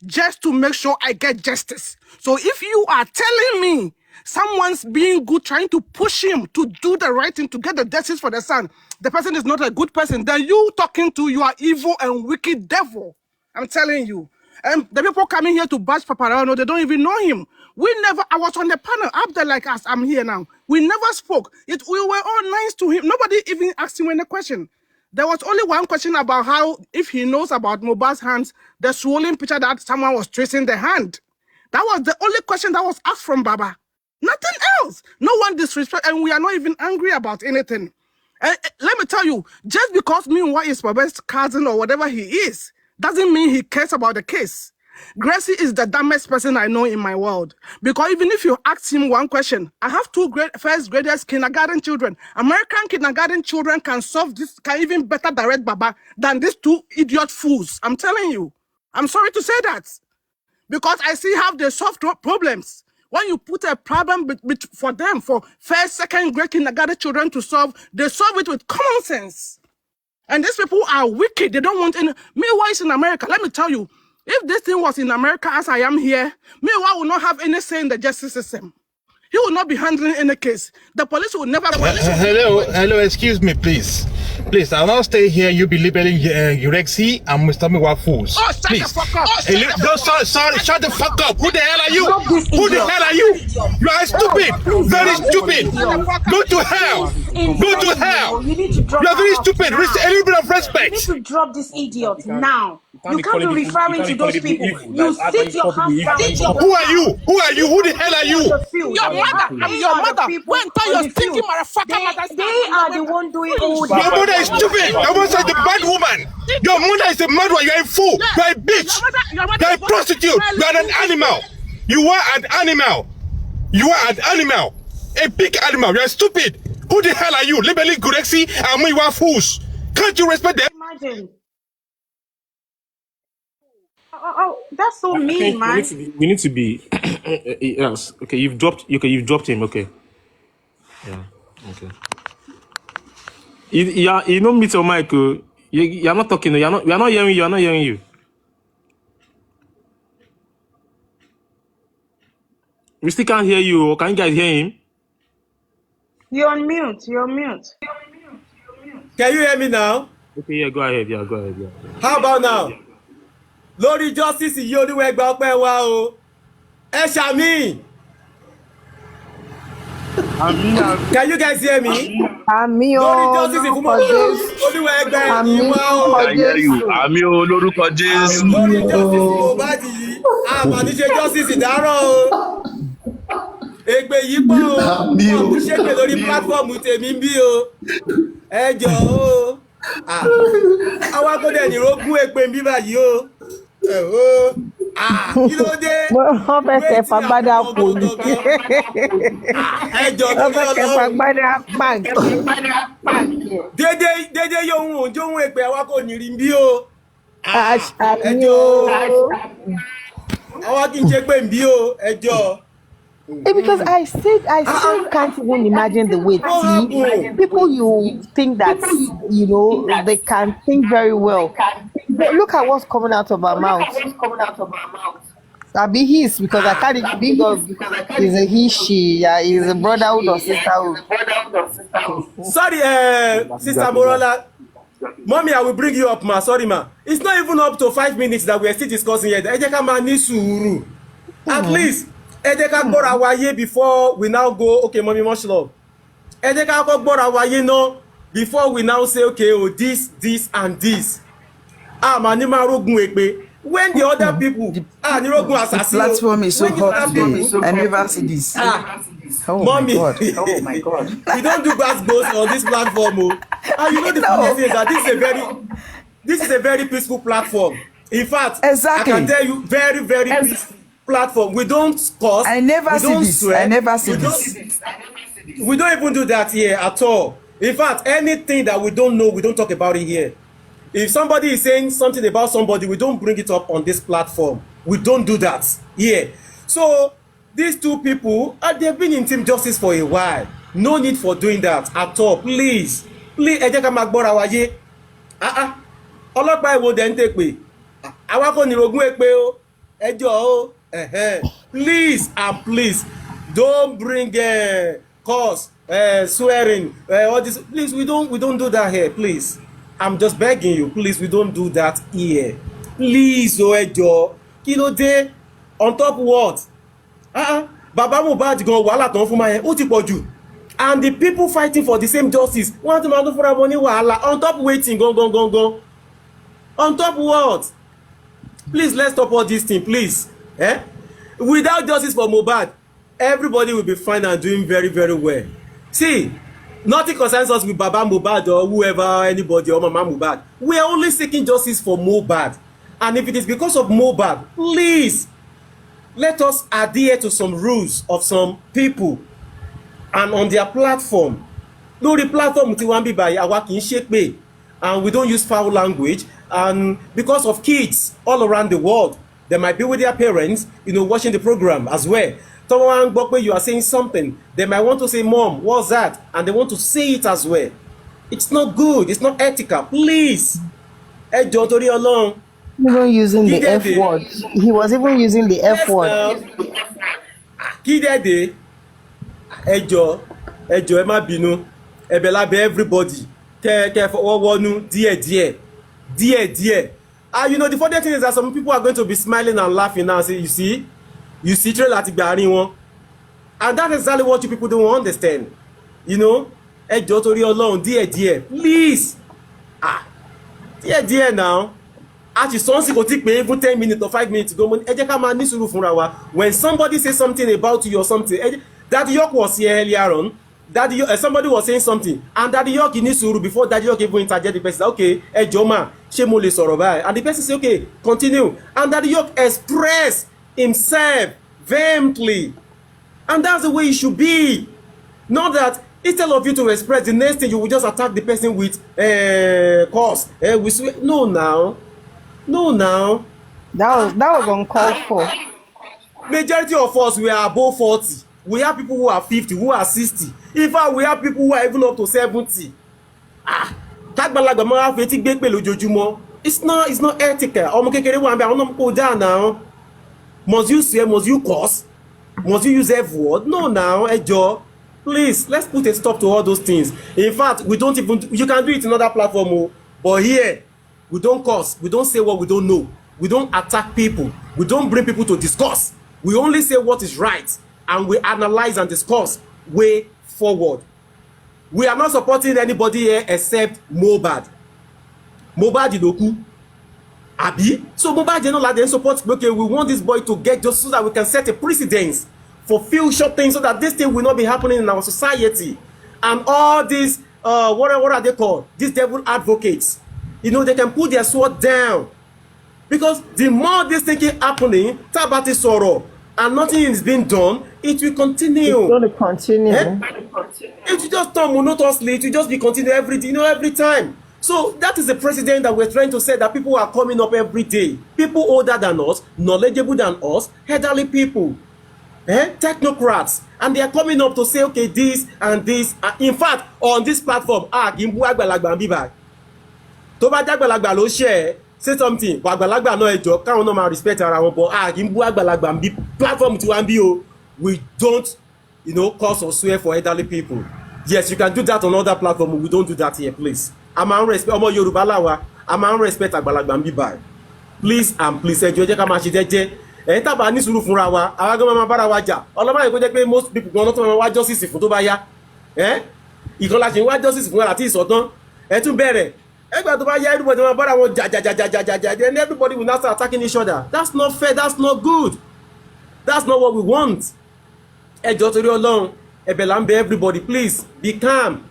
just to make sure I get justice. So if you are telling me someone's being good, trying to push him to do the right thing, to get the justice for the son, the person is not a good person, then you talking to, you are evil and wicked devil. I'm telling you. And the people coming here to bash Paparano, they don't even know him. I was on the panel up there like us, I'm here now. We never spoke. We were all nice to him. Nobody even asked him any question. There was only one question about how, if he knows about Mohbad's hands, the swollen picture that someone was tracing the hand. That was the only question that was asked from Baba. Nothing else. No one disrespect, and we are not even angry about anything. And let me tell you, just because meanwhile is Baba's cousin or whatever he is, doesn't mean he cares about the case. Gracie is the dumbest person I know in my world. Because even if you ask him one question, I have two first graders kindergarten children. American kindergarten children can solve this, can even better direct Baba than these two idiot fools. I'm telling you. I'm sorry to say that. Because I see how they solve problems. When you put a problem for them, for first, second grade kindergarten children to solve, they solve it with common sense. And these people are wicked. They don't want any. Meanwhile, it's in America. Let me tell you, if this thing was in America as I am here, meanwhile will not have any say in the justice system. He will not be handling any case. The police will never. Hello, excuse me, please. Please, I'll not stay here. You be labeling Urexi and Mr. Miwa fools. Oh, shut the fuck up! Sorry, shut the fuck up! Who the hell are you? Who the hell are you? You are stupid, very stupid. Go to hell. Go to hell. You are very stupid. A little bit of respect. You need to drop this idiot now. You can't be referring to those people. You sit your hands down. Who are you? Who are you? Who the hell are you? Your mother. I'm your mother. When tell your stinking motherfucker. They are the one doing all this. Your mother is stupid. Your mother is a bad woman. Your mother is a murderer. You are a fool. You are a bitch. You are a prostitute. You are an animal. You are an animal. You are an animal. A big animal. You are stupid. Who the hell are you? Labeling Gurexi and me, you are fools. Can't you respect them? Imagine. Oh, that's so mean, man. We need to be. Yes. Okay, you've dropped him. Okay. Yeah. Okay. You don't meet your mic. You're not talking. We are not hearing you. You're not hearing you. We still can't hear you. Can you guys hear him? You're on mute. You're on mute. Can you hear me now? Okay, yeah, go ahead. Yeah. How about now? Lórí justice yìí Olúwa gba ọpẹ́ wa o. Ẹ ṣàmì. Can you guys hear me? Àmì o. Lórí justice fún Olúwa gba ẹ̀yìn wa o. Àmì o lórúkọ Jésù. Lórí justice Mohbad yìí, àmàní ṣe justice ìdárọ̀ o. Ègbè yìí pọ̀ o. Wọ́n ti ṣépè lórí platform tèmi bí o. Ẹ jọ̀ọ́ o. Àwọn akọ́dẹ̀ ní rógún èpè ń bí báyìí o. Kí ló dé? Wọ́n fẹ́ kẹfà gbádà kò ní. Ẹjọ́ Wọ́n fẹ́ kẹfà gbádà pàǹkì. Dédé yóò ń òjò ń èpè àwa kò ní rí bí o. Ẹjọ́. Àwa kì í ṣe pé ń bí o. Ẹjọ́. Because I still can't even imagine the way people you think that they can think very well. But look at what's coming out of our mouth. I'll be his because I can't even think of is a he, she, is a brotherhood or sisterhood. Sorry, Sister Morola. Mommy, I will bring you up, ma. Sorry, ma. It's not even up to 5 minutes that we are still discussing here. At least. Before we now go, okay, mommy, much love. Gbora waye no. before we now say okay, oh, this and this. Mani ma rogun epe. When the other people The assassin. platform is so When the hot other today. people, I never see this. Oh mommy, my God. Oh my God. we don't do bad goals on this platform. Oh. And you know the funny thing is that this is a very peaceful platform. In fact, Exactly. I can tell you, very, very peaceful platform. We don't curse. I never we see don't this. swear. I never see we this. we don't even do that here at all. In fact, anything that we don't know, we don't talk about it here. If somebody is saying something about somebody, we don't bring it up on this platform. We don't do that here. So these two people, they've been in Team Justice for a while. No need for doing that at all. Please, ẹ jẹ́ ká máa gbọ́ra wa yé. Ọlọ́pàá èwo dẹ̀ ń tè pé àwa kò ní rogún èpè o, ẹjọ́ o. Please and please don't bring curse, swearing, all this. Please, we don't do that here. Please, I'm just begging you. Please, we don't do that here. Please, o ẹjọ́, kí ló dé? On top what? Baba Mohbad gan wàhálà tán fún ma yẹn ó ti pọ̀ jù, and the people fighting for the same justice wọ́n ti máa tó fúnra wọn ní wàhálà on top waiting gan. On top what? Please, let's stop all this thing, please. Without justice for Mohbad, everybody will be fine and doing very, very well. See, nothing concerns us with Baba Mohbad or whoever, anybody, or Mama Mohbad. We are only seeking justice for Mohbad. And if it is because of Mohbad, please, let us adhere to some rules of some people and on their platform. Lórí platform tí wọ́n bí báyìí, àwa kì í ṣépè, and we don't use foul language. And because of kids all around the world, they might be with their parents, watching the program as well. Someone gbọ́ you are saying something, they might want to say, Mom, what's that? And they want to say it as well. It's not good. It's not ethical. Please, ẹ jọ̀ọ́ torí Ọlọ́run. Even using the F word. He was even using the F word. Kídẹ́dẹ́, ẹ jọ̀ọ́, ẹ má bínú, ẹ̀bẹ̀ lábẹ́ everybody, kẹ́ fọwọ́ wọnú díẹ̀díẹ̀. The funny thing is that some people are going to be smiling and laughing now and say, you see, trail láti gbà àárín wọn. And that is exactly what you people don't understand. Ẹ jọ̀ọ́ torí Ọlọ́run, díẹ̀díẹ̀, please. Díẹ̀díẹ̀ now. Actually, something kò tí pé even 10 minutes or 5 minutes ago, ẹ jẹ́ ká máa ní sùúrù fúnra wa. When somebody says something about you or something, Daddy York was here earlier on. Somebody was saying something, and Daddy York ní sùúrù before Daddy York even interject. The person say, okay, ẹ jọ̀ọ́ mà, ṣé mo lè sọ̀rọ̀ báyìí? And the person say, okay, continue. And Daddy York expressed himself vehemently, and that's the way it should be. Not that instead of you to express, the next thing you will just attack the person with curse. No, now. That was uncalled for. Majority of us, we are above 40. We have people who are 50, who are 60. In fact, we have people who are even up to 70. Tágbàlagbà máa fetí gbé pè lójoojúmọ́. It's not ethical. Ọmọ kékeré wà ń bẹ, àwọn náà kò dáa now. Must you swear? Must you curse? Must you use F word? No, now, ẹ jọ̀ọ́. Please, let's put a stop to all those things. In fact, you can do it in another platform, but here, we don't curse. We don't say what we don't know. We don't attack people. We don't bring people to discuss. We only say what is right, and we analyze and discuss way forward. We are not supporting anybody here except Mohbad. Mohbad Idoku. Abi? So Mohbad did not like them support. Okay, we want this boy to get just so that we can set a precedence for future things, so that this thing will not be happening in our society. And all these, what are they called? These devil advocates. They can put their sword down. Because the more this thing keep happening, Tabati sorrow, and nothing is being done, it will continue. It's going to continue. It will just turn monotonously. It will just be continue every time. So that is the precedent that we're trying to say, that people are coming up every day. People older than us, knowledgeable than us, elderly people, technocrats, and they are coming up to say, okay, this and this. In fact, on this platform, Gimbu Agbalagba Mbiba. Tó bá jágbàlagbà ló share, say something, but àgbàlagbà náà ẹ jọ̀ọ́, káwọn náà máa respect ara wọn, but Gimbu Agbalagba Mbi platform tí wọ́n bí o, we don't, curse or swear for elderly people. Yes, you can do that on other platform, we don't do that here, please. A máa ń respect ọmọ Yorùbá láwa, a máa ń respect àgbàlagbà Mbiba. Please and please, ẹ jọ̀ọ́ jẹ́ ká máa ṣe jẹ́jẹ́. Ẹ̀yin tá bá ní sùúrù fúnra wa, àwa gan máa bára wa jà. Ọlọ́mọ yìí kó jẹ́ pé most people gan-an tó máa wá justice fún tó bá yá. ìkan la ṣe ń wá justice fún àti ìsọ̀tán ẹ tún bẹ̀rẹ̀ ẹgbẹ́ tó bá yá everybody wọn bára wọn jà then everybody will now start attacking each other. That's not fair, that's not good, that's not what we want. Ẹ jọ̀ọ́ torí Ọlọ́run ẹ̀bẹ̀ là ń bẹ̀ everybody, please be calm,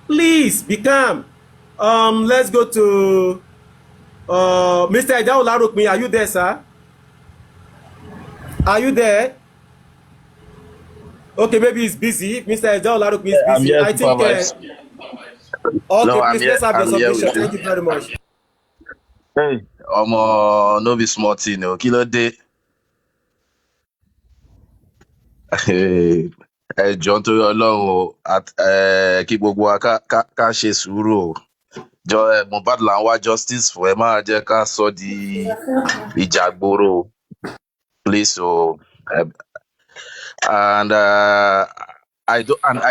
please be calm. Let's go to Mr. Eja Olaropin. Are you there, sir? Are you there? Okay, maybe he's busy. Mr. Eja Olaropin is busy. I think. Okay, No, I'm please here. let's have I'm your here submission. with you. Thank you very much. Hey, no be small thing, o. Kí ló dé? Ẹ jọ̀ọ́ nítorí Ọlọ́run o, kí gbogbo wa ká ṣe sùúrù o. Mohbad là ń wá justice fún, ẹ má jẹ́ ká sọ di ìjà gbòòrò o. Please o. And I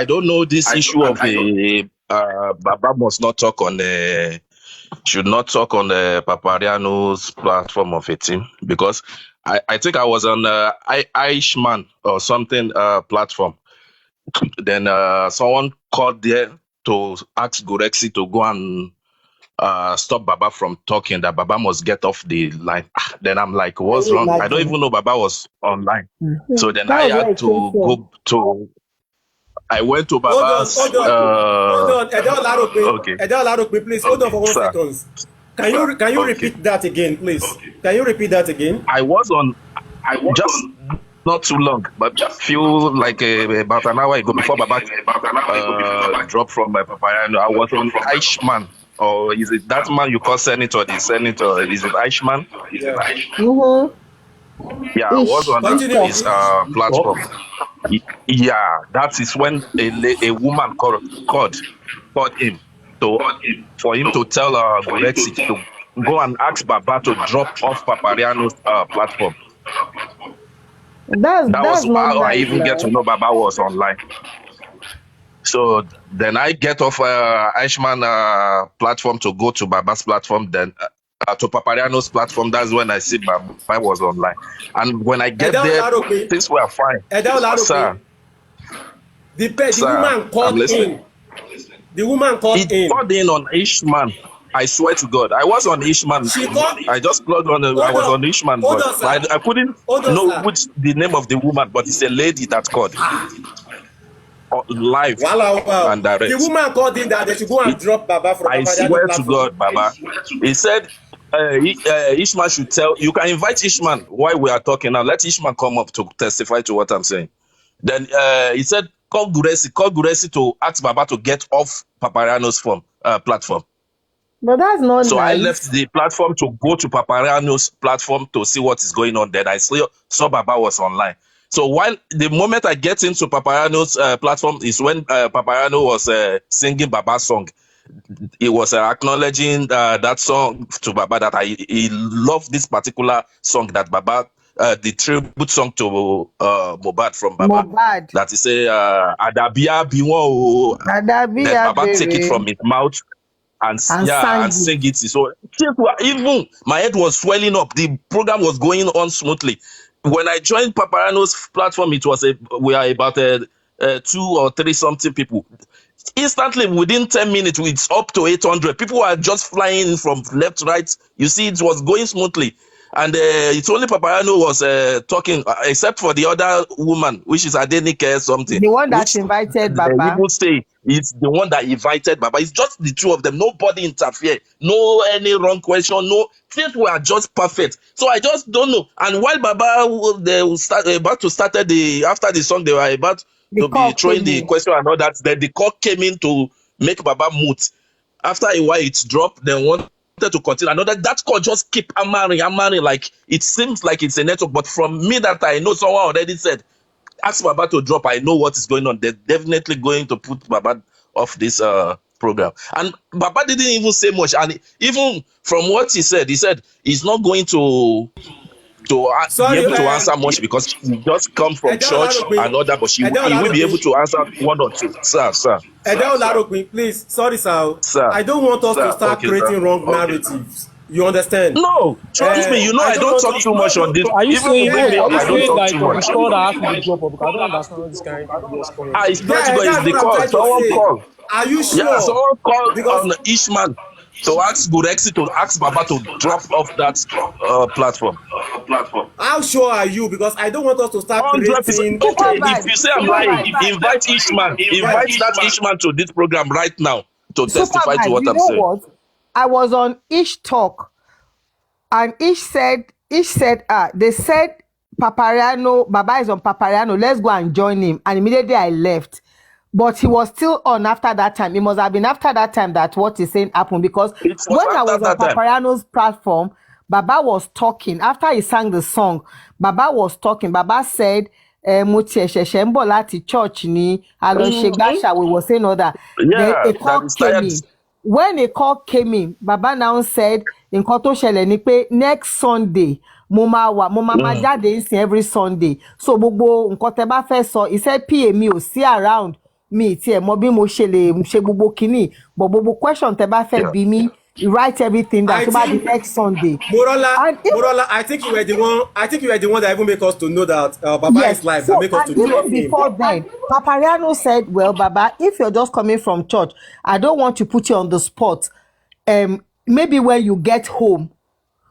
don't know this issue of Baba must not talk on should not talk on Papariano's platform of a team, because I think I was on Aishman or something platform. Then someone called there to ask Gorexi to go and stop Baba from talking, that Baba must get off the line. Then I'm like, what's wrong? I don't even know Baba was online. So then I had to go to, I went to Baba's. Hold on. Eja Olaropin. Okay. Eja Olaropin, please hold on for 1 Sir. second. Can you repeat that again, please? Can you repeat that again? I was just not too long, but few like about an hour ago before Baba dropped from my Papariano. I was on Aishman, or is it that man you call senator? The senator, is it Aishman? Yeah, I was on his platform. Yeah, that is when a woman called him for him to tell Gorexi to go and ask Baba to drop off Papariano's platform. That was how I even get to know Baba was online. So then I get off Aishman platform to go to Baba's platform, then to Papariano's platform. That's when I see Baba was online. And when I get there, things were fine. Sir. The woman called in. The woman called in. He called in on Ishman. I swear to God, I was on Ishman. I just plugged on. I was on Ishman, but I couldn't know which the name of the woman, but it's a lady that called live and direct. The woman called in that they should go and drop Baba from. I swear to God, Baba. He said Ishman should tell. You can invite Ishman while we are talking now. Let Ishman come up to testify to what I'm saying. Then he said, call Guresi to ask Baba to get off Papariano's platform. But that's not so nice. I left the platform to go to Papariano's platform to see what is going on. Then I saw Baba was online. So while the moment I get into Papariano's platform is when Papariano was singing Baba's song. He was acknowledging that song to Baba, that he loved this particular song that Baba, the tribute song to Mohbad from Baba. Mohbad. That he say Adabia Biwo. Adabia, then Baba baby. take it from his mouth and sing it. So even my head was swelling up. The program was going on smoothly. When I joined Papariano's platform, it was we are about 2 or 3 something people. Instantly, within 10 minutes, it's up to 800. People are just flying from left, right. You see, it was going smoothly. And it's only Papariano was talking, except for the other woman, which is Adenike something. The one that invited Baba. People say it's the one that invited Baba. It's just the two of them. Nobody interfered. No any wrong question. No, things were just perfect. So I just don't know. And while Baba they about to start after the song, they were about to be throwing the question and all that. Then the call came in to make Baba mute. After a while, it dropped. Then wanted to continue. Another that call just keep hammering. Like it seems like it's a network. But from me that I know, someone already said, ask Baba to drop. I know what is going on. They're definitely going to put Baba off this program. And Baba didn't even say much. And even from what he said he's not going to be able to answer much because he just come from church and all that, but he will be able to answer 1 or 2. Sir. Eja Olaropin, please. Sorry, sir. I don't want us to start creating wrong narratives. You understand? No, trust me. You know I don't want talk to. too much on this. So are you Even saying when we are talk, you I don't saying talk like too the much. call that has to be dropped? Because I don't understand this kind of yes coming. I swear to Yeah, God, it's that's the what I'm call. trying to Someone say. call. Are you Yeah, sure? someone call Because on Ishman to ask Gurexi to ask Baba to drop off that platform. how sure are you? Because I don't want us to start 100%. creating. Okay, if Supervise, you say I'm lying, supervise, invite Ishman. Yeah. Invite that Ishman to this program right now to testify to supervise. what You I'm know saying. what? I was on Ish Talk, and Ish said, they said Papariano, Baba is on Papariano. Let's go and join him. And immediately I left. But he was still on after that time. It must have been after that time that what he's saying happened, because It was when I after was on that time. Papariano's platform, Baba was talking. After he sang the song, Baba was talking. Baba said, mo tiẹ̀ ṣẹ̀ṣẹ̀ ń bọ̀ láti church ni a lọ ṣe gbàṣà, we were saying all that. Then Yeah, a that call is came tired. in. When a call came in, Baba now said, nǹkan tó ṣẹlẹ̀ ni pé next Sunday mo máa jáde nsìn every Sunday, so gbogbo nǹkan tẹ́ bá fẹ́ sọ, he said PA mi ò sí around, mi tiẹ̀ mọ bí mo ṣe lè ṣe gbogbo kinní, but gbogbo question tẹ́ bá fẹ́ Yeah. bí mi, you write everything down I tó bá di think next Sunday. Morola, And even, Morola, I think you were the one. I think you were the one that even make us to know that Baba yes, is live. That so make us to and even drop him. before then, Papariano said, well, Baba, if you're just coming from church, I don't want to put you on the spot. Maybe when you get home.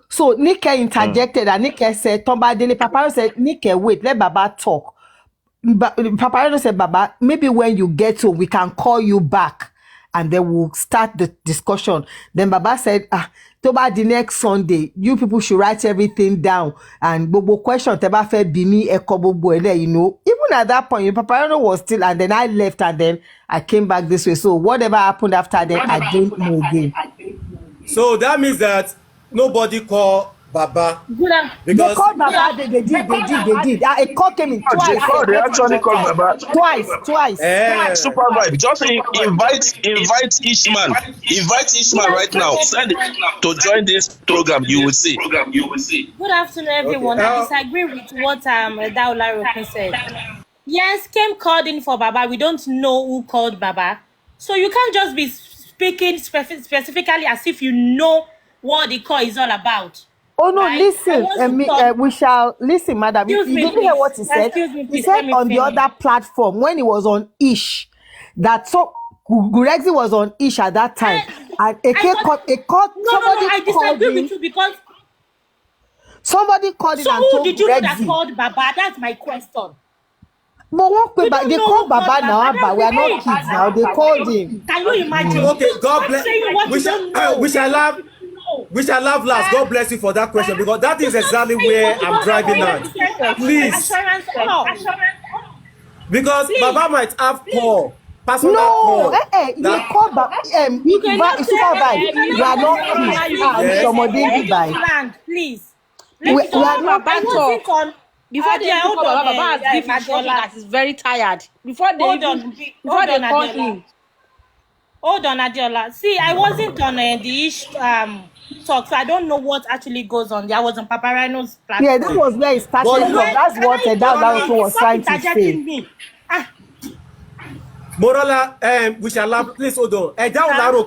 So Nike interjected, and Nike said, Tomba Dele, Papariano said, Nike, wait, let Baba talk. Papariano said, Baba, maybe when you get home, we can call you back and then we'll start the discussion. Then Baba said, Toba, the next Sunday, you people should write everything down. And Bobo question, Teba fe bimi eko bobo ele, you know. Even at that point, Papariano was still, and then I left, and then I came back this way. So whatever happened after that, I don't know again. So that means that nobody call Baba They because called Baba, they did. A call came in twice. They actually called Baba. Twice. Super vibe. Just invite Ishman. Invite Ishman right now. Send it to join this program. You will see. Good afternoon, everyone. I disagree with what Daula Rokun said. Yes, Kim called in for Baba. We don't know who called Baba. So you can't just be speaking specifically as if you know what the call is all about. Oh no, right? listen, we shall listen, madam. You didn't hear what he said. He said on the other platform when he was on Ish, that so Gurexi was on Ish at that time, and somebody I called disagree him. with you because Somebody called him so and who told did you know that Gurexi. called Baba? That's my question. But they called Baba now, That's but we are the not thing. kids now. They called him. Can you imagine? Okay, God I'm bless. saying what you don't know. We shall laugh last. God bless you for that question, because that is exactly where I'm driving at. Please, because Baba might have call personal call. He called Baba. You cannot Supervise. We are not kids. Please. We are not I wasn't on. Before they hold call on, Baba has given instruction that is very tired. Before they hold call on, him. Hold on, Adiola. See, I wasn't on the Ish talk, so I don't know what actually goes on there. I was on Paparino's platform. Yeah, that was where it started from. That's what that was trying to say. Morola, we shall laugh. Please hold on. Daula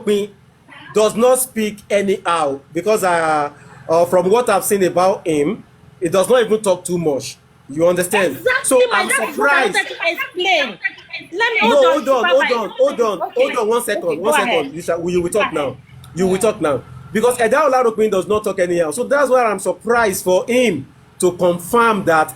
does not speak anyhow, because from what I've seen about him, he does not even talk too much. You understand? Exactly, so I'm surprised. Explain. Let me hold on. One second. You will talk now. You will talk now. Because Daula does not talk anyhow. So that's why I'm surprised for him to confirm that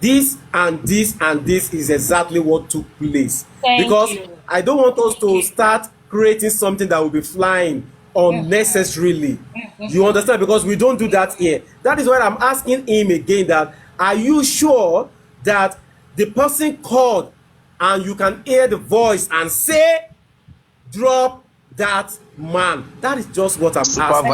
this and this and this is exactly what took place. Because I don't want us to start creating something that will be flying unnecessarily. You understand? Because we don't do that here. That is why I'm asking him again that, are you sure that the person called and you can hear the voice and say, drop that man? That is just what I'm asking.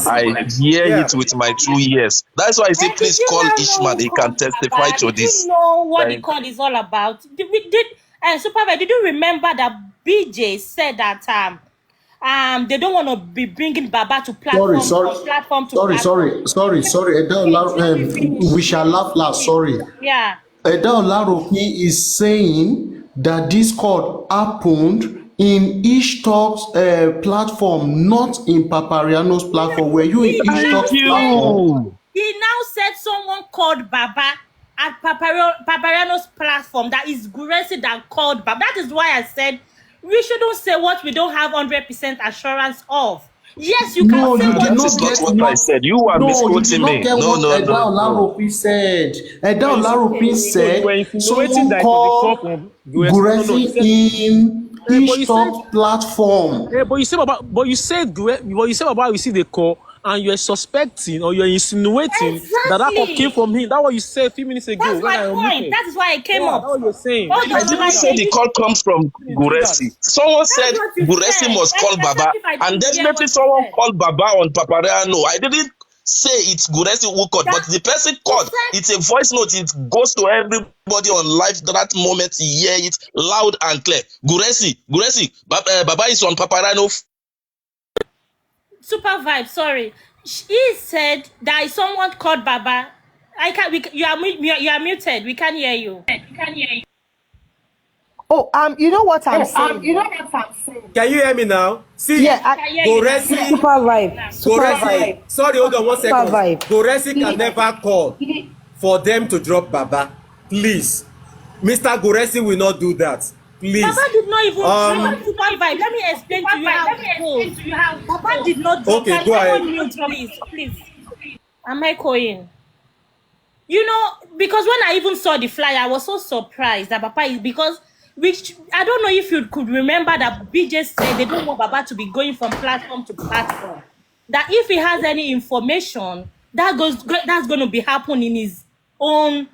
I hear it with my 2 ears. That's why I say, please call Ishman. He can testify to this. You know what the call is all about. Supervisor, did you remember that BJ said that they don't want to be bringing Baba to platform? Sorry. We shall laugh last. Sorry. Yeah. Daula is saying that this call happened in Ish Talks platform, not in Papariano's platform. Were you in Ish Talks platform? He now said someone called Baba at Papariano's platform that is Guresi that called Baba. That is why I said we shouldn't say what we don't have 100% assurance of. Yes, you can No, say you what did That not is not get what I said. You are no, you did misquoting not me. get No, what no, Eda no, no. Olaropi said. Eda Olaropi So you were said insinuating someone that it was a call called from Guresi. No, you Guresi said, in but you Ish said, Talks platform. but you said about, about received the call, and you're suspecting or you're insinuating that call came exactly. from him. That's what you said a few minutes ago That's when my I point. unmuted. That is why I came Yeah, up. that's what you're saying. Hold I on, didn't say the Olajide. call comes from You didn't do that. Guresi. Someone That's said what you Guresi said. must call Except Baba, if I and didn't hear definitely what you someone said. called Baba on Papariano. I didn't say it's Guresi who called, but the person called. It's a voice note. It goes to everybody on live that moment. You hear it loud and clear. Guresi, Baba is on Papariano. Super vibe. Sorry, he said that is someone called Baba. I can't. You are muted. We can't hear you. Oh, you know what I'm saying? Can you hear me now? See, Yeah, I can hear you now. Goresi, Super vibe. Super Goresi, vibe. sorry, hold on 1 Super second. vibe. Goresi can never call for them to drop Baba. Please. Mr. Goresi will not do that. Please. Baba did not even drop super vibe. Let me explain to you how it goes. Baba did not drop. Okay, Can go ahead. someone mute, please? Am I going? You know, because when I even saw the flyer, I was so surprised that Papa is because which I don't know if you could remember that BJ said they don't want Baba to be going from platform to platform. That if he has any information, that's going to be happening in his own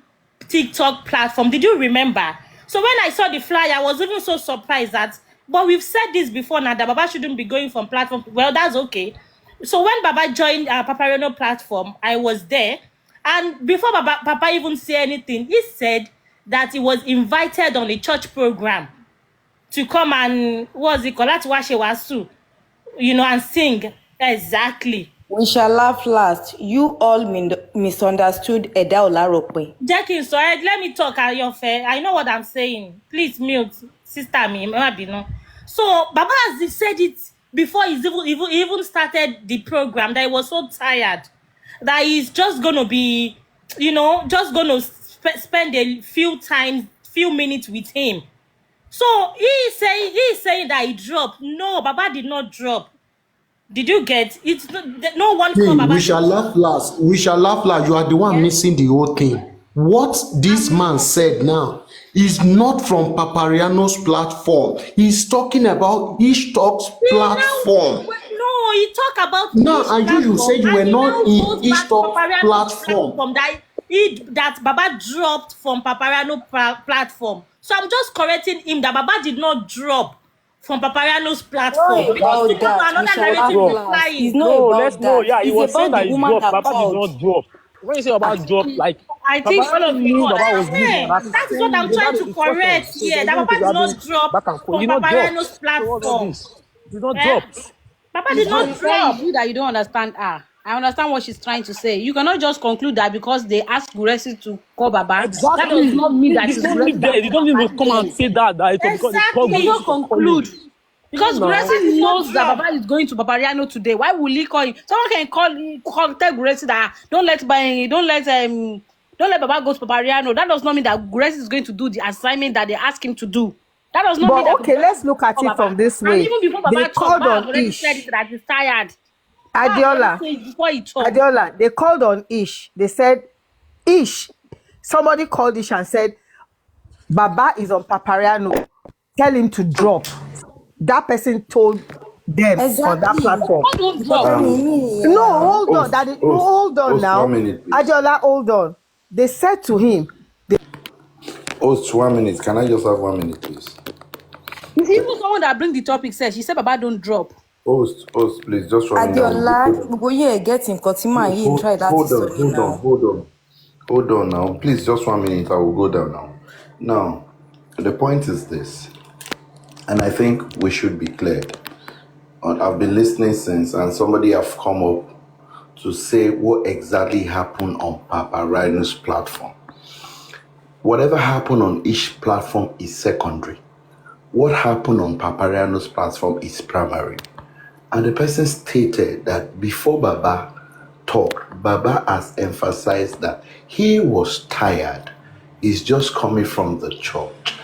TikTok platform. Did you remember? So when I saw the flyer, I was even so surprised that. But we've said this before now that Baba shouldn't be going from platform. Well, that's okay. So when Baba joined Papariano platform, I was there. And before Papa even said anything, he said that he was invited on a church program to come and, what's it called? That's Washe Wasu, and sing. Exactly. We shall laugh last. You all misunderstood Eda Olarope. Jackie, so let me talk at your fair. I know what I'm saying. Please mute, sister me. So Baba has said it before he even started the program that he was so tired that he's just gonna be, just gonna spend a few minutes with him. So he's saying that he dropped. No, Baba did not drop. Did you get it? No one called Baba. We shall laugh last. We shall laugh last. You are the one missing the whole thing. What this man said now is not from Papariano's platform. He's talking about Ish Talks platform. No, he talk about. No, and you said you were not in Ish Talks platform. That Baba dropped from Papariano platform. So I'm just correcting him that Baba did not drop from Papariano's platform. Because another narrative replying. He was saying that he dropped. Baba did not drop. When you say about drop, like I think Papariano knew Baba was doing that is what I'm trying to correct here. That Baba did not drop from Papariano's platform. Did not drop. Papa did not drop. It's you that you don't understand her. I understand what she's trying to say. You cannot just conclude that because they asked Guresi to call Baba. Exactly. That does not mean that You don't need to come and say that it's because they called You don't conclude. Because Guresi knows that Baba is going to Papariano today. Why will he call him? Someone can tell Guresi that don't let Baba go to Papariano. That does not mean that Guresi is going to do the assignment that they ask him to do. That does not mean that. Okay, let's look at it from this way. And even before Baba They called on already Ish. said it that he's tired. Adiola, they called on Ish. They said, Ish. Somebody called Ish and said, Baba is on Papariano. Tell him to drop. That person told them on that platform. No, hold on. Hold on now. Adiola, hold on. They said to him. Host, 1 minute. Can I just have 1 minute, please? Even someone that bring the topic says, she said Baba don't drop. Host, please, just run down. Adiola, getting Kotima, he tried that. Hold on now. Please, just 1 minute. I will go down now. Now, the point is this, and I think we should be clear. I've been listening since, and somebody have come up to say what exactly happened on Papariano's platform. Whatever happened on each platform is secondary. what happened on Papariano's platform is primary. And the person stated that before Baba talked, Baba has emphasized that he was tired. He's just coming from the church.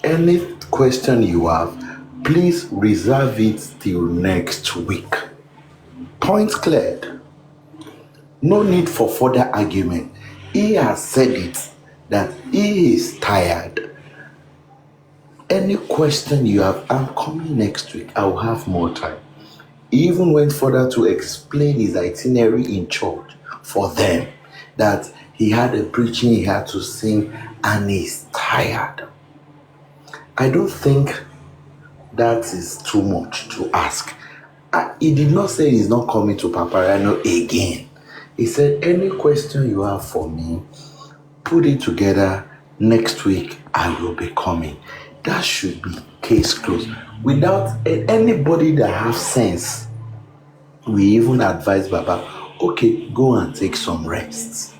Any question you have, please reserve it till next week. Point cleared. No need for further argument. He has said it, that he is tired. Any question you have, I'm coming next week. I will have more time. He even went further to explain his itinerary in church for them, that he had a preaching he had to sing and he's tired. I don't think that is too much to ask. He did not say he's not coming to Papariano again. He said, any question you have for me, put it together. Next week, I will be coming. That should be case closed. Without anybody that has sense, we even advise Baba, okay, go and take some rest.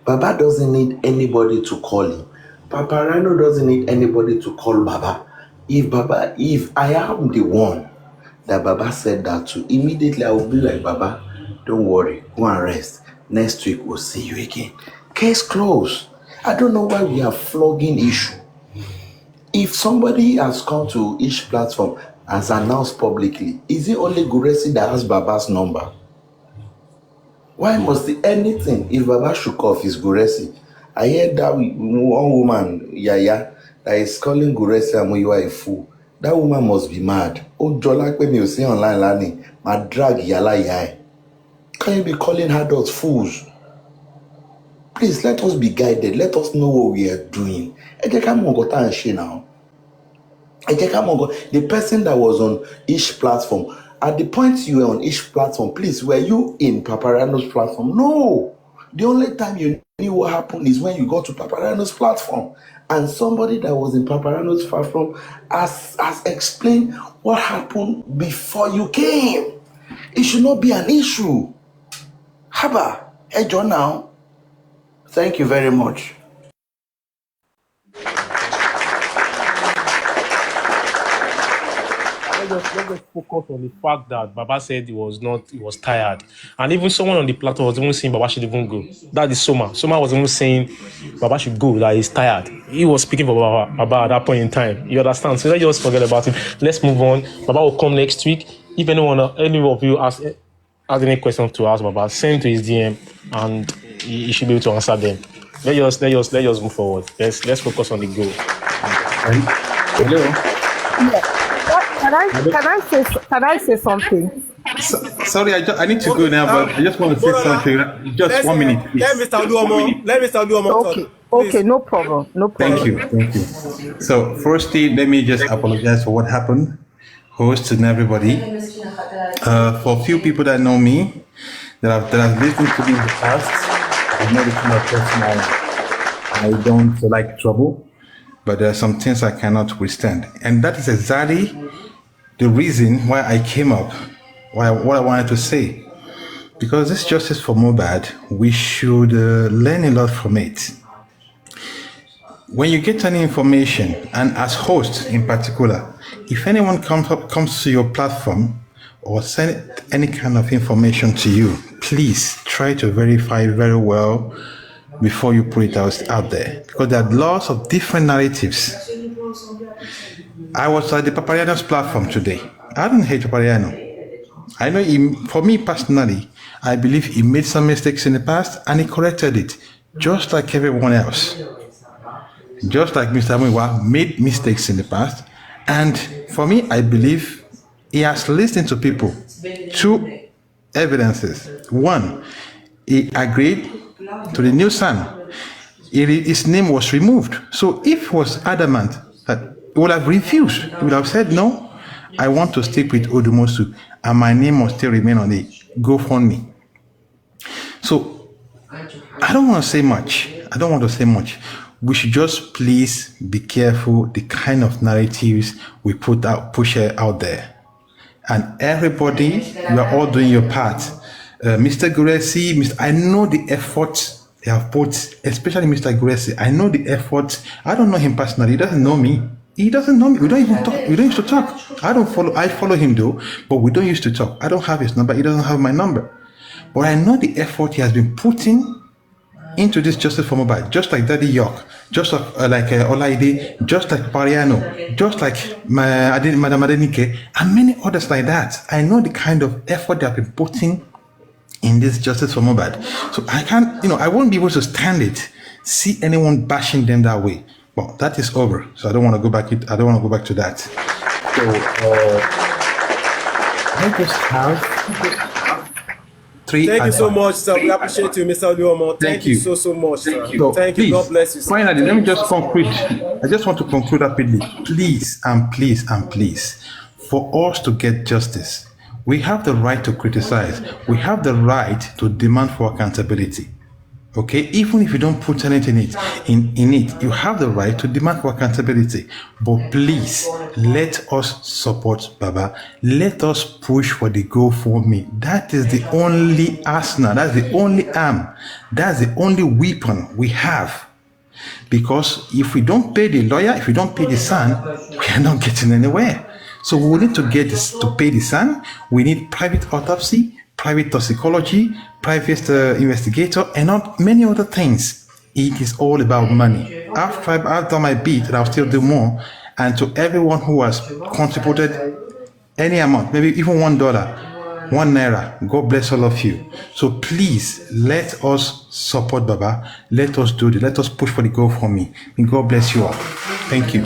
Baba doesn't need anybody to call him. Papariano doesn't need anybody to call Baba. If I am the one that Baba said that to, immediately I will be like, Baba, don't worry, go and rest. Next week we'll see you again. Case closed. I don't know why we are flogging issue. If somebody has come to each platform as announced publicly, is it only Guresi that has Baba's number? Why must anything, if Baba shook off, is Guresi? I heard that one woman, Yaya, that is calling Guresi Amuyiwa a fool. That woman must be mad. Oh, Jola, when you see online learning, my drag Yala Yai. Can you be calling her adults fools? Please, let us be guided. Let us know what we are doing. Now. The person that was on each platform, at the point you were on each platform, please, were you in Papariano's platform? No. The only time you knew what happened is when you got to Papariano's platform. And somebody that was in Papariano's platform has explained what happened before you came. It should not be an issue. Haba, hey John now. Thank you very much. Let's just focus on the fact that Baba said he was tired. And even someone on the platform was even saying Baba should even go. That is Soma. Soma was even saying Baba should go, that he's tired. He was speaking for Baba at that point in time. You understand? So let's just forget about it. Let's move on. Baba will come next week. If any of you has any questions to ask Baba, send to his DM and he should be able to answer them. Let's just move forward. Let's focus on the goal. Hello. Yeah. Can I say something? Sorry, I need to go now, but I just want to say something. Just 1 minute, please. Let Mr. Oluomo. Okay, no problem. Thank you. So, firstly, let me just apologize for what happened. Host and everybody. For a few people that know me, that have listened to me in the past, I know the kind of person I don't like trouble, but there are some things I cannot withstand. And that is exactly the reason why I came up, what I wanted to say. Because this justice for Mohbad, we should learn a lot from it. When you get any information, and as host in particular, if anyone comes to your platform or send any kind of information to you, please try to verify very well before you put it out there. Because there are lots of different narratives. I was at the Papariano's platform today. I don't hate Papariano. I know for me personally, I believe he made some mistakes in the past and he corrected it, just like everyone else. Just like Mr. Amuyiwa made mistakes in the past. And for me, I believe he has listened to people. 2 evidences. 1, he agreed to the new son. His name was removed. So if he was adamant that he would have refused, he would have said, no, I want to stick with Odumosu and my name must still remain on the GoFundMe. So I don't want to say much. We should just please be careful the kind of narratives we push out there. And everybody, you are all doing your part. Mr. Guresi, I know the efforts they have put, especially Mr. Guresi. I know the efforts. I don't know him personally. He doesn't know me. He doesn't know me. We don't even talk. We don't used to talk. I follow him though, but we don't used to talk. I don't have his number. He doesn't have my number. But I know the effort he has been putting into this justice for Mohbad, just like Daddy York, just like Olaide, just like Pariano, just like Madam Adenike, and many others like that. I know the kind of effort they have been putting in this justice for Mohbad. So I can't, I won't be able to stand it, see anyone bashing them that way. Well, that is over. So I don't want to go back. I don't want to go back to that. So I just have 3. Thank you so much, sir. We appreciate you, Mr. Oluomo. Thank you so much, sir. So Thank please, you. God bless you, sir. Finally, let me just conclude. I just want to conclude rapidly. Please and please and please, for us to get justice, we have the right to criticize. We have the right to demand for accountability. Okay, even if you don't put anything in it, you have the right to demand for accountability. But please, let us support Baba. Let us push for the GoFundMe. That is the only arsenal. That's the only arm. That's the only weapon we have. Because if we don't pay the lawyer, if we don't pay the son, we are not getting anywhere. So we need to pay the son. We need private autopsy, private toxicology, private investigator, and not many other things. It is all about money. I've done my bit, and I'll still do more. And to everyone who has contributed any amount, maybe even $1, ₦1, God bless all of you. So please, let us support Baba. Let us do this. Let us push for the GoFundMe. May God bless you all. Thank you.